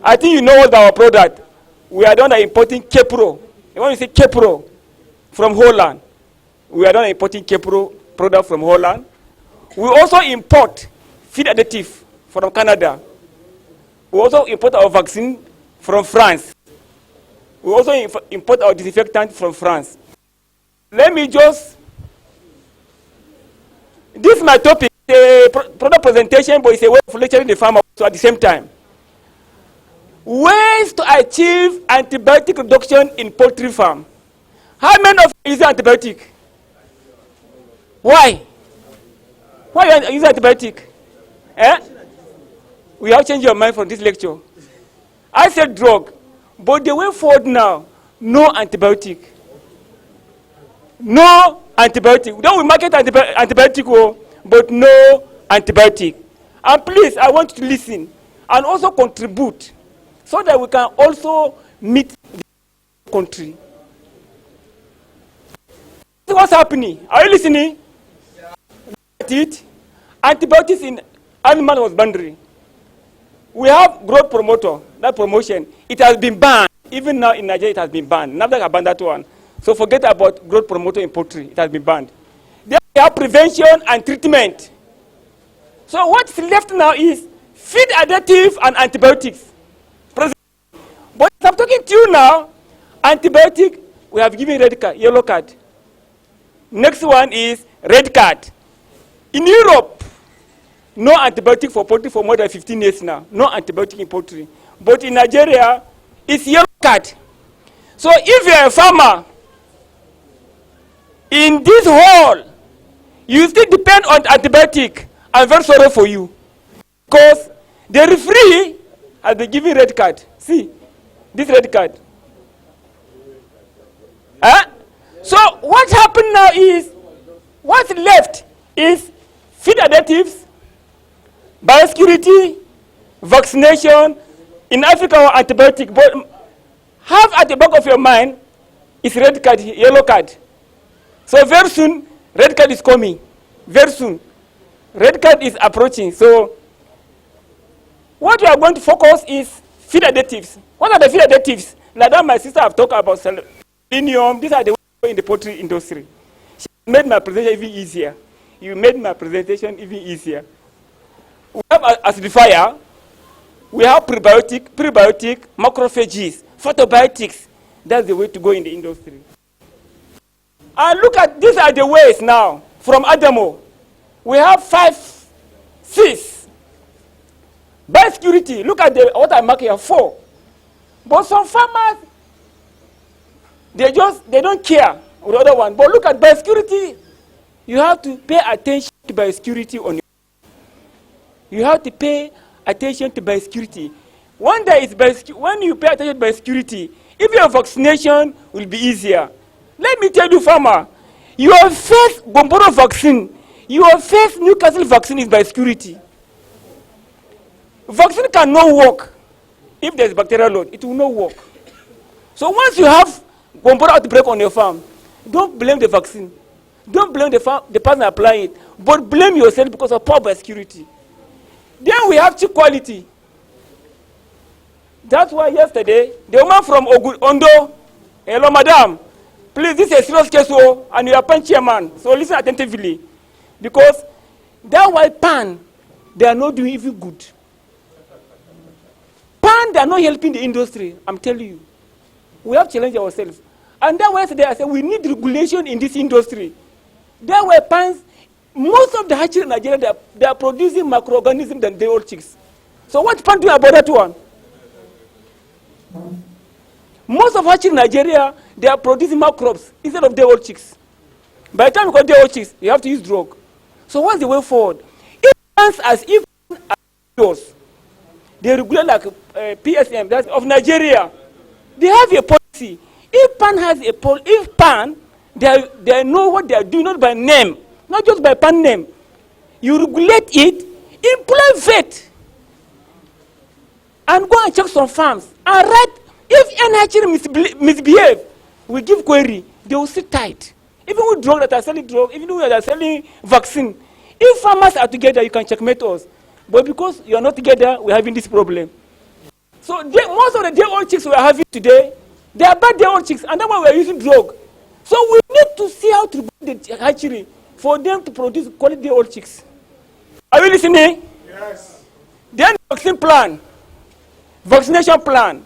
I think you know what's our product. We are done importing Kepro. When you say Kepro from Holland, we are done importing Kepro product from Holland. We also import feed additive from Canada. We also import our vaccine from France. We also import our disinfectant from France. Let me just, this is my topic, a product presentation, but it's a way of lecturing the farmer also at the same time. Ways to achieve antibiotic reduction in poultry farm. How many of you use antibiotic? Why? Why you use antibiotic? We have changed your mind from this lecture. I said drug, but the way forward now, no antibiotic. No antibiotic. Don't we market antibiotic, but no antibiotic. And please, I want you to listen and also contribute so that we can also meet the country. What's happening? Are you listening? Yeah. Antibiotics in animal husbandry. We have growth promoter, that promotion. It has been banned. Even now in Nigeria, it has been banned. NAFDAC have banned that one. So forget about growth promoter in poultry. It has been banned. Then we have prevention and treatment. So what's left now is feed additive and antibiotics. But I'm talking to you now, antibiotic, we have given red card, yellow card. Next one is red card. In Europe, no antibiotic for poultry for more than 15 years now. No antibiotic in poultry. But in Nigeria, it's yellow card. So if you're a farmer, in this hall, you still depend on antibiotic. I'm very sorry for you. Because the referee has been given red card. See, this red card. So what happened now is, what's left is feed additives, biosecurity, vaccination, in Africa or antibiotic. But have at the back of your mind is red card, yellow card. So very soon, red card is coming. Very soon. Red card is approaching. So what we are going to focus is feed additives. What are the feed additives? Like that my sister have talked about selenium. These are the ones in the poultry industry. She made my presentation even easier. You made my presentation even easier. We have acidifier. We have prebiotic, macrophages, photobiotics. That's the way to go in the industry. And look at, these are the ways now. From Adamo, we have 5 C's. Biosecurity, look at what I mark here, 4. But some farmers, they don't care with the other one. But look at biosecurity. You have to pay attention to biosecurity on your. You have to pay attention to biosecurity. When you pay attention to biosecurity, if your vaccination will be easier. Let me tell you, farmer, your first Gomboro vaccine, your first Newcastle vaccine is biosecurity. Vaccine cannot work if there's bacterial load. It will not work. So once you have Gomboro outbreak on your farm, don't blame the vaccine. Don't blame the person applying it, but blame yourself because of poor biosecurity. Then we have cheap quality. That's why yesterday, the woman from Ondo, hello madam, please, this is a serious case, and you are pen chairman, so listen attentively. Because that white pan, they are not doing even good. Pan, they are not helping the industry, I'm telling you. We have challenged ourselves. And that was yesterday I said, we need regulation in this industry. There were pans, most of the hatchery in Nigeria, they are producing microorganisms than day-old chicks. So what pan do about that one? Most of hatchery in Nigeria, they are producing microbes instead of day-old chicks. By the time you got day-old chicks, you have to use drug. So what's the way forward? If pans as if yours, they regulate like PSM, that's of Nigeria. They have a policy. If pan has a policy, if pan, they know what they are doing, not by name, not just by pan name. You regulate it, employ vet, and go and check some farms. And write, if any hatchery misbehave, we give query, they will sit tight. Even with drugs that are selling drugs, even with that are selling vaccine. If farmers are together, you can checkmate us. But because you are not together, we're having this problem. So most of the day-old chicks we are having today, they are bad day-old chicks, and that's why we are using drug. So we need to see how to build the hatchery for them to produce quality day-old chicks. Are you listening? Yes. Then vaccine plan, vaccination plan.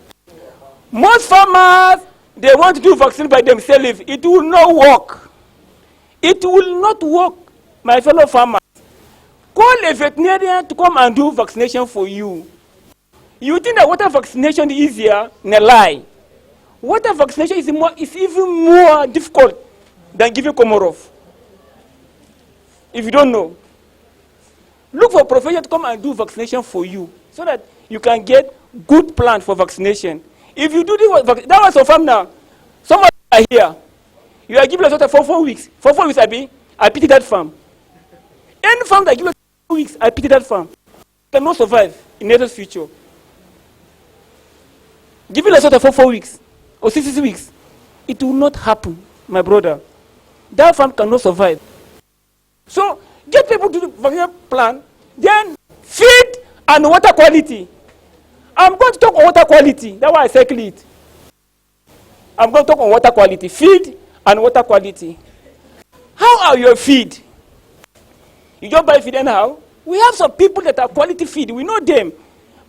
Most farmers, they want to do vaccine by themselves. It will not work. It will not work, my fellow farmers. Call a veterinarian to come and do vaccination for you. You think that water vaccination is easier? No lie. Water vaccination is even more difficult than giving Komorov. If you don't know, look for a professional to come and do vaccination for you so that you can get good plan for vaccination. If you do this, that was a farm now. Someone are here. You are giving us water for 4 weeks. For 4 weeks, I pity that farm. Any farm that gives us 4 weeks, I pity that farm. Cannot survive in the future. Giving us water for 4 weeks or 6 weeks, it will not happen, my brother. That farm cannot survive. So get people to do the vaccination plan, then feed and water quality. I'm going to talk on water quality. That's why I circle it. I'm going to talk on water quality, feed and water quality. How are your feed? You just buy feed anyhow. We have some people that are quality feed. We know them.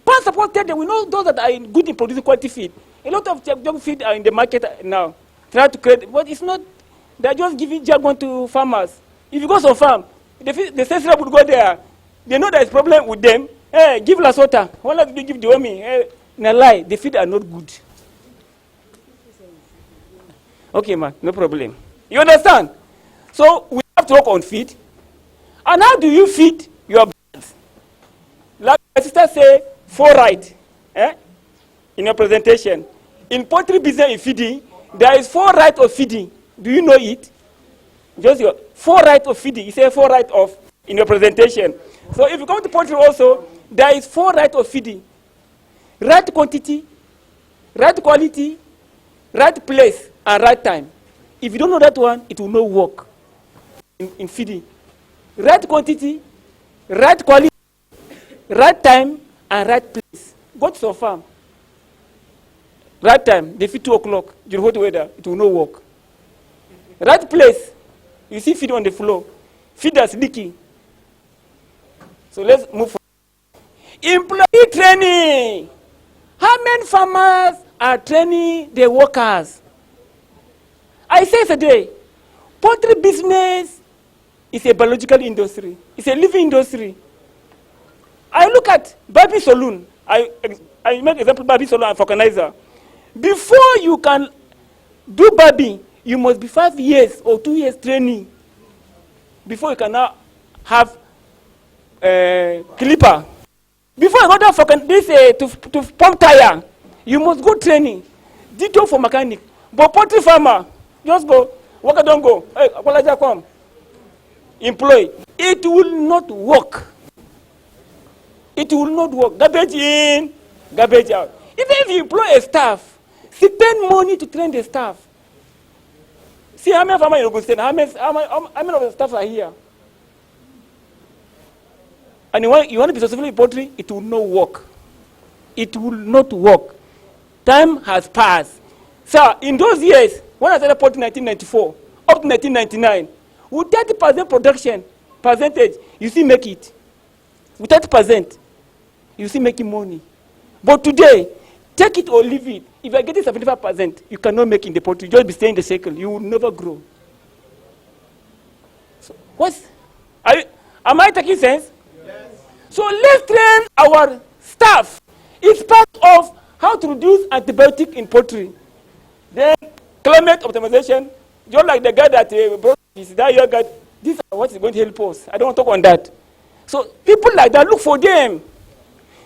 Pan supported them. We know those that are good in producing quality feed. A lot of junk feed are in the market now. Try to create, but it's not. They're just giving jargon to farmers. If you go to a farm, the sales rep would go there. They know there's problem with them. Hey, give us water. Why not give the homie? Hey, in a lie, the feed are not good. Okay, man, no problem. You understand? So we have to work on feed. And how do you feed your birds? Like my sister say, 4 right. in your presentation. In poultry business in feeding, there is 4 rights of feeding. Do you know it? Just your 4 rights of feeding. You say 4 rights of in your presentation. So if you come to poultry also, there is 4 rights of feeding. Right quantity, right quality, right place, and right time. If you don't know that one, it will not work in feeding. Right quantity, right quality, right time, and right place. Go to some farm. Right time, they feed 2 o'clock. During hot weather, it will not work. Right place, you see feed on the floor. Feeders leaking. So let's move forward. Employee training. How many farmers are training their workers? I say today, poultry business is a biological industry. It's a living industry. I look at Baby Saloon. I make example Baby Saloon and Vulcanizer. Before you can do Baby, you must be 5 years or 2 years training before you can now have clipper. Before you go down for this to pump tire, you must go training. Ditto for mechanic. But poultry farmer, just go. Worker don't go. Hey, Akwalaja come. Employ. It will not work. It will not work. Garbage in, garbage out. Even if you employ a staff, spend money to train the staff. See how many farmers in Ogun State, how many of the staff are here? And you want to be successful in poultry, it will not work. It will not work. Time has passed. So in those years, when I started poultry in 1994, up to 1999, with 30% production percentage, you still make it. With 30%, you still making money. But today, take it or leave it. If you are getting 75%, you cannot make in the poultry. Just be staying in the circle. You will never grow. So am I taking sense? Yes. So let's train our staff. It's part of how to reduce antibiotic in poultry. Then climate optimization, just like the guy that brought that young guy, this is what is going to help us. I don't want to talk on that. So people like that, look for them.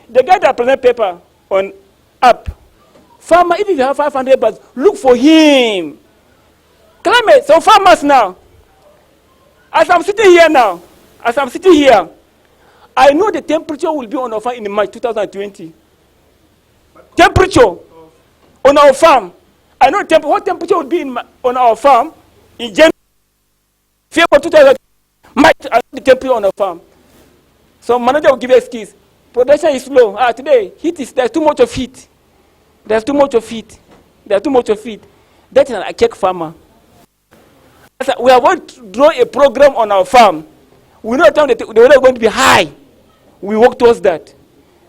The guy that present paper on app, farmer, if you have 500 birds, look for him. Climate, some farmers now, as I'm sitting here, I know the temperature will be on our farm in March 2020. Temperature on our farm. I know what temperature will be on our farm in January, February 2020. March, I know the temperature on our farm. So manager will give you excuse. Production is low. Today, there's too much of heat. There's too much of heat. There's too much of heat. That is an check farmer. We are going to draw a program on our farm. We know that the weather is going to be high. We work towards that.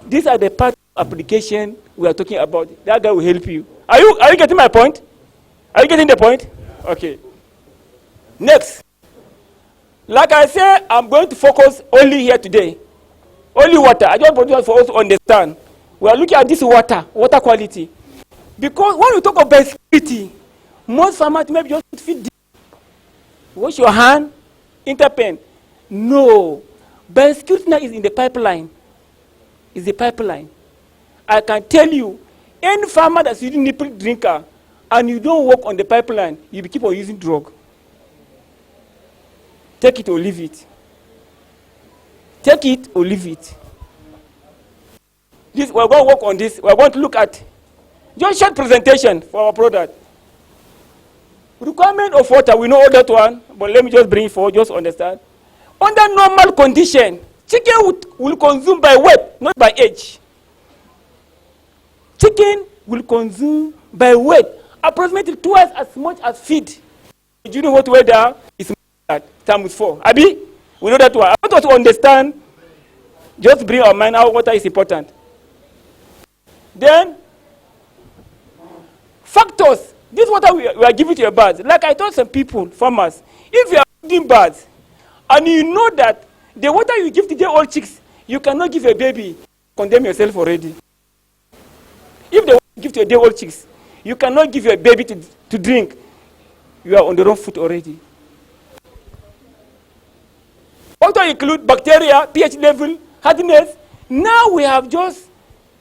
These are the part of application we are talking about. That guy will help you. Are you getting my point? Are you getting the point? Okay. Next. Like I said, I'm going to focus only here today. Only water. I just want for us to understand. We are looking at this water quality. Because when we talk about biosecurity, most farmers maybe just feed deep. Wash your hand, interpen. No. Biosecurity now is in the pipeline. It's the pipeline. I can tell you, any farmer that's using nipple drinker and you don't work on the pipeline, you keep on using drug. Take it or leave it. Take it or leave it. We're going to work on this. We're going to look at just short presentation for our product. Requirement of water, we know all that one, but let me just bring it forward, just understand. Under normal condition, chicken will consume by weight, not by age. Chicken will consume by weight, approximately twice as much as feed. Do you know what weather is times 4? Abi, we know that one. I want us to understand, just bring our mind how water is important. Then, factors. This water we are giving to your birds. Like I told some people, farmers, if you are feeding birds, and you know that the water you give to the old chicks, you cannot give a baby, condemn yourself already. If the water you give to the old chicks, you cannot give your baby to drink, you are on the wrong foot already. Also include bacteria, pH level, hardiness. Now we have just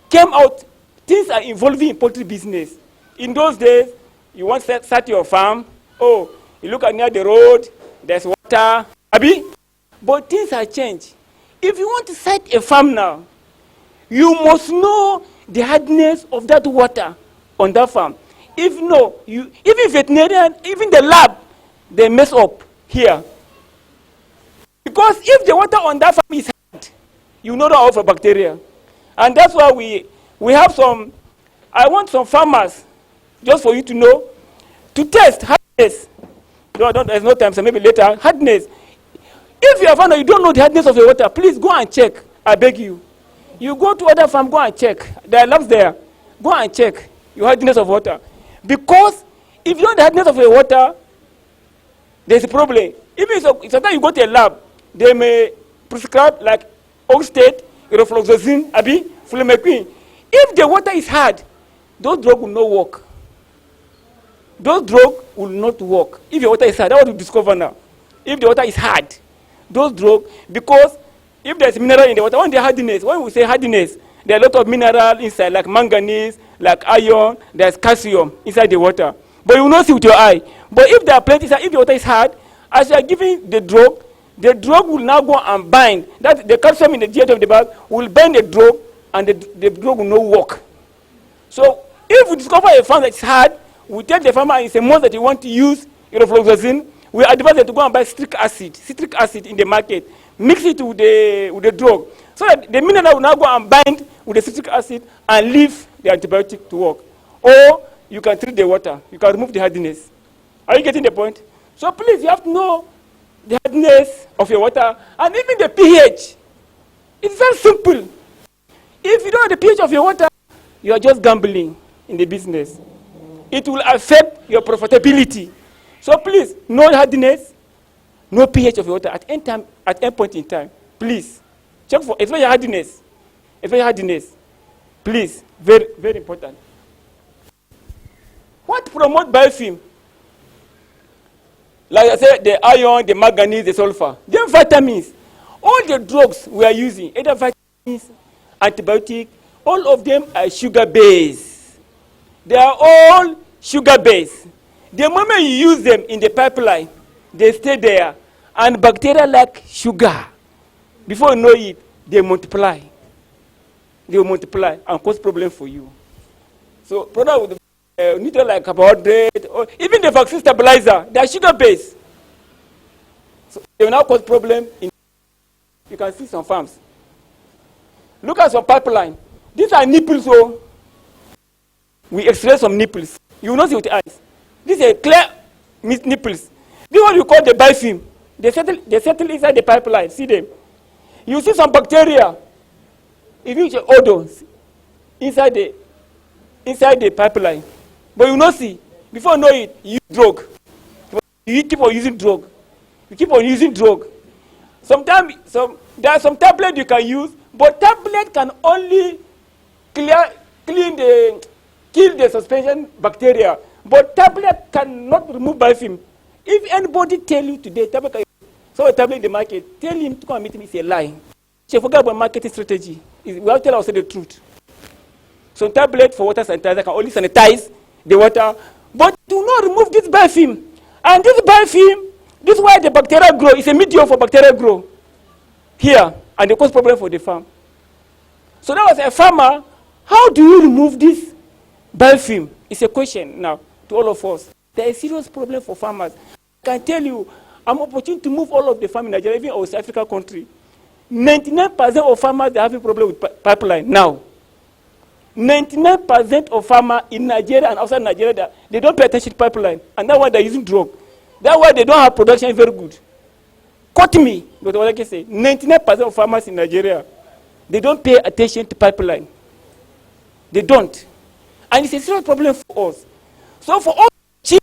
came out things are evolving in poultry business. In those days, you want to start your farm, oh, you look at near the road, there's water, abi? But things have changed. If you want to start a farm now, you must know the hardness of that water on that farm. If no, even veterinarian, even the lab, they mess up here. Because if the water on that farm is hard, you know that of bacteria. And that's why we have some, I want some farmers, just for you to know, to test hardness. No, there's no time, so maybe later, hardness. If you have found out you don't know the hardness of the water, please go and check, I beg you. You go to other farm, go and check. There are labs there. Go and check your hardness of water. Because if you know the hardness of the water, there's a problem. Even sometimes you go to a lab, they may prescribe like oxtate, rofloxacin, abi, flumequine. If the water is hard, those drugs will not work. Those drugs will not work. If the water is hard, that's what we discover now. If the water is hard, those drugs, because if there's mineral in the water, when we say hardness, there are a lot of mineral inside, like manganese, like iron, there's calcium inside the water. But you will not see with your eye. But if there are plenty inside, if the water is hard, as you are giving the drug will now go and bind. That the calcium in the diet of the bag will bind the drug, and the drug will not work. So if we discover a farm that is hard, we tell the farmer it's a must that you want to use rofloxacin. We advise them to go and buy citric acid in the market, mix it with the drug, so that the mineral will now go and bind with the citric acid and leave the antibiotic to work. Or you can treat the water, you can remove the hardness. Are you getting the point? So please, you have to know the hardness of your water and even the pH. It's very simple. If you don't know the pH of your water, you are just gambling in the business. It will affect your profitability. So please, know the hardness, know pH of your water at any time, at any point in time. Please, check for especially hardness. Especially hardness. Please, very, very important. What promote biofilm? Like I said, the iron, the manganese, the sulfur. Then vitamins. All the drugs we are using, either vitamins, antibiotic, all of them are sugar-based. They are all sugar-based. The moment you use them in the pipeline, they stay there. And bacteria like sugar. Before you know it, they multiply. They will multiply and cause problem for you. So product with nutrient like carbohydrate, or even the vaccine stabilizer, they are sugar-based. So they will now cause problem. You can see some farms. Look at some pipeline. These are nipples, so we extract some nipples. You will not see with the eyes. These are clear nipples. This is what you call the biofilm. They settle inside the pipeline. See them. You see some bacteria, even odors, inside the pipeline. But you will not see. Before you know it, you use drug. You keep on using drug. You keep on using drug. Sometimes there are some tablets you can use, but tablet can only kill the suspension bacteria. But tablet cannot remove biofilm. If anybody tell you today, tablet can saw a tablet in the market, tell him to come and meet me, it's a lie. She forgot about marketing strategy. We have to tell ourselves the truth. So tablet for water sanitizer can only sanitize the water, but do not remove this biofilm. And this biofilm, this is why the bacteria grow. It's a medium for bacteria grow here, and they cause problem for the farm. So that was a farmer. How do you remove this biofilm? It's a question now to all of us. There is a serious problem for farmers. I can tell you, I'm opportunity to move all of the farm in Nigeria, even West African country. 99% of farmers are having problem with pipeline now. 99% of farmers in Nigeria and outside Nigeria, they don't pay attention to pipeline, and that's why they're using drug. That's why they don't have production very good. Quote me, but what I can say, 99% of farmers in Nigeria, they don't pay attention to pipeline. They don't. And it's a serious problem for us. So for all chief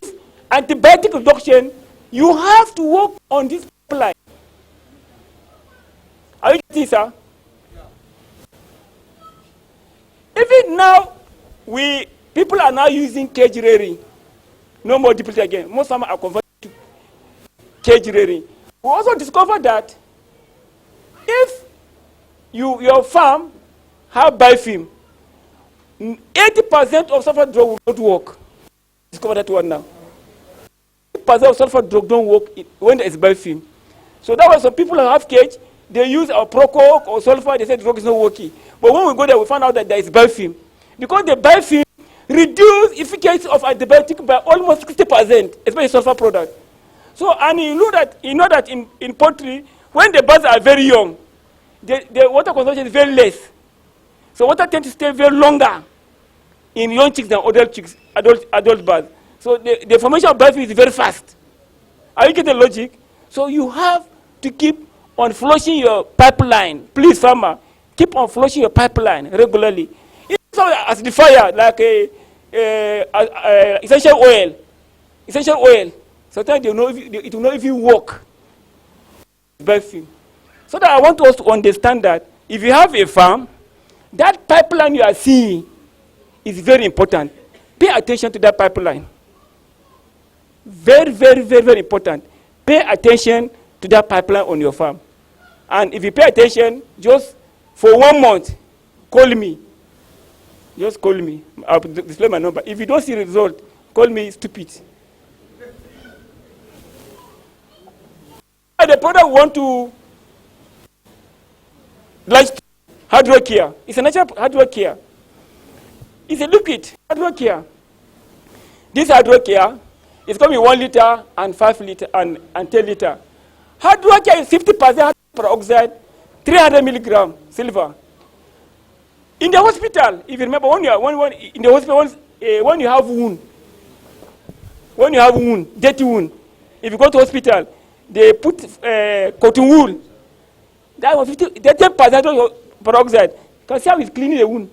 antibiotic reduction, you have to work on this pipeline. Are you getting it, sir? Even now, people are now using cage rearing. No more deep again. Most farmers are converted to cage rearing. We also discovered that if your farm have biofilm, 80% of sulfur drug will not work. Discover that one now. 80% of sulfur drug don't work when there is biofilm. So that was some people in half cage, they use our Prococ or sulfur, they said the drug is not working. But when we go there, we find out that there is biofilm. Because the biofilm reduce efficacy of antibiotic by almost 60%, especially sulfur product. So, and you know that in poultry, when the birds are very young, the water consumption is very less. So water tends to stay very longer in young chicks than adult chicks, adult birds. So the formation of biofilm is very fast. Are you getting the logic? So you have to keep on flushing your pipeline. Please, farmer, keep on flushing your pipeline regularly. It's also acidifier, like essential oil. Essential oil. Sometimes it will not even work. Biofilm. So that I want us to understand that if you have a farm, that pipeline you are seeing is very important. Pay attention to that pipeline. Very, very, very, very important. Pay attention to that pipeline on your farm. And if you pay attention, just for 1 month, call me. Just call me. I'll display my number. If you don't see the result, call me stupid. The product want to launch hardware care. It's a natural hardware care. It's a liquid hardware care. This hardware care is coming 1 liter and 5 liter and 10 liter. Hardware care is 50% peroxide, 300 milligram silver. In the hospital, if you remember, when you have wound, dirty wound, if you go to hospital, they put cotton wool. That was 10% peroxide. You can see how it's cleaning the wound.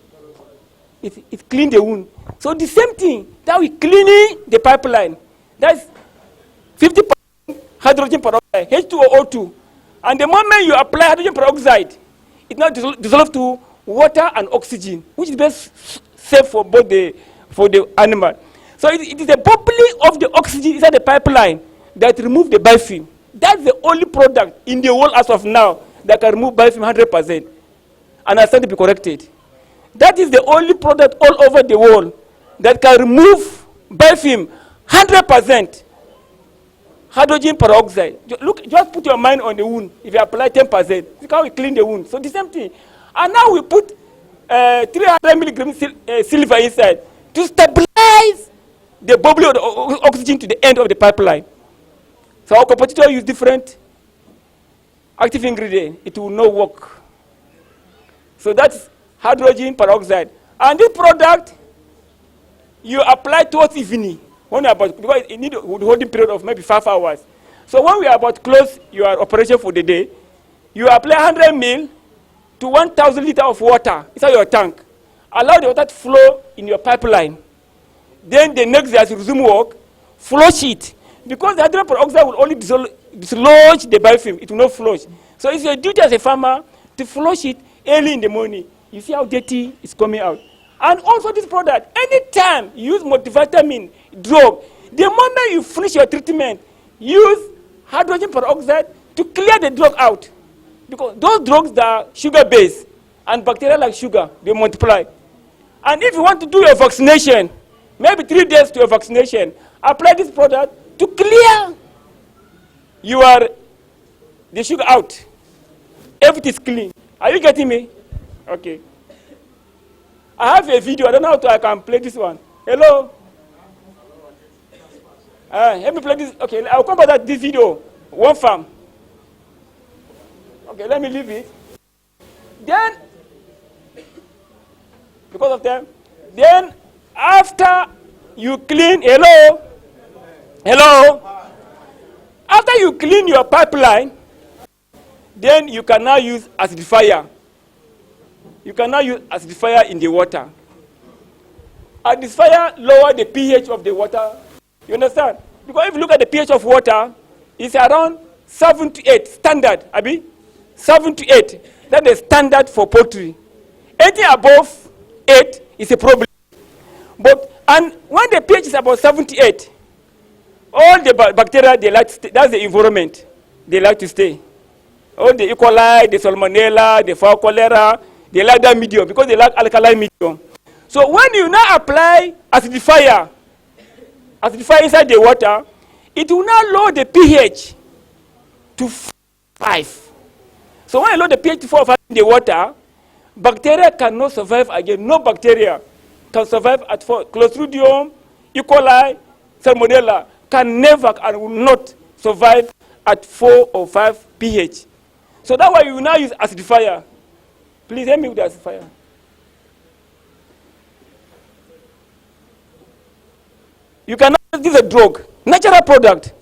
It clean the wound. So the same thing, that we cleaning the pipeline. That's 50% hydrogen peroxide, H2O2. And the moment you apply hydrogen peroxide, it now dissolves to water and oxygen, which is best safe for both the animal. So it is the bubbling of the oxygen inside the pipeline that remove the biofilm. That's the only product in the world as of now that can remove biofilm 100%. And I said to be corrected. That is the only product all over the world that can remove biofilm 100%. Hydrogen peroxide. Look, just put your mind on the wound. If you apply 10%, look how we clean the wound. So the same thing. And now we put 300 milligrams silver inside to stabilize the bubbling of the oxygen to the end of the pipeline. So our competitor use different active ingredient. It will not work. So that's hydrogen peroxide. And this product, you apply towards evening. When about, because it needs a holding period of maybe 5 hours. So when we are about to close your operation for the day, you apply 100 ml to 1,000 liters of water inside your tank. Allow the water to flow in your pipeline. Then the next day as you resume work, flush it. Because the hydrogen peroxide will only dislodge the biofilm. It will not flush. So it's your duty as a farmer to flush it early in the morning. You see how dirty is coming out. And also this product, anytime you use multivitamin drug, the moment you finish your treatment, use hydrogen peroxide to clear the drug out. Because those drugs that are sugar-based and bacteria like sugar, they multiply. And if you want to do your vaccination, maybe 3 days to your vaccination, apply this product to clear the sugar out. Everything is clean. Are you getting me? Okay. I have a video. I don't know how I can play this one. Hello? Let me play this. Okay, I'll come back to this video. One farm. Okay, let me leave it. Then, because of them, then after you clean, hello? After you clean your pipeline, then you can now use acidifier. You can now use acidifier in the water. Acidifier lower the pH of the water. You understand? Because if you look at the pH of water, it's around 7 to 8, standard, Abi? 7 to 8. That's the standard for poultry. Anything above 8 is a problem. And when the pH is about 7 to 8, all the bacteria, they like to stay. That's the environment. They like to stay. All the E. coli, the Salmonella, the fowl cholera, they like that medium because they like alkaline medium. So when you now apply acidifier inside the water, it will now lower the pH to 5. So when you lower the pH to 4 or 5 in the water, bacteria cannot survive again. No bacteria can survive at 4. Clostridium, E. coli, Salmonella can never and will not survive at 4 or 5 pH. So that's why you now use acidifier. Please help me with the acidifier. You cannot use a drug, natural product.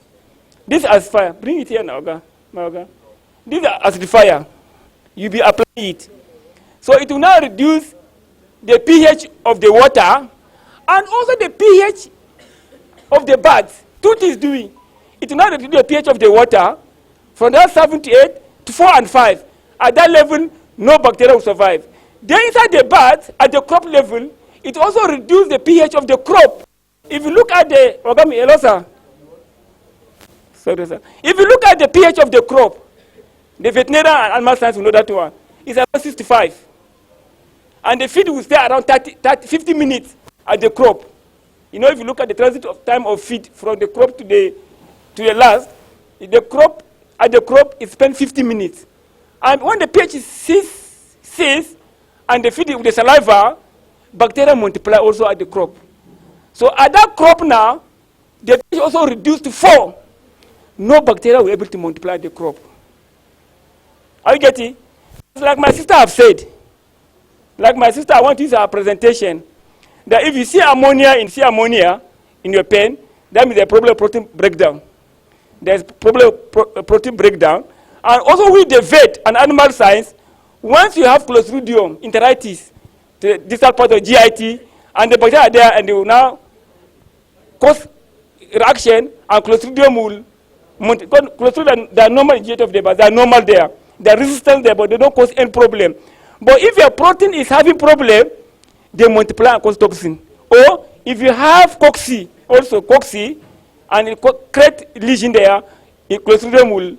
This acidifier, bring it here now, Oga. This is acidifier. You be applying it. So it will now reduce the pH of the water and also the pH of the baths. Two things doing. It will now reduce the pH of the water from that 7 to 8 to 4 and 5. At that level, no bacteria will survive. Then inside the bath, at the crop level, it also reduces the pH of the crop. If you look at the hello, sir. Sorry, sir. If you look at the pH of the crop, the veterinarian and animal science will know that one. It's about 65. And the feed will stay around 50 minutes at the crop. You know, if you look at the transit of time of feed from the crop to the last, the crop it spends 50 minutes. And when the pH is 6 and the feed with the saliva, bacteria multiply also at the crop. So at that crop now, the pH also reduced to 4. No bacteria will be able to multiply the crop. Are you getting? It's like my sister have said. Like my sister, I want to use her presentation. That if you see ammonia in your pen, that means there's probably a protein breakdown. There's probably a protein breakdown. And also with the vet and animal science, once you have Clostridium enteritis, the distal part of GIT, and the bacteria are there, and they will now cause reaction, and Clostridium will Clostridium, they are normal in GIT of the body, they are normal there. They are resistant there, but they don't cause any problem. But if your protein is having problem, they multiply and cause toxin. Or if you have cocci, and it create lesion there, Clostridium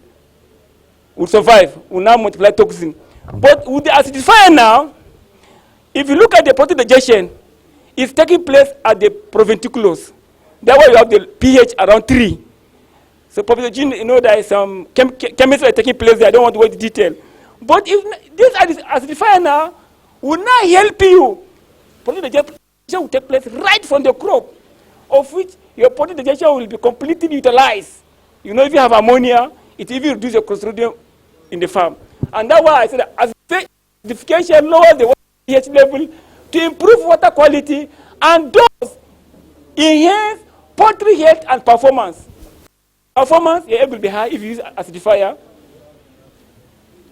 will survive, will now multiply toxin. But with the acidifier now, if you look at the protein digestion, it's taking place at the proventriculus. That's why you have the pH around 3. So, Professor Jean, you know there is some chemistry taking place there. I don't want to go into detail. But if this acidifier now will not help you, protein digestion will take place right from the crop, of which your protein digestion will be completely utilized. You know, if you have ammonia, it even reduces your Clostridium in the farm. And that's why I said that acidification lowers the pH level to improve water quality and thus enhance poultry health and performance. Performance is able to be high if you use acidifier.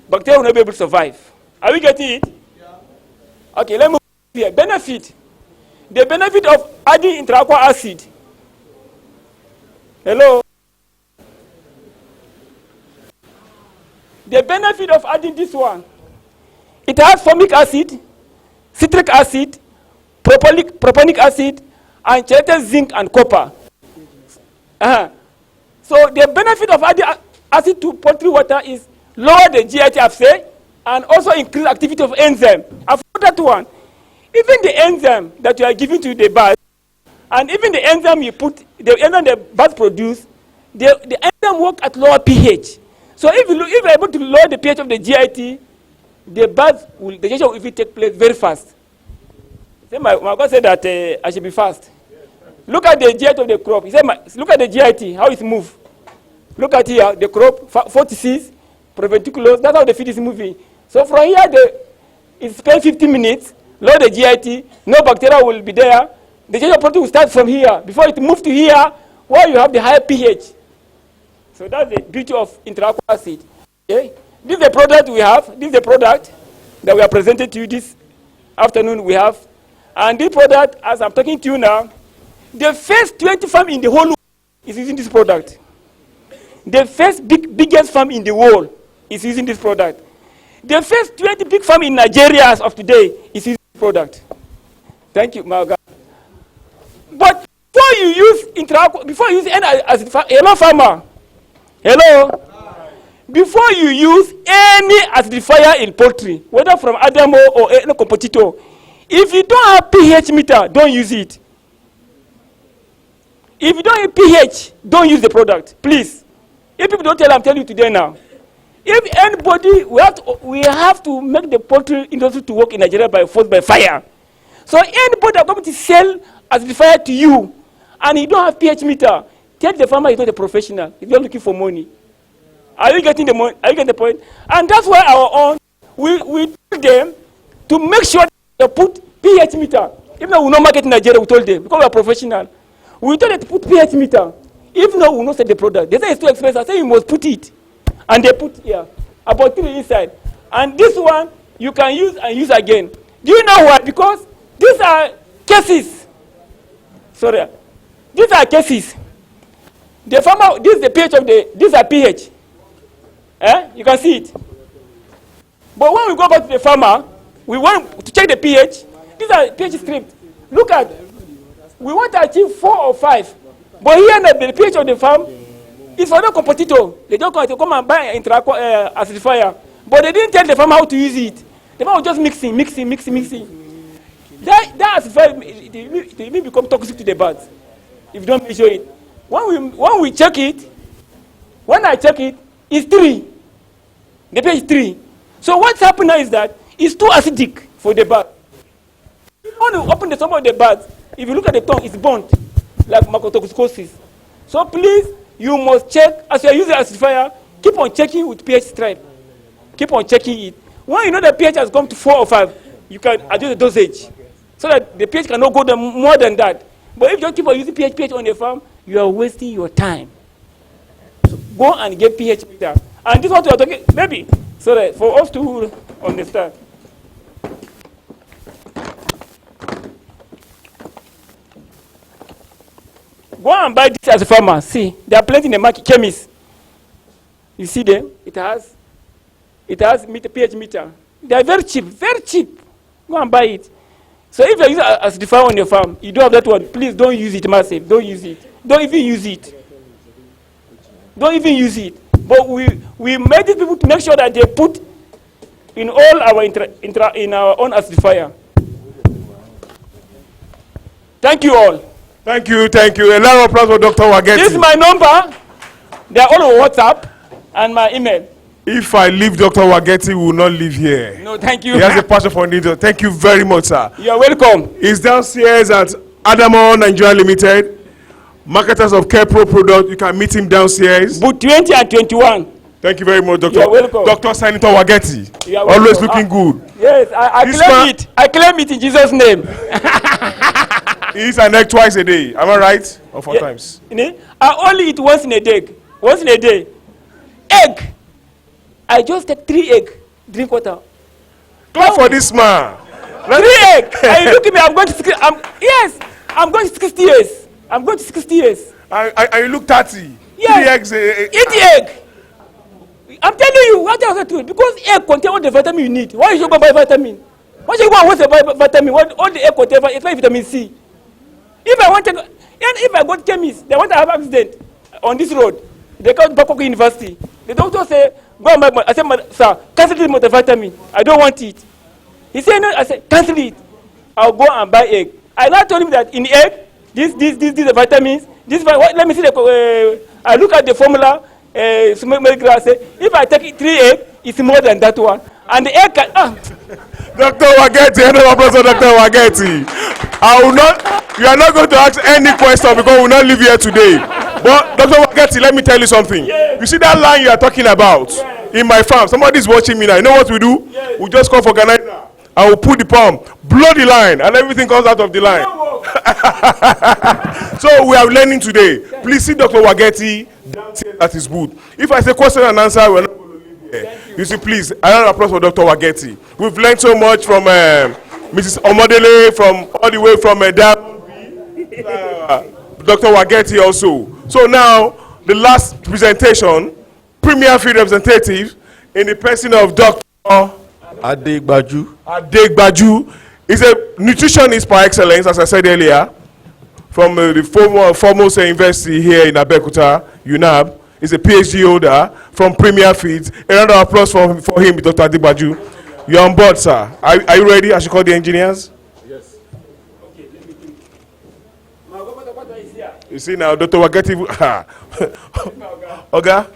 Bacteria will not be able to survive. Are we getting it? Yeah. Okay, let me move here. Benefit. The benefit of adding intraqua acid. Hello? The benefit of adding this one. It has formic acid, citric acid, proponic acid, and chelated zinc and copper. So the benefit of adding acid to poultry water is lower the GIT assay and also increase activity of enzyme. I've got that one. Even the enzyme that you are giving to the bird, and even the enzyme you put, the enzyme the birds produce, the enzyme work at lower pH. So if you are able to lower the pH of the GIT, the digestion will even take place very fast. My God said that I should be fast. Look at the GIT of the crop. He said, look at the GIT, how it moves. Look at here, the crop, 46, proventriculus, that's how the feed is moving. So from here, it spends 15 minutes, lower the GIT, no bacteria will be there. The digestion protein will start from here. Before it moves to here, where you have the higher pH. So that's the beauty of intraqua acid. Okay? This is the product we have. This is the product that we are presenting to you this afternoon we have. And this product, as I'm talking to you now, the first 20 farm in the whole world is using this product. The first biggest farm in the world is using this product. The first 20 big farm in Nigeria as of today is using this product. Thank you, my God. But before you use any acidifier, hello farmer. Hello. Before you use any acidifier in poultry, whether from Adamo or any competitor, If you don't have pH meter, don't use it. If you don't have pH, don't use the product, please. If people don't tell, I'm telling you today now. If anybody, we have to make the poultry industry to work in Nigeria by force, by fire. So anybody that going to sell acidifier to you, and you don't have pH meter, tell the farmer he's not a professional. He's not looking for money. Are you getting the money? Are you getting the point? And that's why our own, we tell them to make sure they put pH meter. Even though we don't market in Nigeria, we told them, because we are professional. We told them to put pH meter. Even though we don't sell the product. They say it's too expensive. I say you must put it. And they put here, about 3 inside. And this one, you can use and use again. Do you know why? Because these are cases. Sorry. These are cases. The farmer, this is the pH of these are pH. You can see it. But when we go back to the farmer, we want to check the pH. These are pH script. Look at, we want to achieve 4 or 5. But here the pH of the farm is for no competitor. They don't come and buy an acidifier. But they didn't tell the farmer how to use it. The farmer was just mixing. That acidifier, it may become toxic to the birds if you don't measure it. When we check it, when I check it, it's 3. The pH is 3. So what's happening now is that it's too acidic for the bird. If you want to open the stomach of the bird, if you look at the tongue, it's burnt, like macrotoxicosis. So please, you must check, as you are using acidifier, keep on checking with pH stripe. Keep on checking it. When you know the pH has gone to 4 or 5, you can adjust the dosage so that the pH cannot go more than that. But if you don't keep on using pH on the farm, you are wasting your time. So go and get pH meter. And this is what we are talking, maybe, so that for us to understand. Go and buy this as a farmer. See, there are plenty in the market. Chemists. You see them? It has pH meter. They are very cheap, very cheap. Go and buy it. So if you use acidifier on your farm, you don't have that one. Please don't use it massive. Don't use it. Don't even use it. Don't even use it. But we made these people to make sure that they put in all our in our own acidifier. Thank you all. Thank you. A lot of applause for Dr. Wageti. This is my number. They are all on WhatsApp and my email. If I leave Dr. Wageti, we will not live here. No, thank you. He has a passion for Nigeria. Thank you very much, sir. You are welcome. He's downstairs at Adamo Nigeria Limited, marketers of Care Pro product. You can meet him downstairs. Booth 20 and 21. Thank you very much, Doctor. You are welcome. Dr. Senator Wageti. You are Always welcome. looking good. Yes, I claim it. I claim it in Jesus' name. He eats an egg twice a day. Am I right? Or 4 times? I only eat once in a day. Once in a day. Egg. I just take 3 eggs. Drink water. Clap for this man. 3 eggs. And you look at me. I'm going to 60. I'm going to 60 years. I'm going to 60 years. And you look 30. Yes. 3 eggs. Eat egg. I'm telling you, what else to do? Because egg contains all the vitamin you need. Why should you go buy vitamin? Why should you go and waste the vitamin? All the egg contains vitamin C. If I go to chemist, they want to have accident on this road. They come to Bangkok University. The doctor say, go and buy. I said, sir, cancel this multivitamin. I don't want it. He said, no. I said, cancel it. I'll go and buy egg. I now told him that in egg, these are vitamins. Let me see I look at the formula. I say, if I take 3 eggs, it's more than that one. And the egg can. Dr. Wageti, another applause for Dr. Wageti. You are not going to ask any question because we will not live here today. But Dr. Wageti, let me tell you something. Yes. You see that line you are talking about in my farm? Somebody is watching me now. You know what we do? Yes. We just call for organizer. I will put the palm, blow the line, and everything comes out of the line. So we are learning today. Please see Dr. Wageti downstairs at his booth. If I say question and answer, we're not going to leave here. You see, please, another applause for Dr. Wageti. We've learned so much from Mrs. Omodele, from all the way from Dr. Wageti also. So now, the last presentation, Premier Field Representative in the person of Dr. Adegbaju is a nutritionist par excellence, as I said earlier, from the foremost university here in Abeokuta, UNAB. He's a PhD holder from Premier Feeds. Another applause for him, Dr. Adegbaju. You're on board, sir. Are you ready? I should call the engineers. You see now, Dr. Wageti, Oga,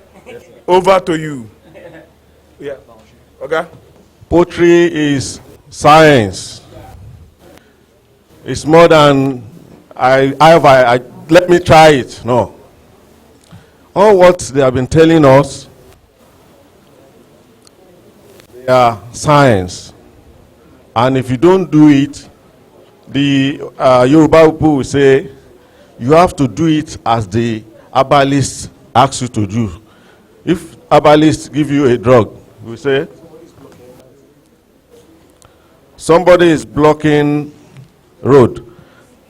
over to you. Yeah, Oga. Poultry is science. It's more than let me try it. No. All what they have been telling us, they are science. And if you don't do it, the Yoruba people will say, you have to do it as the herbalist asks you to do. If herbalist give you a drug, we say, somebody is blocking road.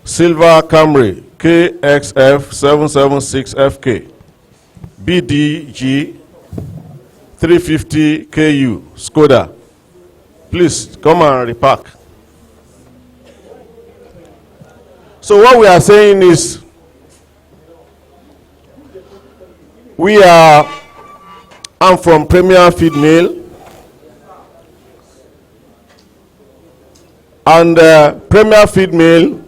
Silver Camry, KXF 776FK, BDG 350 KU, Skoda. Please come and repark. So what we are saying is, I'm from Premier Feed Mill, and Premier Feed Mill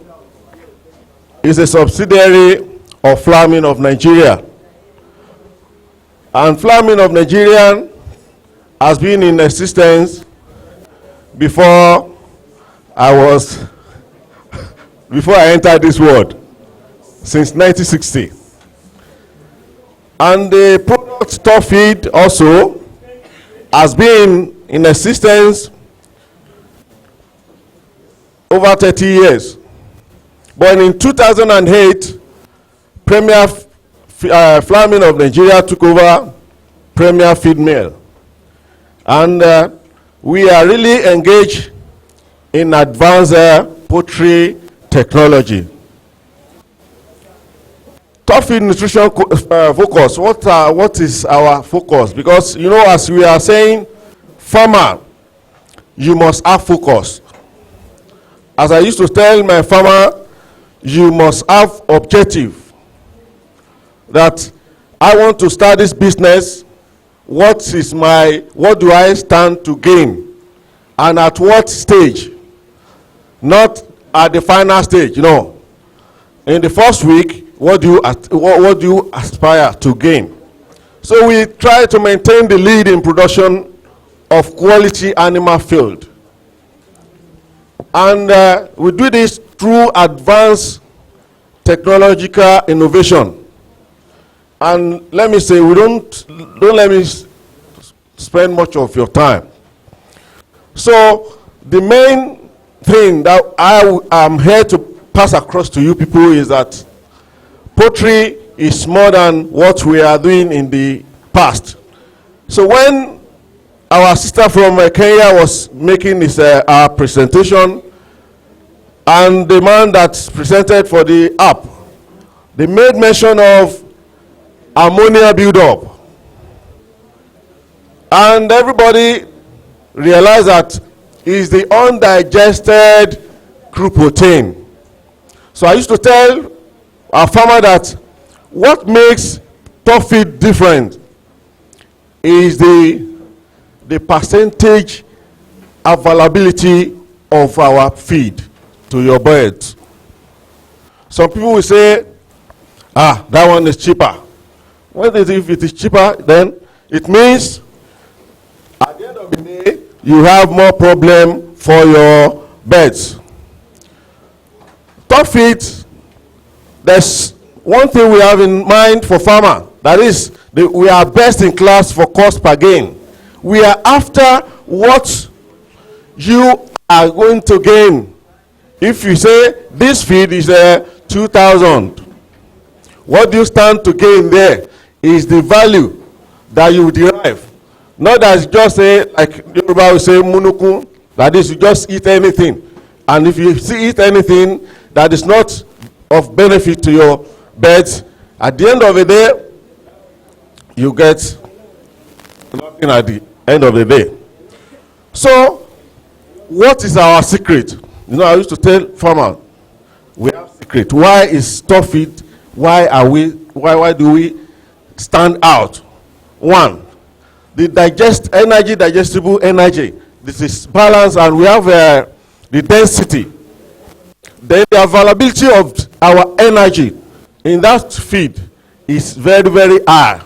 is a subsidiary of Flaming of Nigeria. And Flaming of Nigeria has been in existence before I entered this world, since 1960. And the product Store Feed also has been in existence over 30 years. But in 2008, Premier Flaming of Nigeria took over Premier Feed Mill. And we are really engaged in advanced poultry technology. Top feed nutrition focus. What is our focus? Because, you know, as we are saying, farmer, you must have focus. As I used to tell my farmer, you must have objective. That I want to start this business. What do I stand to gain? And at what stage? Not at the final stage, no. In the first week, what do you aspire to gain? So we try to maintain the lead in production of quality animal feed. And we do this through advanced technological innovation. And let me say, don't let me spend much of your time. So the main thing that I am here to pass across to you people is that poultry is more than what we are doing in the past. So when our sister from Kenya was making this our presentation, and the man that presented for the app, they made mention of ammonia buildup. And everybody realized that is the undigested crude protein. So I used to tell our farmer that what makes top feed different is the percentage availability of our feed to your birds. Some people will say, that one is cheaper. If it is cheaper, then it means at the end of the day, you have more problem for your birds. Top feed, there's one thing we have in mind for farmer. That is, we are best in class for cost per gain. We are after what you are going to gain. If you say this feed is 2,000, what do you stand to gain there is the value that you derive. Not as just say, like Yoruba will say, munuku, that is, you just eat anything. And if you eat anything that is not of benefit to your birds, at the end of the day, you get nothing at the end of the day. So, what is our secret? You know, I used to tell farmers, we have secret. Why is top feed? Why do we stand out? One, the digestible energy. This is balanced, and we have the density. Then the availability of our energy in that feed is very, very high.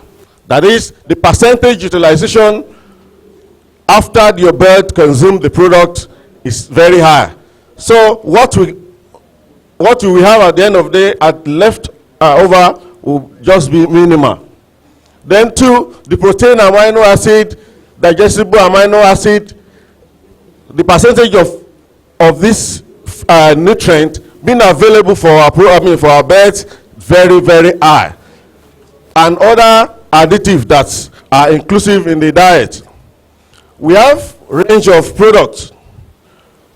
That is, the percentage utilization after your bird consumes the product is very high. So what we have at the end of the day at left over will just be minimal. Then 2, the protein amino acid, digestible amino acid, the percentage of this nutrient being available for our birds, very, very high. And other additives that are inclusive in the diet. We have range of products.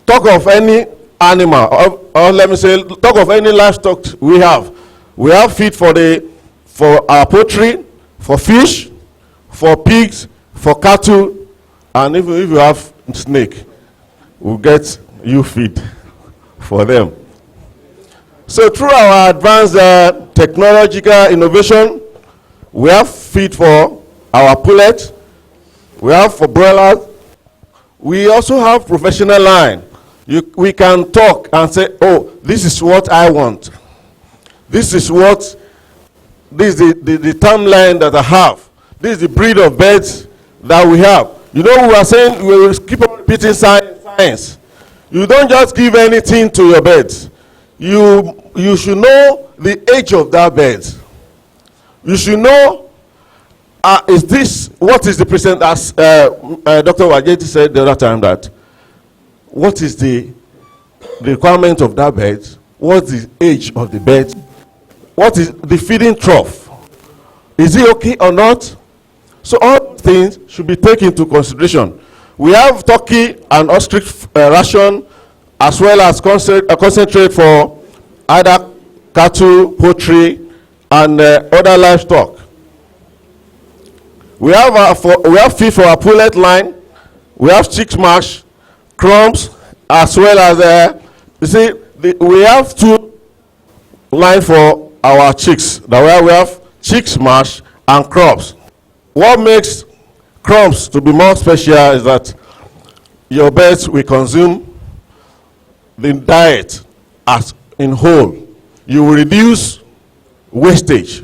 Talk of any animal, or let me say, talk of any livestock we have. We have feed for our poultry, for fish, for pigs, for cattle, and even if you have snake, we'll get you feed for them. So through our advanced technological innovation, we have feed for our pullets, we have for broilers, we also have professional line. We can talk and say, oh, this is what I want. This is the term line that I have. This is the breed of birds that we have. You know, we are saying, we will keep on repeating science. You don't just give anything to your birds. You should know the age of that bird. You should know, what is the percent, as Dr. Wajeti said the other time, that what is the requirement of that bird? What's the age of the bird? What is the feeding trough? Is it okay or not? So all things should be taken into consideration. We have turkey and ostrich ration, as well as concentrate for either cattle, poultry, and other livestock. We have feed for our pullet line. We have chicks mash, crumbs, as well as you see, we have 2 lines for our chicks. That we have chicks mash and crumbs. What makes crumbs to be more special is that your birds will consume the diet as in whole. You will reduce wastage,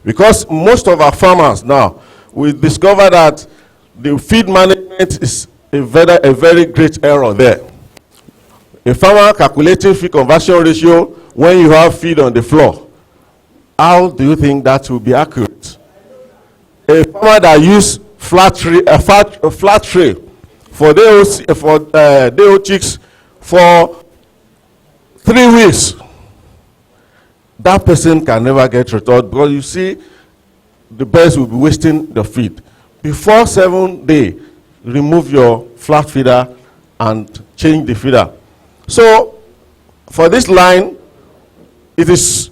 because most of our farmers now, we discover that the feed management is a very great error there. A farmer calculating feed conversion ratio when you have feed on the floor, how do you think that will be accurate? A farmer that use flat tray for day-old chicks for 3 weeks, that person can never get returned, because you see the birds will be wasting the feed. Before 7 days, remove your flat feeder and change the feeder. So for this line, it's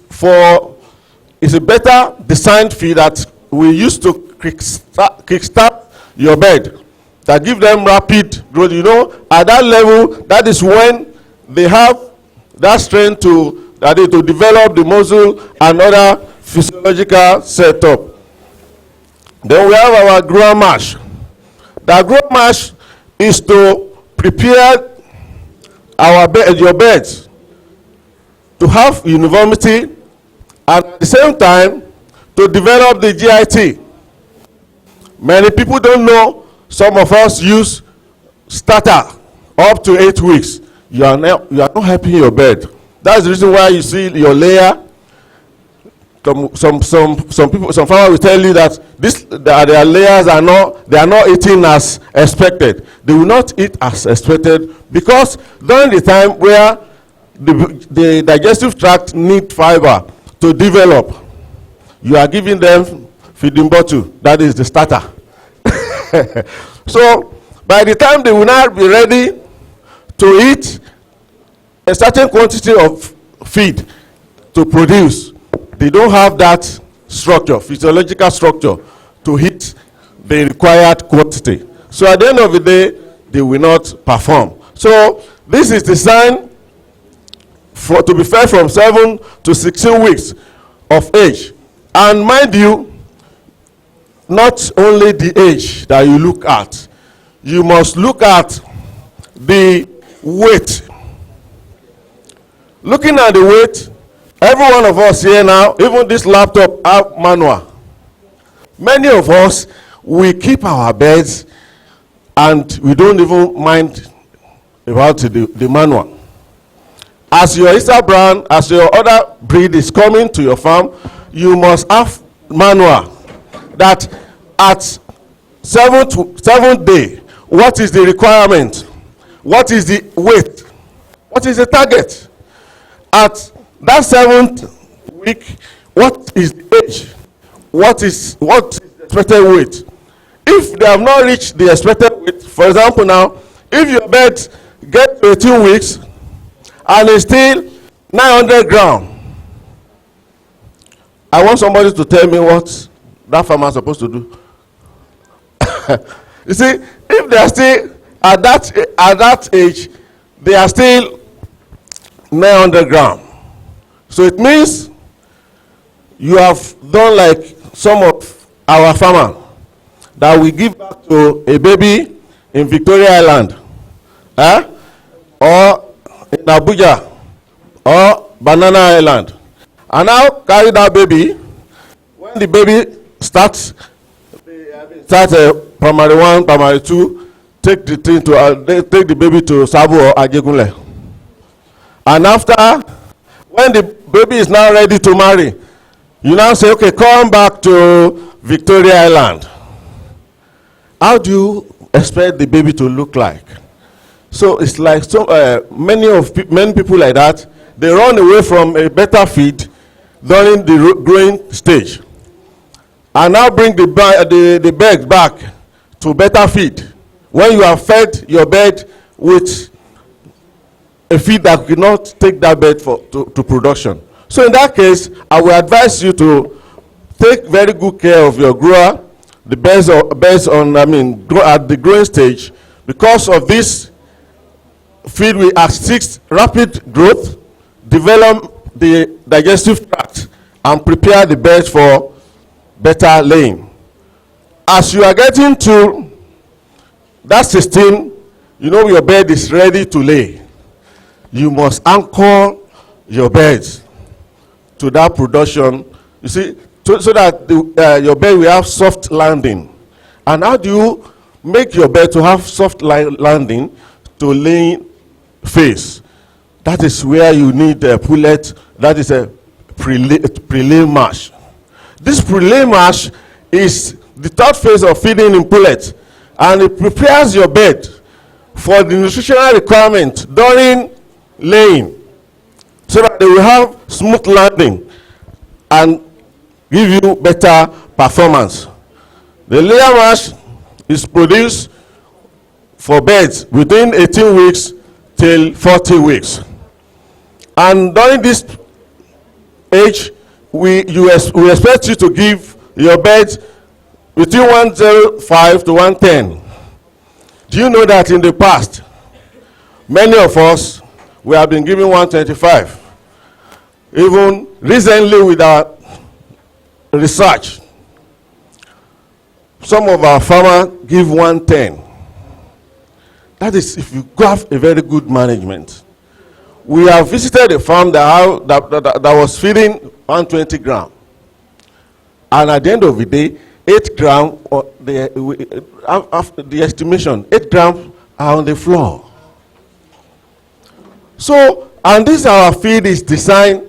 a better designed feed that we use to kickstart your bird, that give them rapid growth. You know, at that level, that is when they have that strength to develop the muscle and other physiological setup. Then we have our grower mash. The grower mash is to prepare your birds to have uniformity, and at the same time to develop the GIT. Many people don't know, some of us use starter up to 8 weeks. You are not helping your bird. That's the reason why you see your layer. Some farmers will tell you that their layers are not eating as expected. They will not eat as expected, because during the time where the digestive tract need fiber to develop, you are giving them feeding bottle, that is the starter. So by the time they will not be ready to eat a certain quantity of feed to produce, they don't have that structure, physiological structure, to hit the required quantity. So at the end of the day, they will not perform. So this is designed to be fed from 7 to 16 weeks of age. And mind you, not only the age that you look at, you must look at the weight. Looking at the weight, Every one of us here now, even this laptop have manual. Many of us, we keep our beds and we don't even mind about the manual. As your Easter brand, as your other breed is coming to your farm, you must have manual that at seventh day, what is the requirement? What is the weight? What is the target? At that 7th week, what is the age? What is the expected weight? If they have not reached the expected weight, for example now, if your bird gets 18 weeks and is still 900 grams, I want somebody to tell me what that farmer is supposed to do. You see, if they are still at that age, they are still 900 grams. So it means you have done like some of our farmers that we give back to a baby in Victoria Island, or in Abuja, or Banana Island, and now carry that baby. When the baby starts primary 1, primary 2, take the thing to take the baby to Sabo or Ajegunle, and after, when the baby is now ready to marry, you now say, okay, come back to Victoria Island. How do you expect the baby to look like? So it's like many people like that, they run away from a better feed during the growing stage, and now bring the bird back to better feed when you have fed your bird with a feed that cannot take that bird to production. So in that case, I will advise you to take very good care of your grower, the birds at the growing stage, because of this feed will assist rapid growth, develop the digestive tract, and prepare the birds for better laying. As you are getting to that 16, you know your bird is ready to lay. You must anchor your birds to that production, you see, so that your bird will have soft landing. And how do you make your bird to have soft landing to laying phase? That is where you need a pullet, that is a pre-lay mash. This pre-lay mash is the third phase of feeding in pullet, and it prepares your bird for the nutritional requirement during laying, so that they will have smooth landing and give you better performance. The layer mash is produced for birds between 18 weeks till 40 weeks. And during this age, we expect you to give your birds between 105 to 110. Do you know that in the past, many of us, we have been giving 125. Even recently with our research, some of our farmers give 110. That is if you have a very good management. We have visited a farm that was feeding 120 grams. And at the end of the day, 8 grams, after the estimation, 8 grams are on the floor. So, and this our feed is designed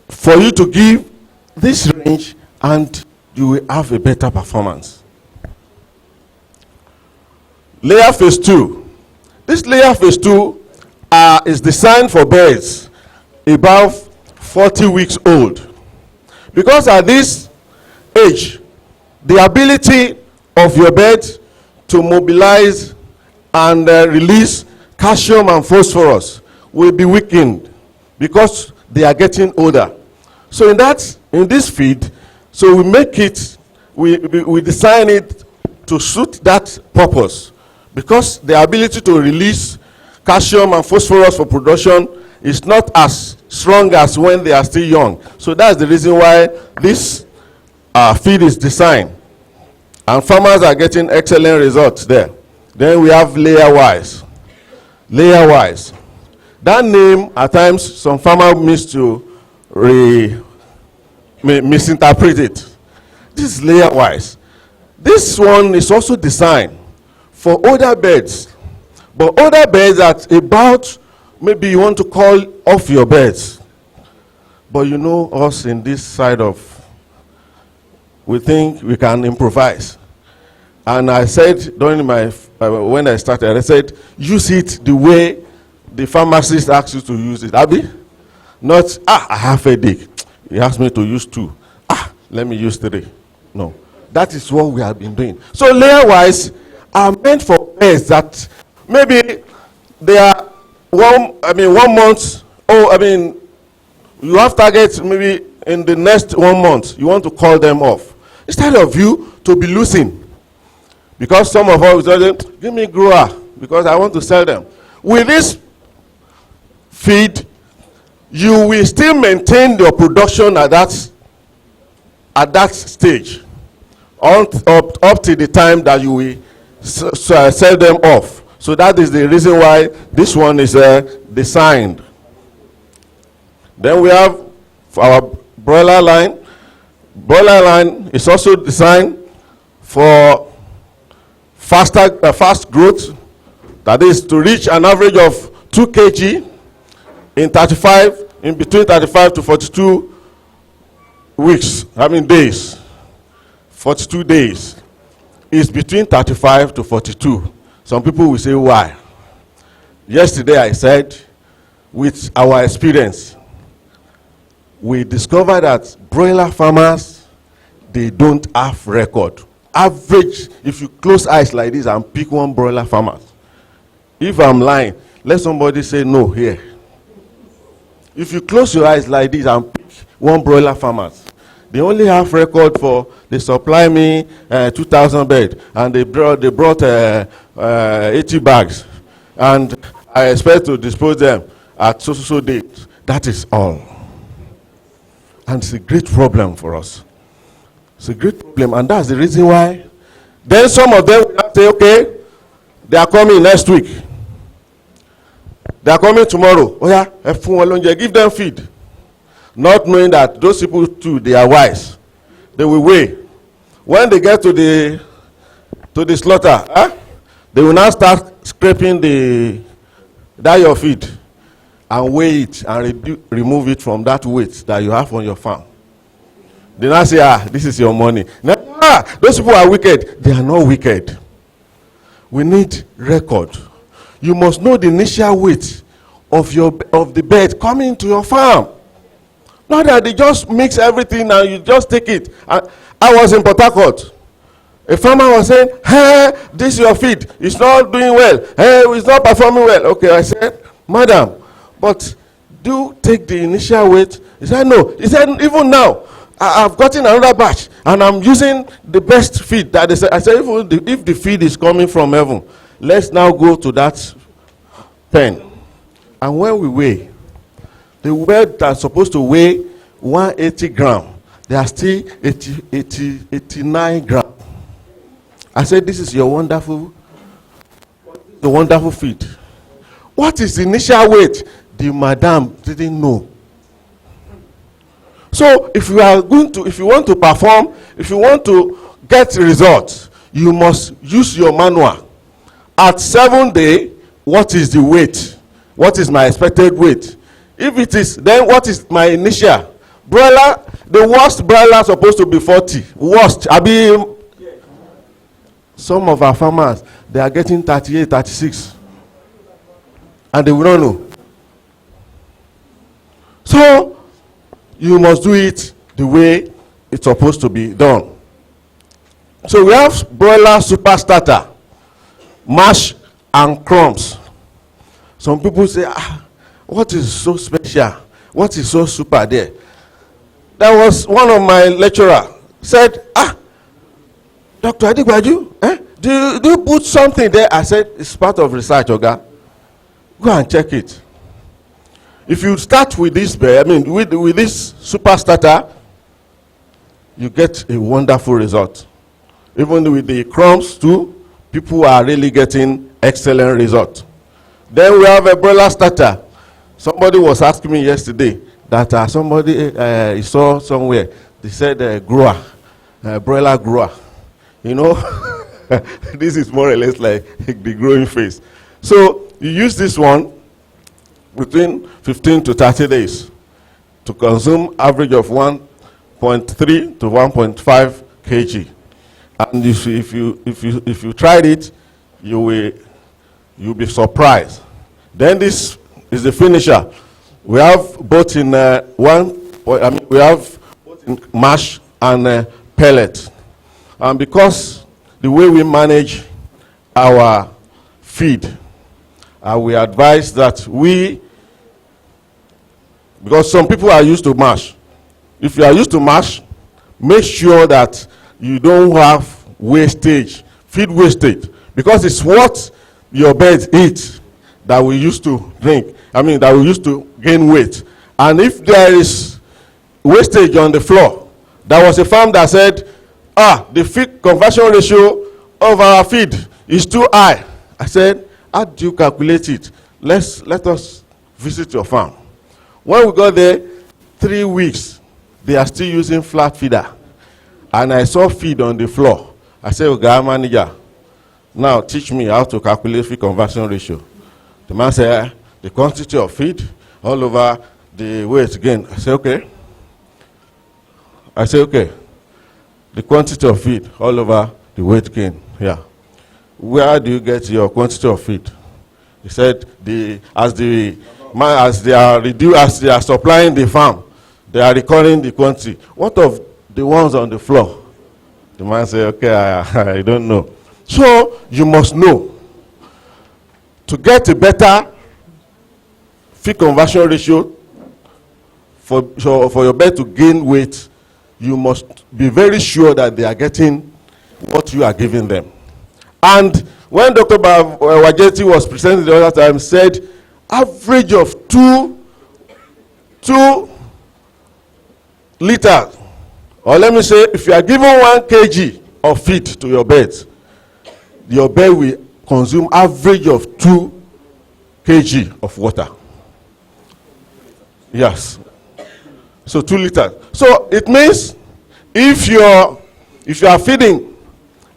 for you to give this range and you will have a better performance. Layer phase 2. This layer phase 2 is designed for birds above 40 weeks old. Because at this age, the ability of your bird to mobilize and release calcium and phosphorus will be weakened because they are getting older. So in this feed, so we make it, we design it to suit that purpose, because the ability to release calcium and phosphorus for production is not as strong as when they are still young. So that's the reason why this feed is designed, and farmers are getting excellent results there. Then we have layer wise. Layer wise. That name, at times, some farmer miss to misinterpret it. This is layer wise. This one is also designed for older beds, but older beds at about, maybe you want to call off your beds. But you know us in this side of, we think we can improvise. And I said during my, when I started, I said, use it the way the pharmacist asks you to use it. Abi? Not, I have a headache. He asked me to use 2. Let me use 3. No. That is what we have been doing. So layer-wise are meant for beds that maybe they are 1 month, you have targets maybe in the next 1 month, you want to call them off. Instead of you to be losing. Because some of us will say, give me grower, because I want to sell them. With this feed, you will still maintain your production at that stage, up to the time that you will sell them off. So that is the reason why this one is designed. Then we have our broiler line. Broiler line is also designed for fast growth, that is to reach an average of 2 kg in between 35 to 42 weeks, days. 42 days is between 35 to 42. Some people will say, why? Yesterday I said, with our experience, we discovered that broiler farmers, they don't have record. Average, if you close eyes like this and pick one broiler farmer. If I'm lying, let somebody say no here. If you close your eyes like this and pick one broiler farmer, they only have record for, they supply me 2,000 bed, and they brought 80 bags, and I expect to dispose them at so date. That is all. And it's a great problem for us. It's a great problem, and that's the reason why. Then some of them will say, okay, they are coming next week. They are coming tomorrow. Oh yeah, give them feed. Not knowing that those people too, they are wise. They will weigh. When they get to the slaughter, they will now start scraping that your feed and weigh it and remove it from that weight that you have on your farm. They now say, this is your money. Now, those people are wicked. They are not wicked. We need record. You must know the initial weight of the bed coming to your farm. Not that they just mix everything and you just take it. I was in Port Harcourt. A farmer was saying, hey, this is your feed. It's not doing well. Hey, it's not performing well. Okay, I said, madam, but do take the initial weight. He said, no. He said, even now, I've gotten another batch and I'm using the best feed that they said. I said, if the feed is coming from heaven, let's now go to that pen. And when we weigh, the weight that's supposed to weigh 180 grams, they are still 89 grams. I said, this is your wonderful feed. What is the initial weight? The madam didn't know. So if you want to perform, if you want to get results, you must use your manual. At 7 days, what is the weight? What is my expected weight? If it is, then what is my initial? Broiler, the worst broiler is supposed to be 40. Worst. Some of our farmers, they are getting 38, 36. And they will not know. So, you must do it the way it's supposed to be done. So we have broiler super starter, mash and crumbs. Some people say, what is so special? What is so super there? There was one of my lecturer said, Dr. Adigbaju, do you put something there? I said, it's part of research, Oga. Go and check it. If you start with this, with this super starter, you get a wonderful result. Even with the crumbs too, people are really getting excellent result. Then we have a broiler starter. Somebody was asking me yesterday, that somebody saw somewhere. They said grower, broiler grower. You know, this is more or less like the growing phase. So you use this one between 15 to 30 days to consume average of 1.3 to 1.5 kg. And if you tried it, you'll be surprised. Then this is the finisher. We have both in we have both in mash and pellet. And because the way we manage our feed, we advise that because some people are used to mash. If you are used to mash, make sure that you don't have wastage, feed wastage, because it's what your birds eat that we used to drink. That we used to gain weight. And if there is wastage on the floor, there was a farm that said, the feed conversion ratio of our feed is too high. I said, how do you calculate it? Let us visit your farm. When we got there, 3 weeks, they are still using flat feeder. And I saw feed on the floor. I said, okay, manager, now teach me how to calculate feed conversion ratio. The man said, the quantity of feed all over the weight gain. I said, okay. The quantity of feed all over the weight gain. Yeah. Where do you get your quantity of feed? He said, as they are supplying the farm, they are recording the quantity. What of the ones on the floor? The man said, okay, I don't know. So you must know. To get a better feed conversion ratio for your bird to gain weight, you must be very sure that they are getting what you are giving them. And when Dr. Wajeti was presenting the other time, said average of 2 liters, or let me say, if you are giving 1 kg of feed to your birds, your bird will consume average of 2 kg of water. Yes. So 2 liters. So it means if you are feeding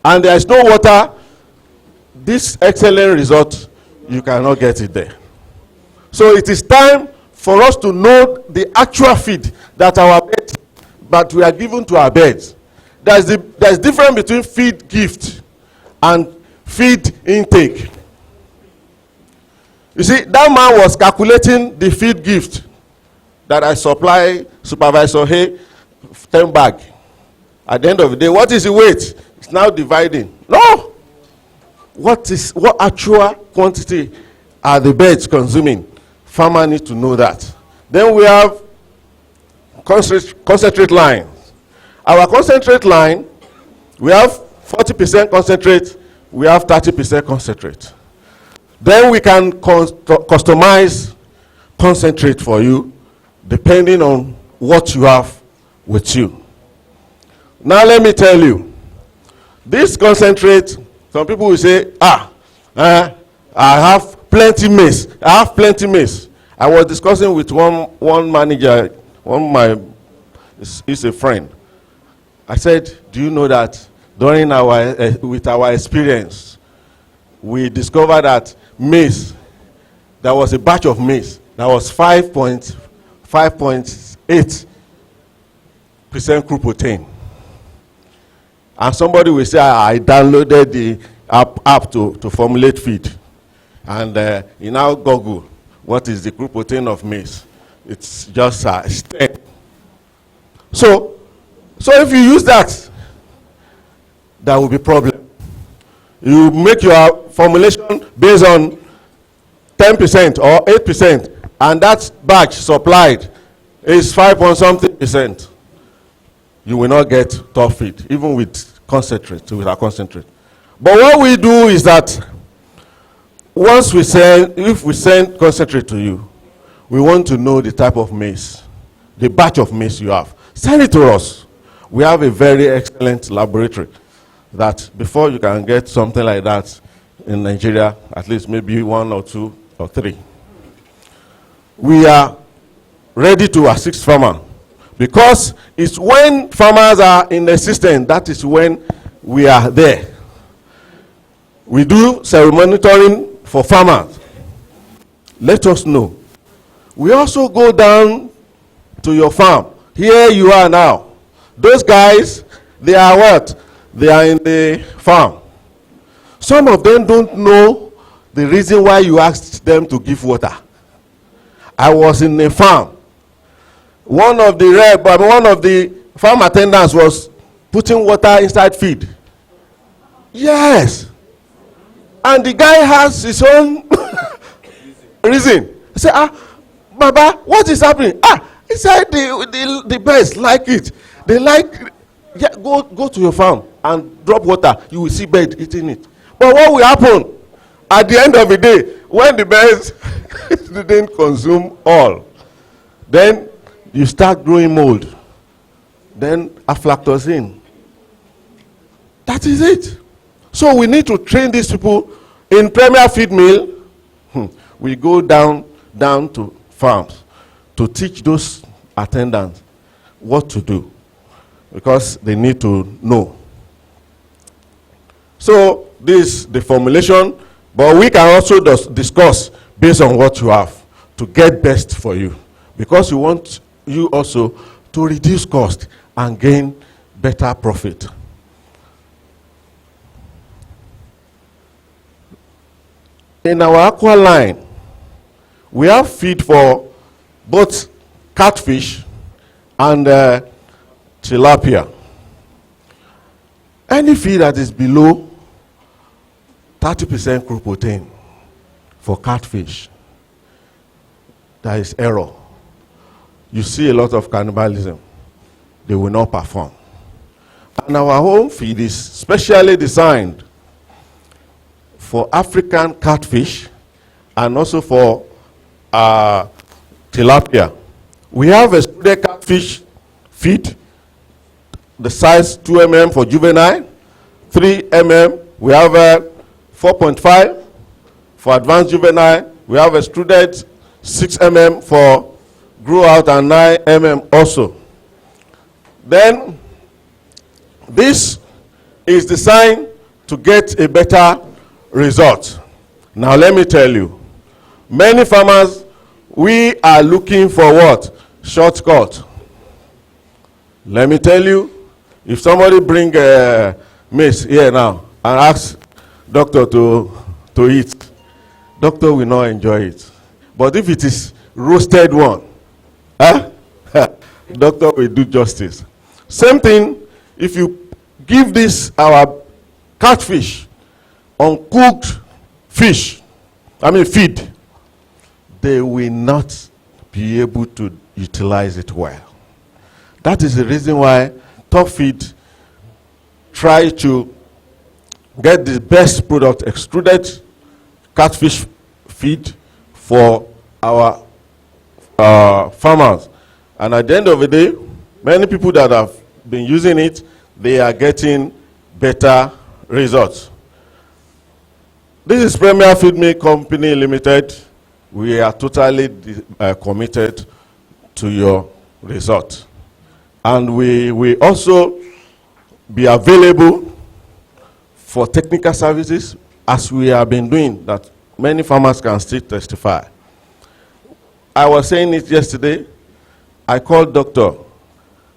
and there is no water, this excellent result, you cannot get it there. So it is time for us to know the actual feed that we are given to our birds. There's difference between feed gift and feed intake. You see, that man was calculating the feed gift that I supply Supervisor Hay 10 bag. At the end of the day, what is the weight? It's now dividing. No! What actual quantity are the birds consuming? Farmer need to know that. Then we have concentrate line. Our concentrate line, we have 40% concentrate, we have 30% concentrate. Then we can customize concentrate for you depending on what you have with you. Now let me tell you, this concentrate, some people will say, I have plenty maize. I was discussing with one manager, he's a friend. I said, do you know that during with our experience, we discovered that maize, there was a batch of maize that was 5.8% crude protein. And somebody will say, I downloaded the app to formulate feed. And you now Google, what is the crude protein of maize? It's just 10. So if you use that, there will be problem. You make your formulation based on 10% or 8%, and that batch supplied is 5.something%. You will not get top feed, even with our concentrate. But what we do is that if we send concentrate to you, we want to know the type of maize, the batch of maize you have. Send it to us. We have a very excellent laboratory that before you can get something like that in Nigeria, at least maybe 1 or 2 or 3. We are ready to assist farmer, because it's when farmers are in existence that is when we are there. We do monitoring for farmers. Let us know. We also go down to your farm. Here you are now. Those guys, they are what? They are in the farm. Some of them don't know the reason why you asked them to give water. I was in a farm. One of the farm attendants was putting water inside feed. Yes. And the guy has his own reason. He said, Baba, what is happening? He said the birds like it. They like, yeah, go to your farm and drop water. You will see bird eating it. But what will happen at the end of the day, when the birds didn't consume all, then you start growing mold. Then aflatoxin. That is it. So we need to train these people in premier feed mill. We go down to farms to teach those attendants what to do, because they need to know. So this is the formulation, but we can also discuss based on what you have to get best for you, because we want you also to reduce cost and gain better profit. In our aqua line, we have feed for both catfish and tilapia. Any feed that is below 30% crude protein for catfish, there is error. You see a lot of cannibalism. They will not perform. And our home feed is specially designed for African catfish and also for tilapia. We have a extruded catfish feed, the size 2 mm for juvenile, 3 mm. We have 4.5 for advanced juvenile. We have extruded 6 mm for grow out and 9 mm also. Then this is designed to get a better result. Now let me tell you, many farmers, we are looking for what? Shortcut. Let me tell you, if somebody bring maize here now and ask doctor to eat, doctor will not enjoy it. But if it is roasted one, doctor will do justice. Same thing, if you give this our catfish uncooked fish, feed, they will not be able to utilize it well. That is the reason why Top Feed try to get the best product, extruded catfish feed for our farmers. And at the end of the day, many people that have been using it, they are getting better results. This is Premier Feed Mill Company Limited. We are totally committed to your result. And we will also be available for technical services, as we have been doing, that many farmers can still testify. I was saying it yesterday. I called doctor.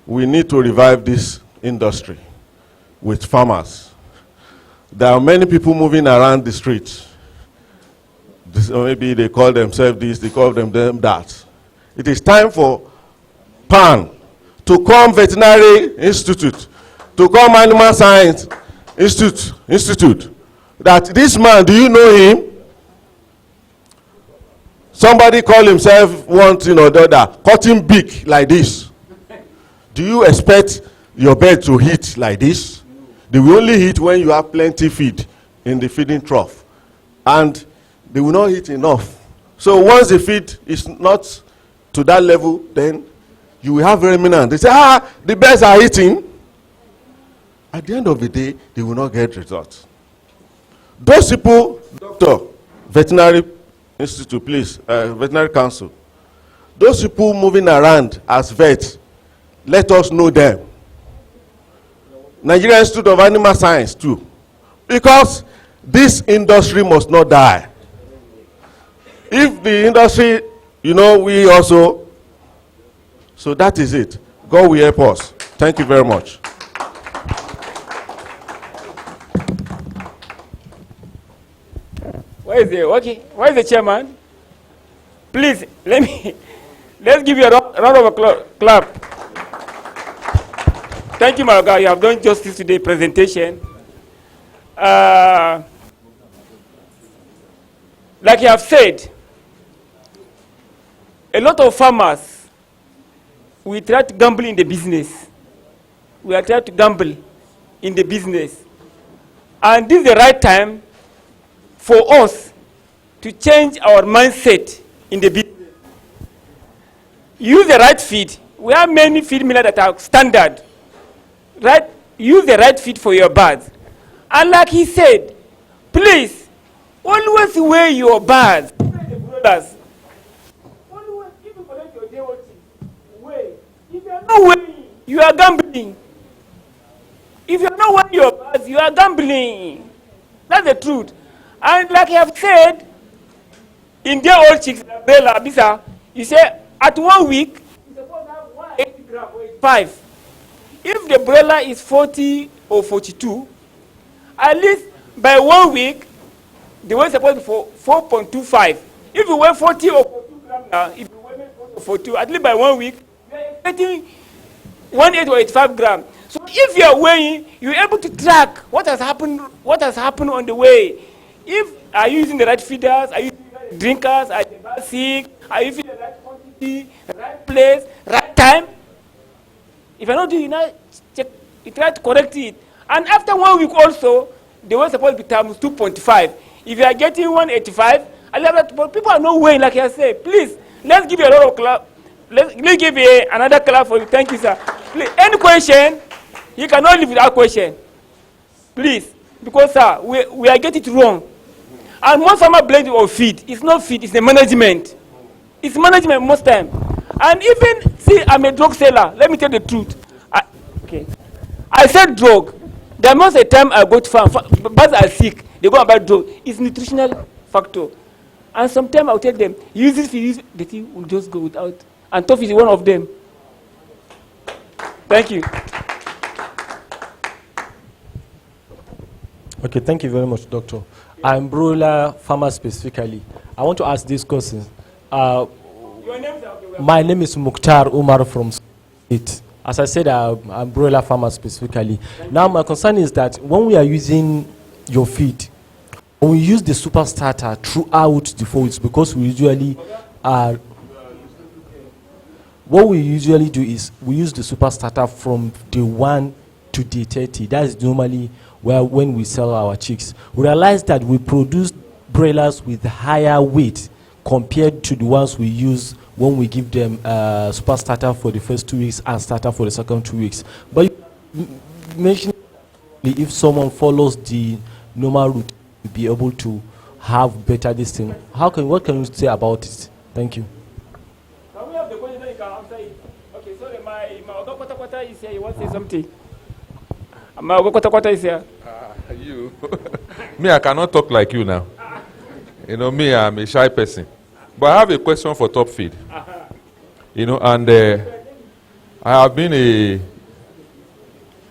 We need to revive this industry with farmers. There are many people moving around the streets. Maybe they call themselves this, they call them that. It is time for PAN to come Veterinary Institute, to come Animal Science Institute. That this man, do you know him? Somebody call himself once, the other, cutting big like this. Do you expect your bird to eat like this? They will only eat when you have plenty feed in the feeding trough. And they will not eat enough. So once the feed is not to that level, then you will have remnant. They say, the birds are eating. At the end of the day, they will not get results. Those people, doctor, veterinary institute, please, veterinary council, those people moving around as vets, let us know them. Nigerian Institute of Animal Science too, because this industry must not die. If the industry, you know, we also, so that is it. God will help us. Thank you very much. Where is the, okay, where is the chairman? Please, let's give you a round of applause, clap. Thank you, my God. You have done justice to the presentation. Like you have said, a lot of farmers, we try to gamble in the business. We are trying to gamble in the business. And this is the right time for us to change our mindset in the business. Use the right feed. We have many feed millers that are standard. Right? Use the right feed for your birds. And like he said, please, always weigh your birds. Always, if you collect your DOT, weigh. If you are not weighing, you are gambling. If you are not weighing your birds, you are gambling. That's the truth. And like I have said, in their old chicks, Bella, Bisa, you say at 1 week, you suppose to have 180 grams or 85. If the broiler is 40 or 42, at least by 1 week, the weight is supposed to be 4.25. If you weigh 40 or 42 grams now, if you weigh 40 or 42, at least by 1 week, you are expecting 180 or 85 grams. So if you are weighing, you are able to track what has happened on the way. If are you using the right feeders, are you using the right drinkers, are you sick, are you feeding the right quantity, the right place, right time? If you're not doing it, now check, you try to correct it. And after 1 week also, the weight is supposed to be times 2.5. If you are getting 185, but people are not weighing, like I said. Please, let's give you a lot of clap. Let's give you another clap for you. Thank you, sir. Please, any question? You cannot live without question. Please, because sir, we are getting it wrong. And most farmer blame it on feed. It's not feed, it's the management. It's management most time. And even, see, I'm a drug seller. Let me tell the truth. I sell drug. There must a time I go to farm. Birds are sick. They go and buy drug. It's nutritional factor. And sometimes I'll tell them, use this feed, the thing will just go without. And tough is one of them. Thank you. Okay, thank you very much, Doctor. I'm broiler farmer specifically. I want to ask this question. Your name is My name is Mukhtar Umar from State. As I said, I'm broiler farmer specifically. Now, my concern is that when we are using your feed, when we use the super starter throughout the 4 weeks, because we usually are. What we usually do is we use the super starter from day 1 to day 30. That is normally when we sell our chicks. We realize that we produce broilers with higher weight compared to the ones we use when we give them super starter for the first 2 weeks and starter for the second 2 weeks. But mention if someone follows the normal route, to be able to have better this thing. What can you say about it? Thank you. Can we have the question that you can answer it? Okay, sorry, my Oga Kwata is here. You want to say something? My Oga Kwata is here. You. Me, I cannot talk like you now. You know, me, I'm a shy person. But I have a question for Top Feed. You know, and I have been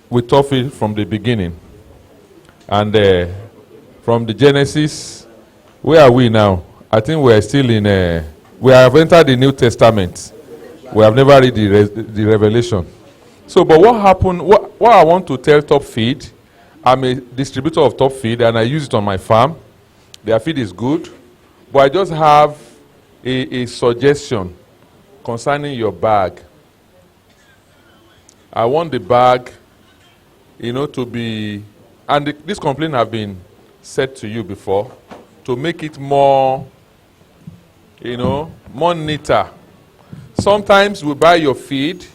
with Top Feed from the beginning. And from the Genesis, where are we now? I think we are still in, we have entered the New Testament. We have never read the Revelation. So, but what happened, what I want to tell Top Feed, I'm a distributor of Top Feed and I use it on my farm. Their feed is good. But I just have a suggestion concerning your bag. I want the bag, you know, to be, and this complaint have been said to you before, to make it more, you know, more neater. Sometimes we buy your feed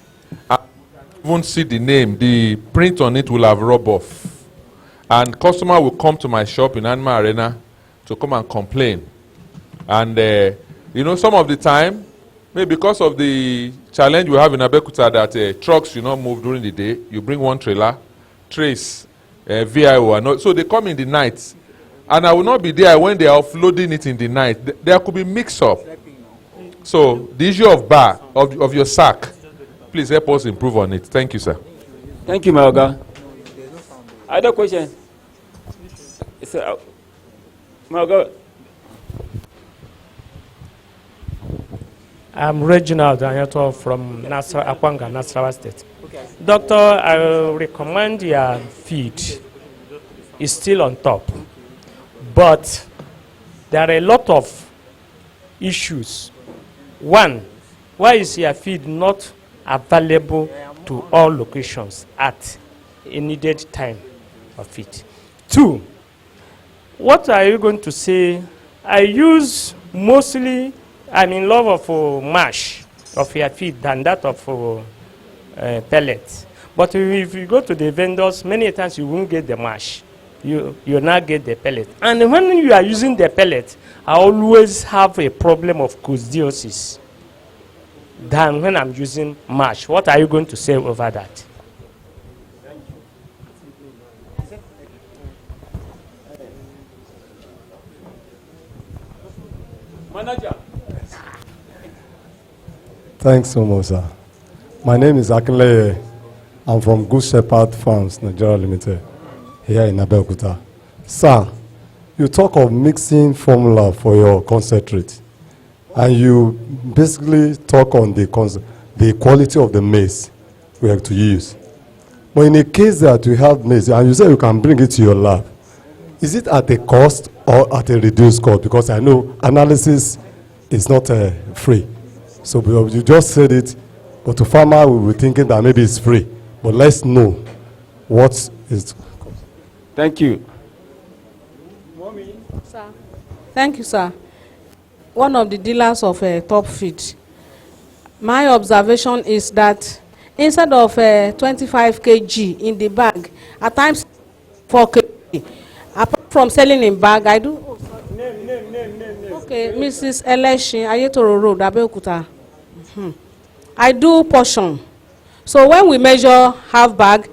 and you won't see the name. The print on it will have rubbed off. And customer will come to my shop in Animal Arena to come and complain. And, you know, some of the time, maybe because of the challenge we have in Abeokuta that trucks should not move during the day, you bring one trailer, trace, VIO, and all. So they come in the night. And I will not be there when they are offloading it in the night. There could be mix-up. So the issue of bar, of your sack, please help us improve on it. Thank you, sir. Thank you, Maoga. Other question? Maoga. I'm Reginald Anyato from Akwanga, Nasarawa State. Okay. Doctor, I will recommend your feed. It's still on top. But there are a lot of issues. One, why is your feed not available to all locations at a needed time of it? Two, what are you going to say? I use mostly, I'm in love of mash of your feed than that of pellets. But if you go to the vendors, many times you won't get the mash. You not get the pellet. And when you are using the pellet, I always have a problem of coccidiosis than when I'm using mash. What are you going to say over that? Manager. Thanks so much, sir. My name is Akinle. I'm from Good Shepherd Farms, Nigeria Limited, here in Abeokuta. Sir, you talk of mixing formula for your concentrate, and you basically talk on the quality of the maize we have to use. But in a case that you have maize, and you say you can bring it to your lab, is it at a cost or at a reduced cost? Because I know analysis is not free. So you just said it, but to farmer we were thinking that maybe it's free. But let's know what is. Thank you. Sir. Thank you, sir. One of the dealers of top feed. My observation is that instead of 25 kg in the bag, at times 4 kg. Apart from selling in bag, I do. Name. Okay, Mrs. Eleshin, Ayetoro Road, Abeokuta. I do portion. So when we measure half bag,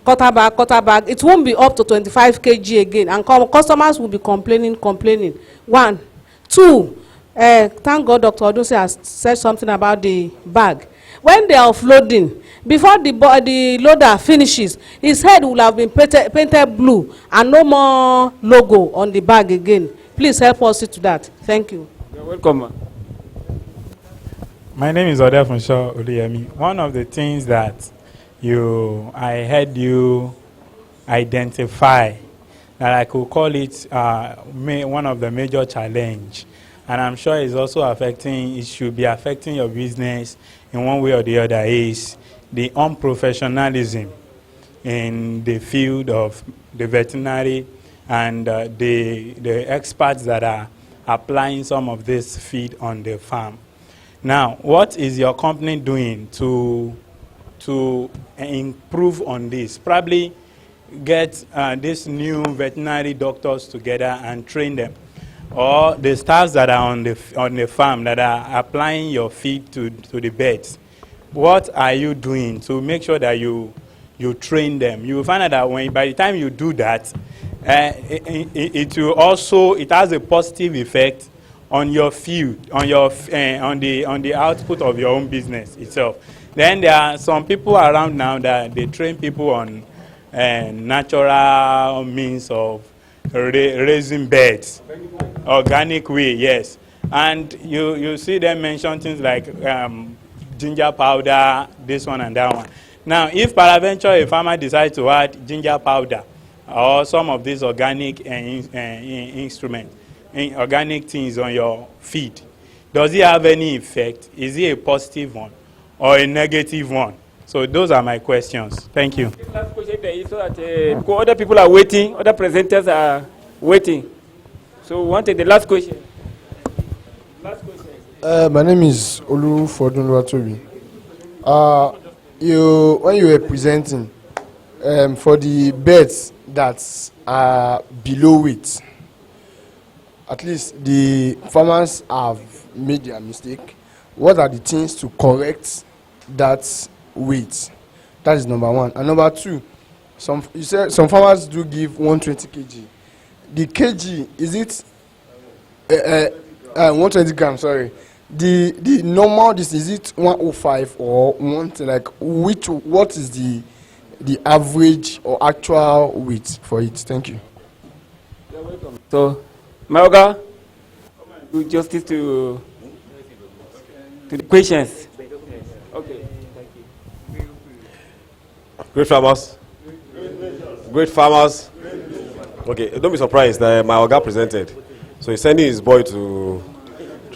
quarter bag, it won't be up to 25 kg again, and customers will be complaining. One. Two, thank God Dr. Odunsi has said something about the bag. When they are offloading, before the loader finishes, his head will have been painted blue and no more logo on the bag again. Please help us see to that. Thank you. You're welcome. My name is Odefunsho Oluyemi. One of the things that I heard you identify, that I could call it one of the major challenge, and I'm sure it should be affecting your business in one way or the other, is the unprofessionalism in the field of the veterinary and the experts that are applying some of this feed on the farm. Now, what is your company doing to improve on this? Probably get these new veterinary doctors together and train them, or the staffs that are on the farm that are applying your feed to the birds. What are you doing to make sure that you train them? You will find out that by the time you do that, it has a positive effect on your field, on the output of your own business itself. Then there are some people around now that they train people on natural means of raising birds, organic way, yes. And you see them mention things like ginger powder, this one and that one. Now, if peradventure a farmer decides to add ginger powder or some of these organic organic things on your feed, does it have any effect? Is it a positive one or a negative one? So those are my questions. Thank you. Last question is so that because other people are waiting, other presenters are waiting. So we want to take the last question. My name is Olu Fodunwatobi. When you were presenting for the birds that are below weight, at least the farmers have made their mistake, what are the things to correct that weight? That is number one. And number two, you said some farmers do give 120 kg. The kg, is it 120 grams? Sorry. The normal, this is it 105 or one? Like what is the average or actual weight for it? Thank you. You're welcome. So, Maoga, do justice to the questions. Okay. Thank you. Great farmers. Great farmers. Okay, don't be surprised that my Oga presented. So he's sending his boy to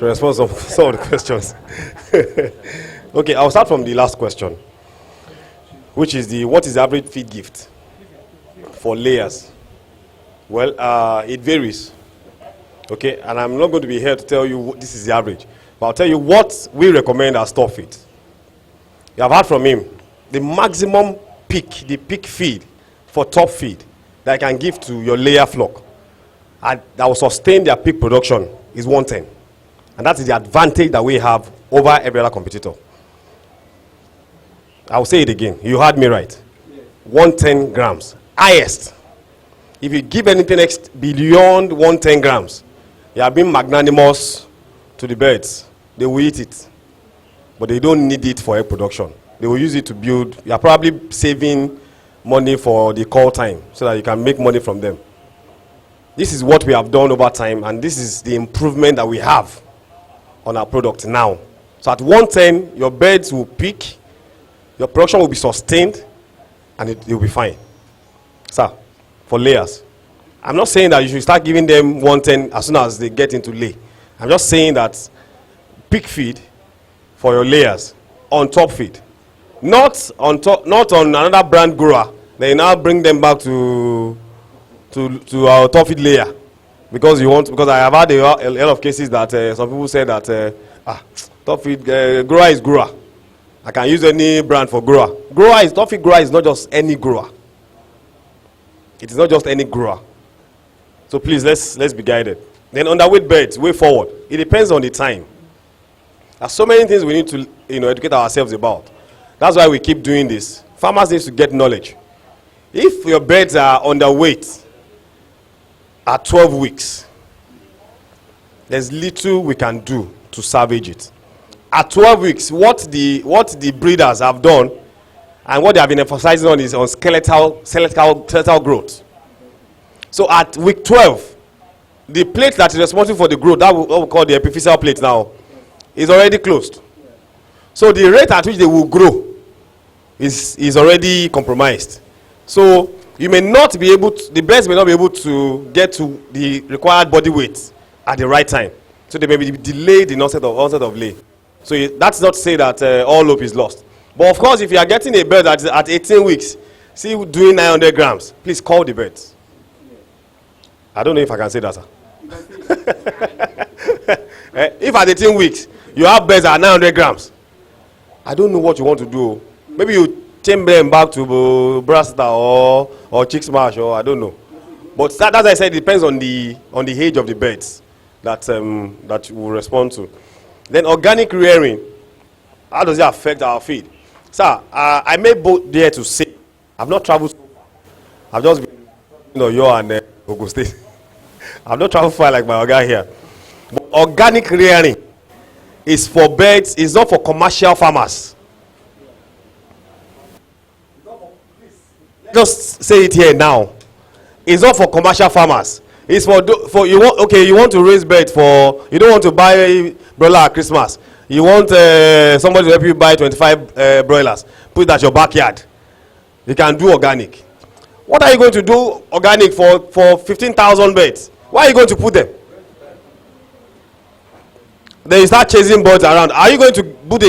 respond to some of the questions. Okay, I'll start from the last question, which is what is the average feed gift for layers? Well, it varies. Okay, and I'm not going to be here to tell you this is the average, but I'll tell you what we recommend as top feed. You have heard from him. The maximum the peak feed for top feed that I can give to your layer flock and that will sustain their peak production is 110. And that is the advantage that we have over every other competitor. I will say it again. You heard me right. 110 grams. Highest. If you give anything beyond 110 grams, you are being magnanimous to the birds. They will eat it. But they don't need it for egg production. They will use it to build. You are probably saving money for the call time so that you can make money from them. This is what we have done over time, and this is the improvement that we have on our product now. So at 110, your birds will peak, your production will be sustained, and it will be fine. Sir, for layers, I'm not saying that you should start giving them 110 as soon as they get into lay. I'm just saying that peak feed for your layers on top feed, not on another brand grower. They now bring them back to our top feed layer because I have had a lot of cases that some people say that top feed grower is grower. I can use any brand for grower. Top feed grower is not just any grower. It is not just any grower. So please let's be guided. Then underweight birds, way forward. It depends on the time. There's so many things we need to educate ourselves about. That's why we keep doing this. Farmers need to get knowledge. If your birds are underweight at 12 weeks, there's little we can do to salvage it. At 12 weeks, what the breeders have done and what they have been emphasizing on is on skeletal growth. So at week 12, the plate that is responsible for the growth, that what we call the epiphyseal plate now, is already closed. So the rate at which they will grow is already compromised. So you may not be able to, the birds may not be able to get to the required body weight at the right time. So they may be delayed in onset of lay. So that's not to say that all hope is lost. But of course, if you are getting a bird at 18 weeks, see doing 900 grams, please call the birds. I don't know if I can say that, sir. If at 18 weeks, you have birds at 900 grams, I don't know what you want to do. Maybe you chamber them back to Brasta or Chick Smash, or I don't know. But that, as I said, it depends on the age of the birds that you will respond to. Then organic rearing, how does it affect our feed? Sir, I may both dare to say, I've not traveled so far. I've just been, you and Ogun State. I've not traveled far like my guy here. But organic rearing is for birds, it's not for commercial farmers. Just say it here now. It's not for commercial farmers. It's for you want to raise birds for, you don't want to buy broiler at Christmas. You want somebody to help you buy 25 broilers. Put it at your backyard. You can do organic. What are you going to do organic for 15,000 birds? Where are you going to put them? Then you start chasing birds around. Are you going to put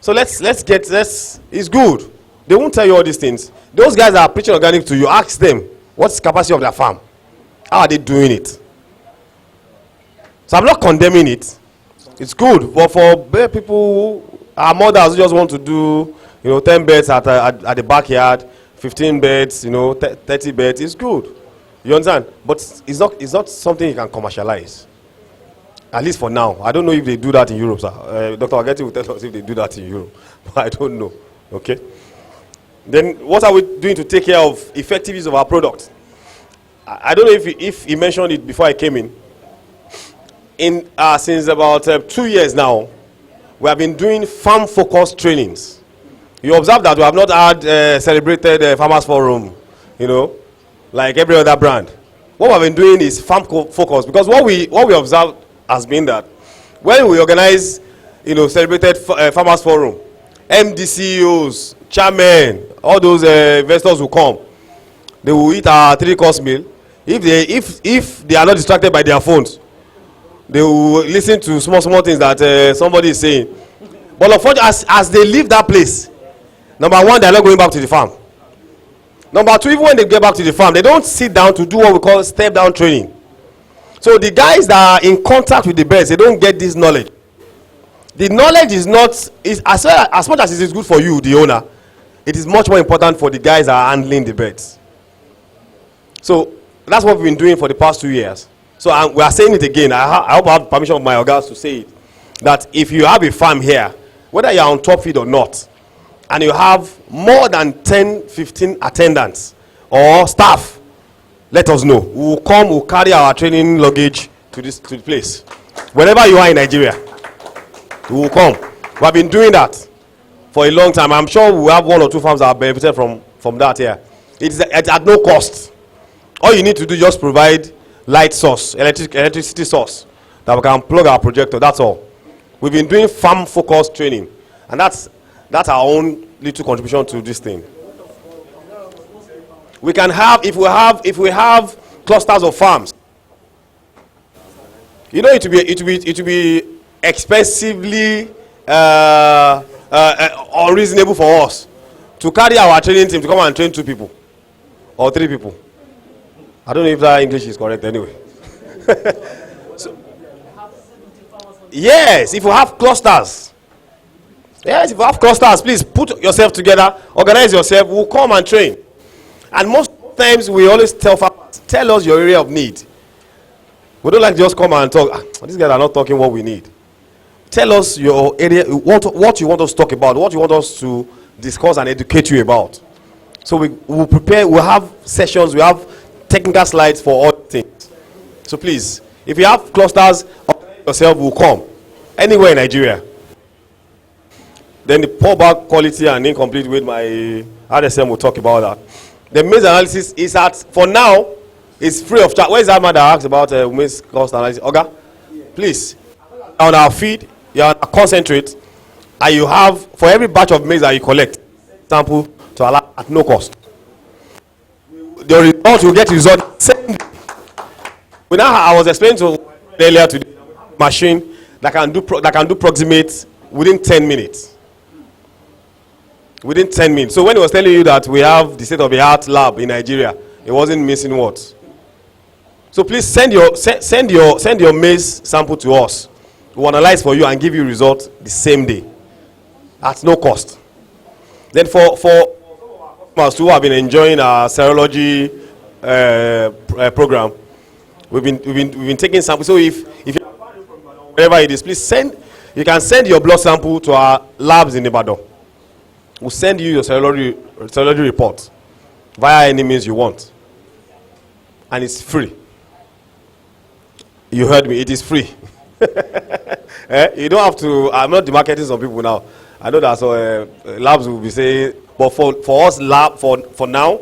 So it's good. They won't tell you all these things. Those guys that are preaching organic to you, ask them what's the capacity of their farm. How are they doing it? So I'm not condemning it. It's good. But for people, our mothers who just want to do 10 birds at the backyard, 15 birds, 30 birds, it's good. You understand? But it's not something you can commercialize. At least for now. I don't know if they do that in Europe, sir. Dr. Ageti will tell us if they do that in Europe. But I don't know. Okay? Then what are we doing to take care of effective use of our product? I don't know if he mentioned it before I came in. Since about 2 years now, we have been doing farm-focused trainings. You observe that we have not had celebrated Farmers Forum, like every other brand. What we have been doing is farm-focused, because what we observe has been that when we organize, celebrated Farmers Forum, MD CEOs, chairmen, all those investors will come. They will eat our 3-course meal. If they are not distracted by their phones, they will listen to small things that somebody is saying. But unfortunately, as they leave that place, number one, they are not going back to the farm. Number two, even when they get back to the farm, they don't sit down to do what we call step down training. So the guys that are in contact with the birds, they don't get this knowledge. The knowledge is not, as much as it is good for you, the owner, it is much more important for the guys that are handling the birds. So that's what we've been doing for the past 2 years. So we are saying it again. I hope I have permission of my organs to say it. That if you have a farm here, whether you are on top feed or not, and you have more than 10, 15 attendants or staff, let us know. We will come, we'll carry our training luggage to the place. Wherever you are in Nigeria, we will come. We have been doing that for a long time. I'm sure we have 1 or 2 farms that have benefited from that here. It's at no cost. All you need to do is just provide light source, electricity source, that we can plug our projector. That's all. We've been doing farm-focused training, and that's our own little contribution to this thing. We can have, if we have clusters of farms, it will be expensively unreasonable for us to carry our training team to come and train 2 people or 3 people. I don't know if that English is correct anyway. Yes, if you have clusters. Yes, if you have clusters, please put yourself together, organize yourself, we'll come and train. And most times we always tell us your area of need. We don't like to just come and talk. These guys are not talking what we need. Tell us your area, what you want us to talk about, what you want us to discuss and educate you about. So we will prepare, we'll have sessions, we have technical slides for all things. So please, if you have clusters, yourself will come anywhere in Nigeria. Then the poor bag quality and incomplete with my RSM will talk about that. The maize analysis is for now, it's free of charge. Where is that man that asked about maize cost analysis? Oga, please, on our feed, you have a concentrate, and you have, for every batch of maize that you collect, sample to allow at no cost. The result, you get result same day. I was explaining to earlier today, machine that can do proximate within 10 minutes. Within 10 minutes. So when he was telling you that we have the state-of-the-art lab in Nigeria, it wasn't missing words. So please send your maize sample to us. We'll analyze for you and give you results the same day at no cost. Then for customers who have been enjoying our serology program, we've been taking samples. So if wherever it is, please you can send your blood sample to our labs in Ibadan. We'll send you your serology report via any means you want. And it's free. You heard me, it is free. You don't have to, I'm not demarketing some people now. I know that labs will be saying, but for us lab, for now,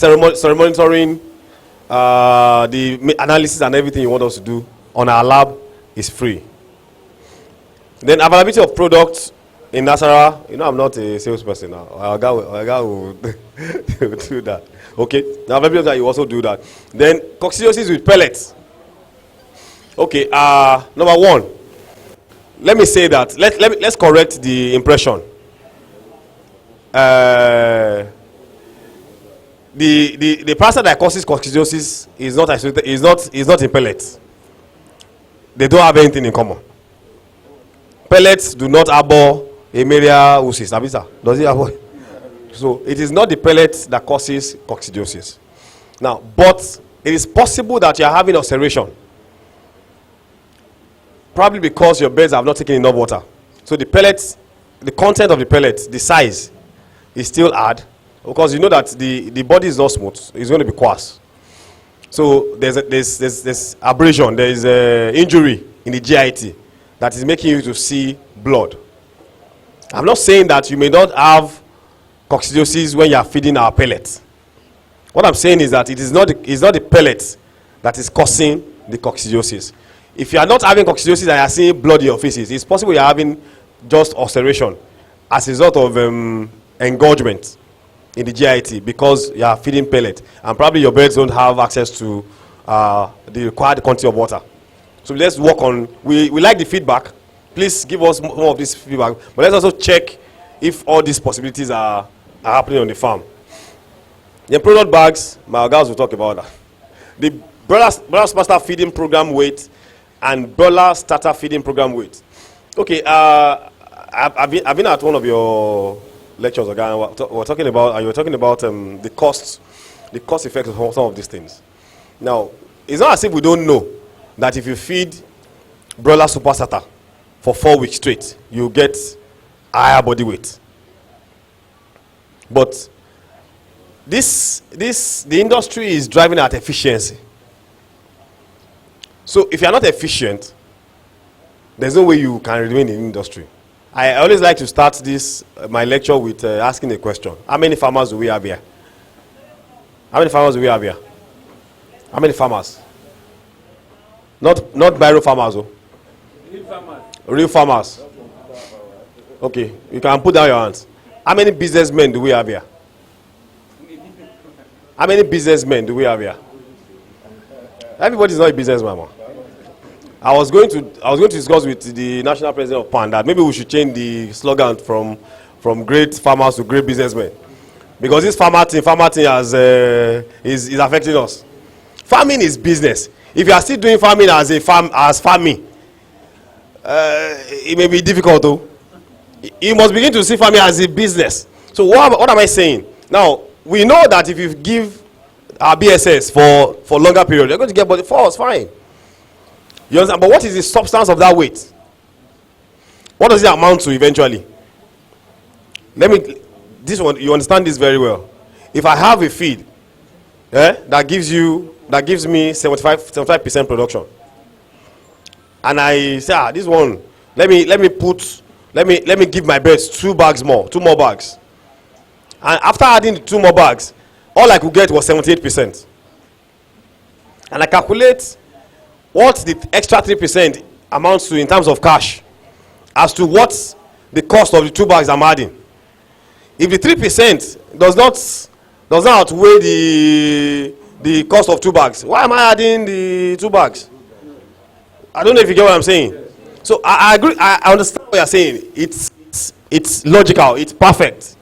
monitoring, the analysis and everything you want us to do on our lab is free. Then availability of products in Nasarawa, I'm not a salesperson now. Our guy will do that. Okay, now availability of that, you also do that. Then coccidiosis with pellets. Okay, number one, let me say that let's correct the impression. The parasite that causes coccidiosis is not isolated, is not in pellets. They don't have anything in common. Pellets do not harbor Emaria oocyst. Does it harbor? So it is not the pellet that causes coccidiosis. Now, but it is possible that you are having ulceration probably because your beds have not taken enough water. So the pellets, the content of the pellets, the size is still hard, because you know that the body is not smooth, it's going to be coarse. So there's abrasion, there is injury in the GIT that is making you to see blood. I'm not saying that you may not have coccidiosis when you are feeding our pellets. What I'm saying is that it's not the pellet that is causing the coccidiosis. If you are not having coccidiosis and you are seeing blood in your faces, it's possible you are having just ulceration as a result of engorgement in the GIT because you are feeding pellet, and probably your birds don't have access to the required quantity of water. So let's work on, we like the feedback. Please give us more of this feedback, but let's also check if all these possibilities are happening on the farm. The product bags, my guys will talk about that. The broiler starter feeding program weight and broiler starter feeding program weight. Okay, I've been at one of your lectures again. We're talking about, and you were talking about the cost effects of some of these things. Now, it's not as if we don't know that if you feed broiler super starter for 4 weeks straight, you get higher body weight. But the industry is driving at efficiency. So if you are not efficient, there's no way you can remain in the industry. I always like to start my lecture with asking a question. How many farmers do we have here? How many farmers do we have here? How many farmers? Not biro farmers. Oh. Real farmers. Real farmers. Okay, you can put down your hands. How many businessmen do we have here? How many businessmen do we have here? Everybody is not a businessman. Man. I was going to discuss with the national president of PAN that maybe we should change the slogan from great farmers to great businessmen, because this farmer thing is affecting us. Farming is business. If you are still doing farming as farming, it may be difficult though. You must begin to see farming as a business. So what am I saying? Now, we know that if you give our BSS for longer period, you're going to get body force, fine. You understand? But what is the substance of that weight? What does it amount to eventually? You understand this very well. If I have a feed that gives me 75% production, and I say, this one, let me give my birds 2 more bags. And after adding the 2 more bags, all I could get was 78%. And I calculate what the extra 3% amounts to in terms of cash as to what the cost of the 2 bags I'm adding. If the 3% does not outweigh the cost of 2 bags, why am I adding the 2 bags? I don't know if you get what I'm saying. So I agree. I understand what you're saying. It's logical. It's perfect.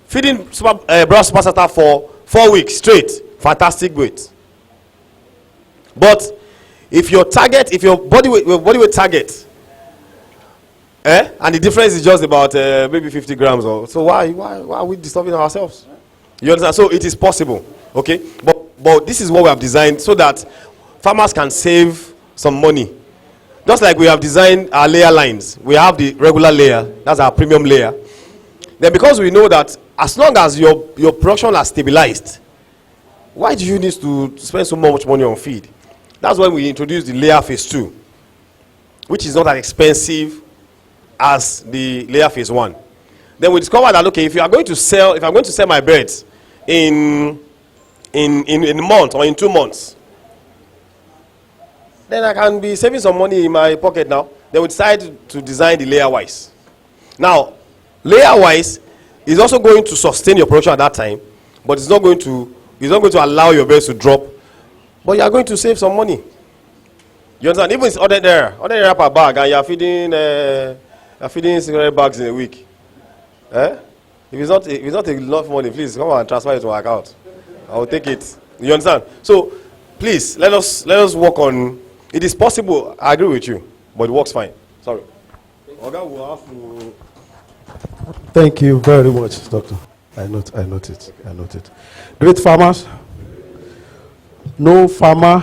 Feeding broiler super starter for 4 weeks straight, fantastic weight. But if your body weight target, and the difference is just about maybe 50 grams, so why are we disturbing ourselves? You understand? So it is possible, okay? But this is what we have designed so that farmers can save some money. Just like we have designed our layer lines, we have the regular layer, that's our premium layer. Then because we know that as long as your production has stabilized, why do you need to spend so much money on feed? That's when we introduced the layer phase 2, which is not as expensive as the layer phase 1. Then we discovered that, okay, if I'm going to sell my birds in a month or in 2 months, then I can be saving some money in my pocket now. Then we decided to design the layer wise. Now, layer wise is also going to sustain your production at that time, but it's not going to allow your birds to drop. But you are going to save some money. You understand? Even it's ordered there per bag, and you are feeding 600 bags in a week. If it's not enough money, please come and transfer it to my account. I will take it. You understand? So please let us work on. It is possible. I agree with you, but it works fine. Sorry. Oga will have to. Thank you very much, Doctor. I note it. Great farmers. No farmer.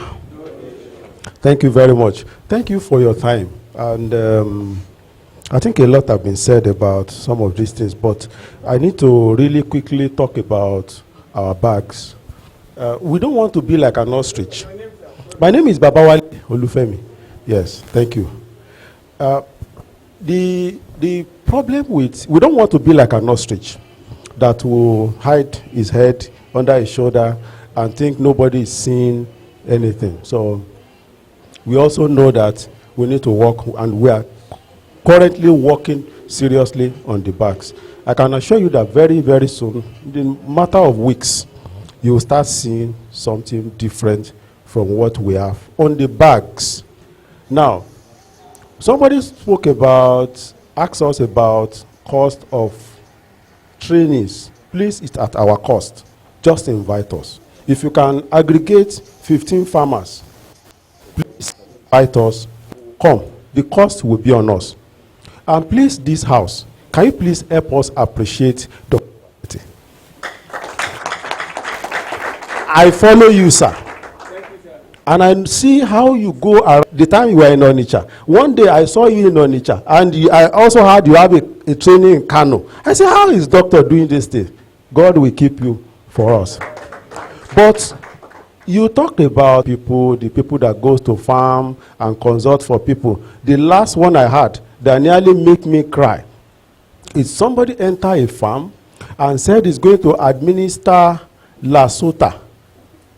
Thank you very much. Thank you for your time. And I think a lot have been said about some of these things, but I need to really quickly talk about our bags. We don't want to be like an ostrich. My name is Babawale Olufemi. Yes, thank you. The problem with, we don't want to be like an ostrich that will hide his head under his shoulder and think nobody is seeing anything. So we also know that we need to work, and we are currently working seriously on the bags. I can assure you that very, very soon, in a matter of weeks, you will start seeing something different from what we have on the bags. Now, somebody spoke about, asked us about cost of trainings. Please, it's at our cost. Just invite us. If you can aggregate 15 farmers, please invite us. Come. The cost will be on us. And please, this house, can you please help us appreciate the quality? I follow you, sir. And I see how you go around. The time you were in Onitsha, one day I saw you in Onitsha, and I also heard you have a training in Kano. I said, how is doctor doing this thing? God will keep you for us. But you talked about people, the people that goes to farm and consult for people. The last one I had that nearly make me cry is somebody enter a farm and said he's going to administer Lasota.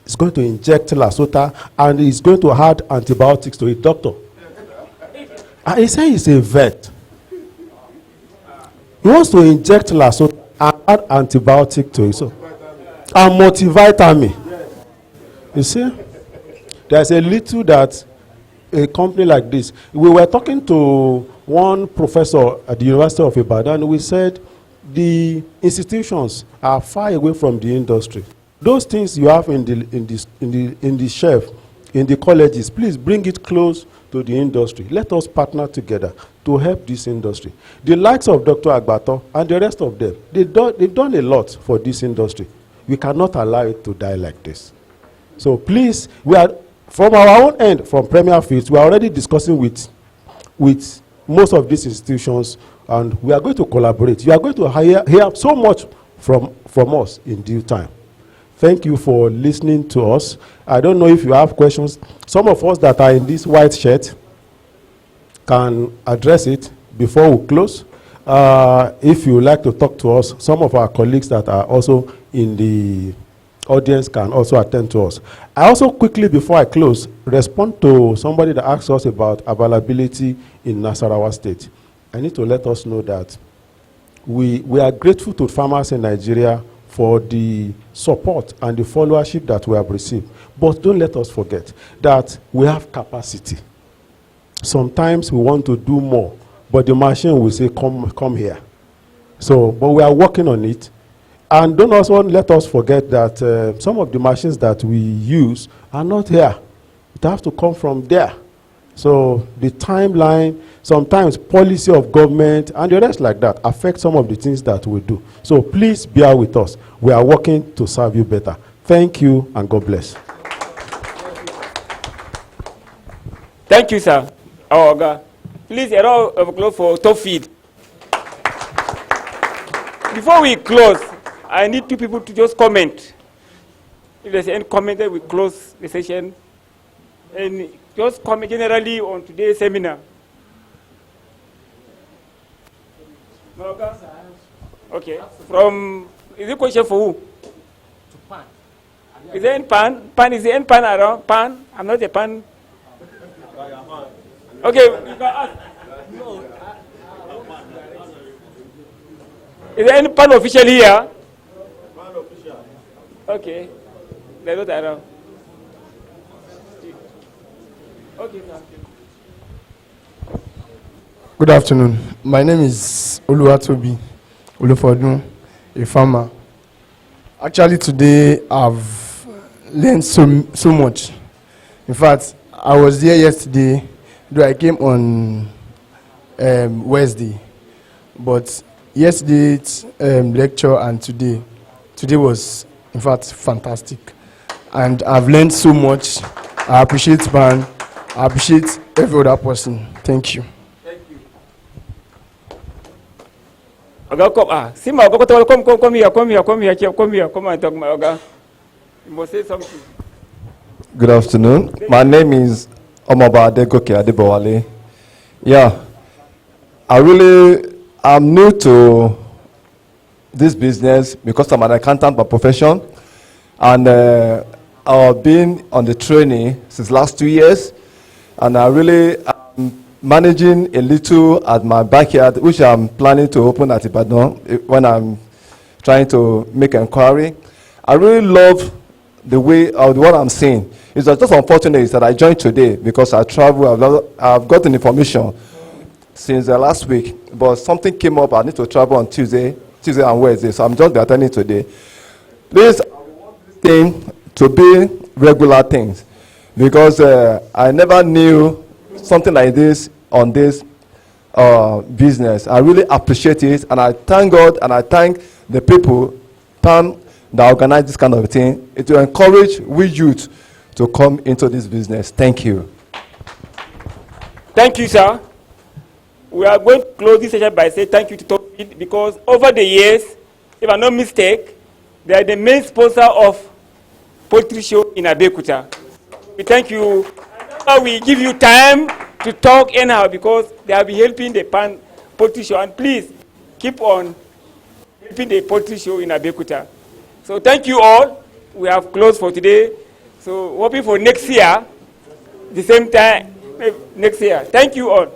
He's going to inject Lasota and he's going to add antibiotics to it. Doctor, and he said he's a vet. He wants to inject Lasota and add antibiotic to it. So, and multivitamin. You see, there's a little that a company like this. We were talking to one professor at the University of Ibadan. We said the institutions are far away from the industry. Those things you have in the shelf, in the colleges, please bring it close to the industry. Let us partner together to help this industry. The likes of Dr. Agbato and the rest of them, they've done a lot for this industry. We cannot allow it to die like this. So please, we are, from our own end, from Premier Fields, we are already discussing with most of these institutions, and we are going to collaborate. You are going to hear so much from us in due time. Thank you for listening to us. I don't know if you have questions. Some of us that are in this white shirt can address it before we close. If you would like to talk to us, some of our colleagues that are also in the audience can also attend to us. I also quickly, before I close, respond to somebody that asked us about availability in Nasarawa State. I need to let us know that we are grateful to farmers in Nigeria for the support and the followership that we have received. But don't let us forget that we have capacity. Sometimes we want to do more, but the machine will say, come here. So, but we are working on it. And don't also let us forget that some of the machines that we use are not here. It has to come from there. So the timeline, sometimes policy of government and the rest like that affect some of the things that we do. So please bear with us. We are working to serve you better. Thank you and God bless. Thank you, sir. Please, a round of applause for top feed. Before we close, I need two people to just comment. If there's any comment, then we close the session. And just comment generally on today's seminar. Okay. Is it a question for who? To pan. Is there any pan? Pan, is there any pan around? Pan? I'm not a pan. Okay, you can ask. Is there any pan official here? Pan official. Okay. They're not around. Okay, Good afternoon. My name is Oluwatobi Olufodun, a farmer. Actually, today I've learned so much. In fact, I was there yesterday, though I came on Wednesday. But yesterday's lecture and today was, in fact, fantastic. And I've learned so much. I appreciate man. I appreciate every other person. Thank you. Oga, come. See my Oga, come here, come and talk, my Oga. You must say something. Good afternoon. My name is Omaba Adegoke Adebowale. Yeah, I'm new to this business because I'm an accountant by profession, and I've been on the training since last 2 years, and I really am managing a little at my backyard, which I'm planning to open at Ibadan when I'm trying to make inquiry. I really love the way of what I'm seeing. It's just unfortunate that I joined today because I travel. I've gotten information since last week, but something came up. I need to travel on Tuesday and Wednesday, so I'm just attending today. Please, I want this thing to be regular things because I never knew something like this on this business. I really appreciate it, and I thank God and I thank the people that organize this kind of thing. It will encourage we youth to come into this business. Thank you. Thank you, sir. We are going to close this session by saying thank you to Topid because over the years, if I'm not mistaken, they are the main sponsor of poultry show in Abeokuta. We thank you. We give you time to talk anyhow because they have been helping the poultry show, and please keep on helping the poultry show in Abeokuta. So thank you all. We have closed for today. So hoping for next year, the same time next year. Thank you all.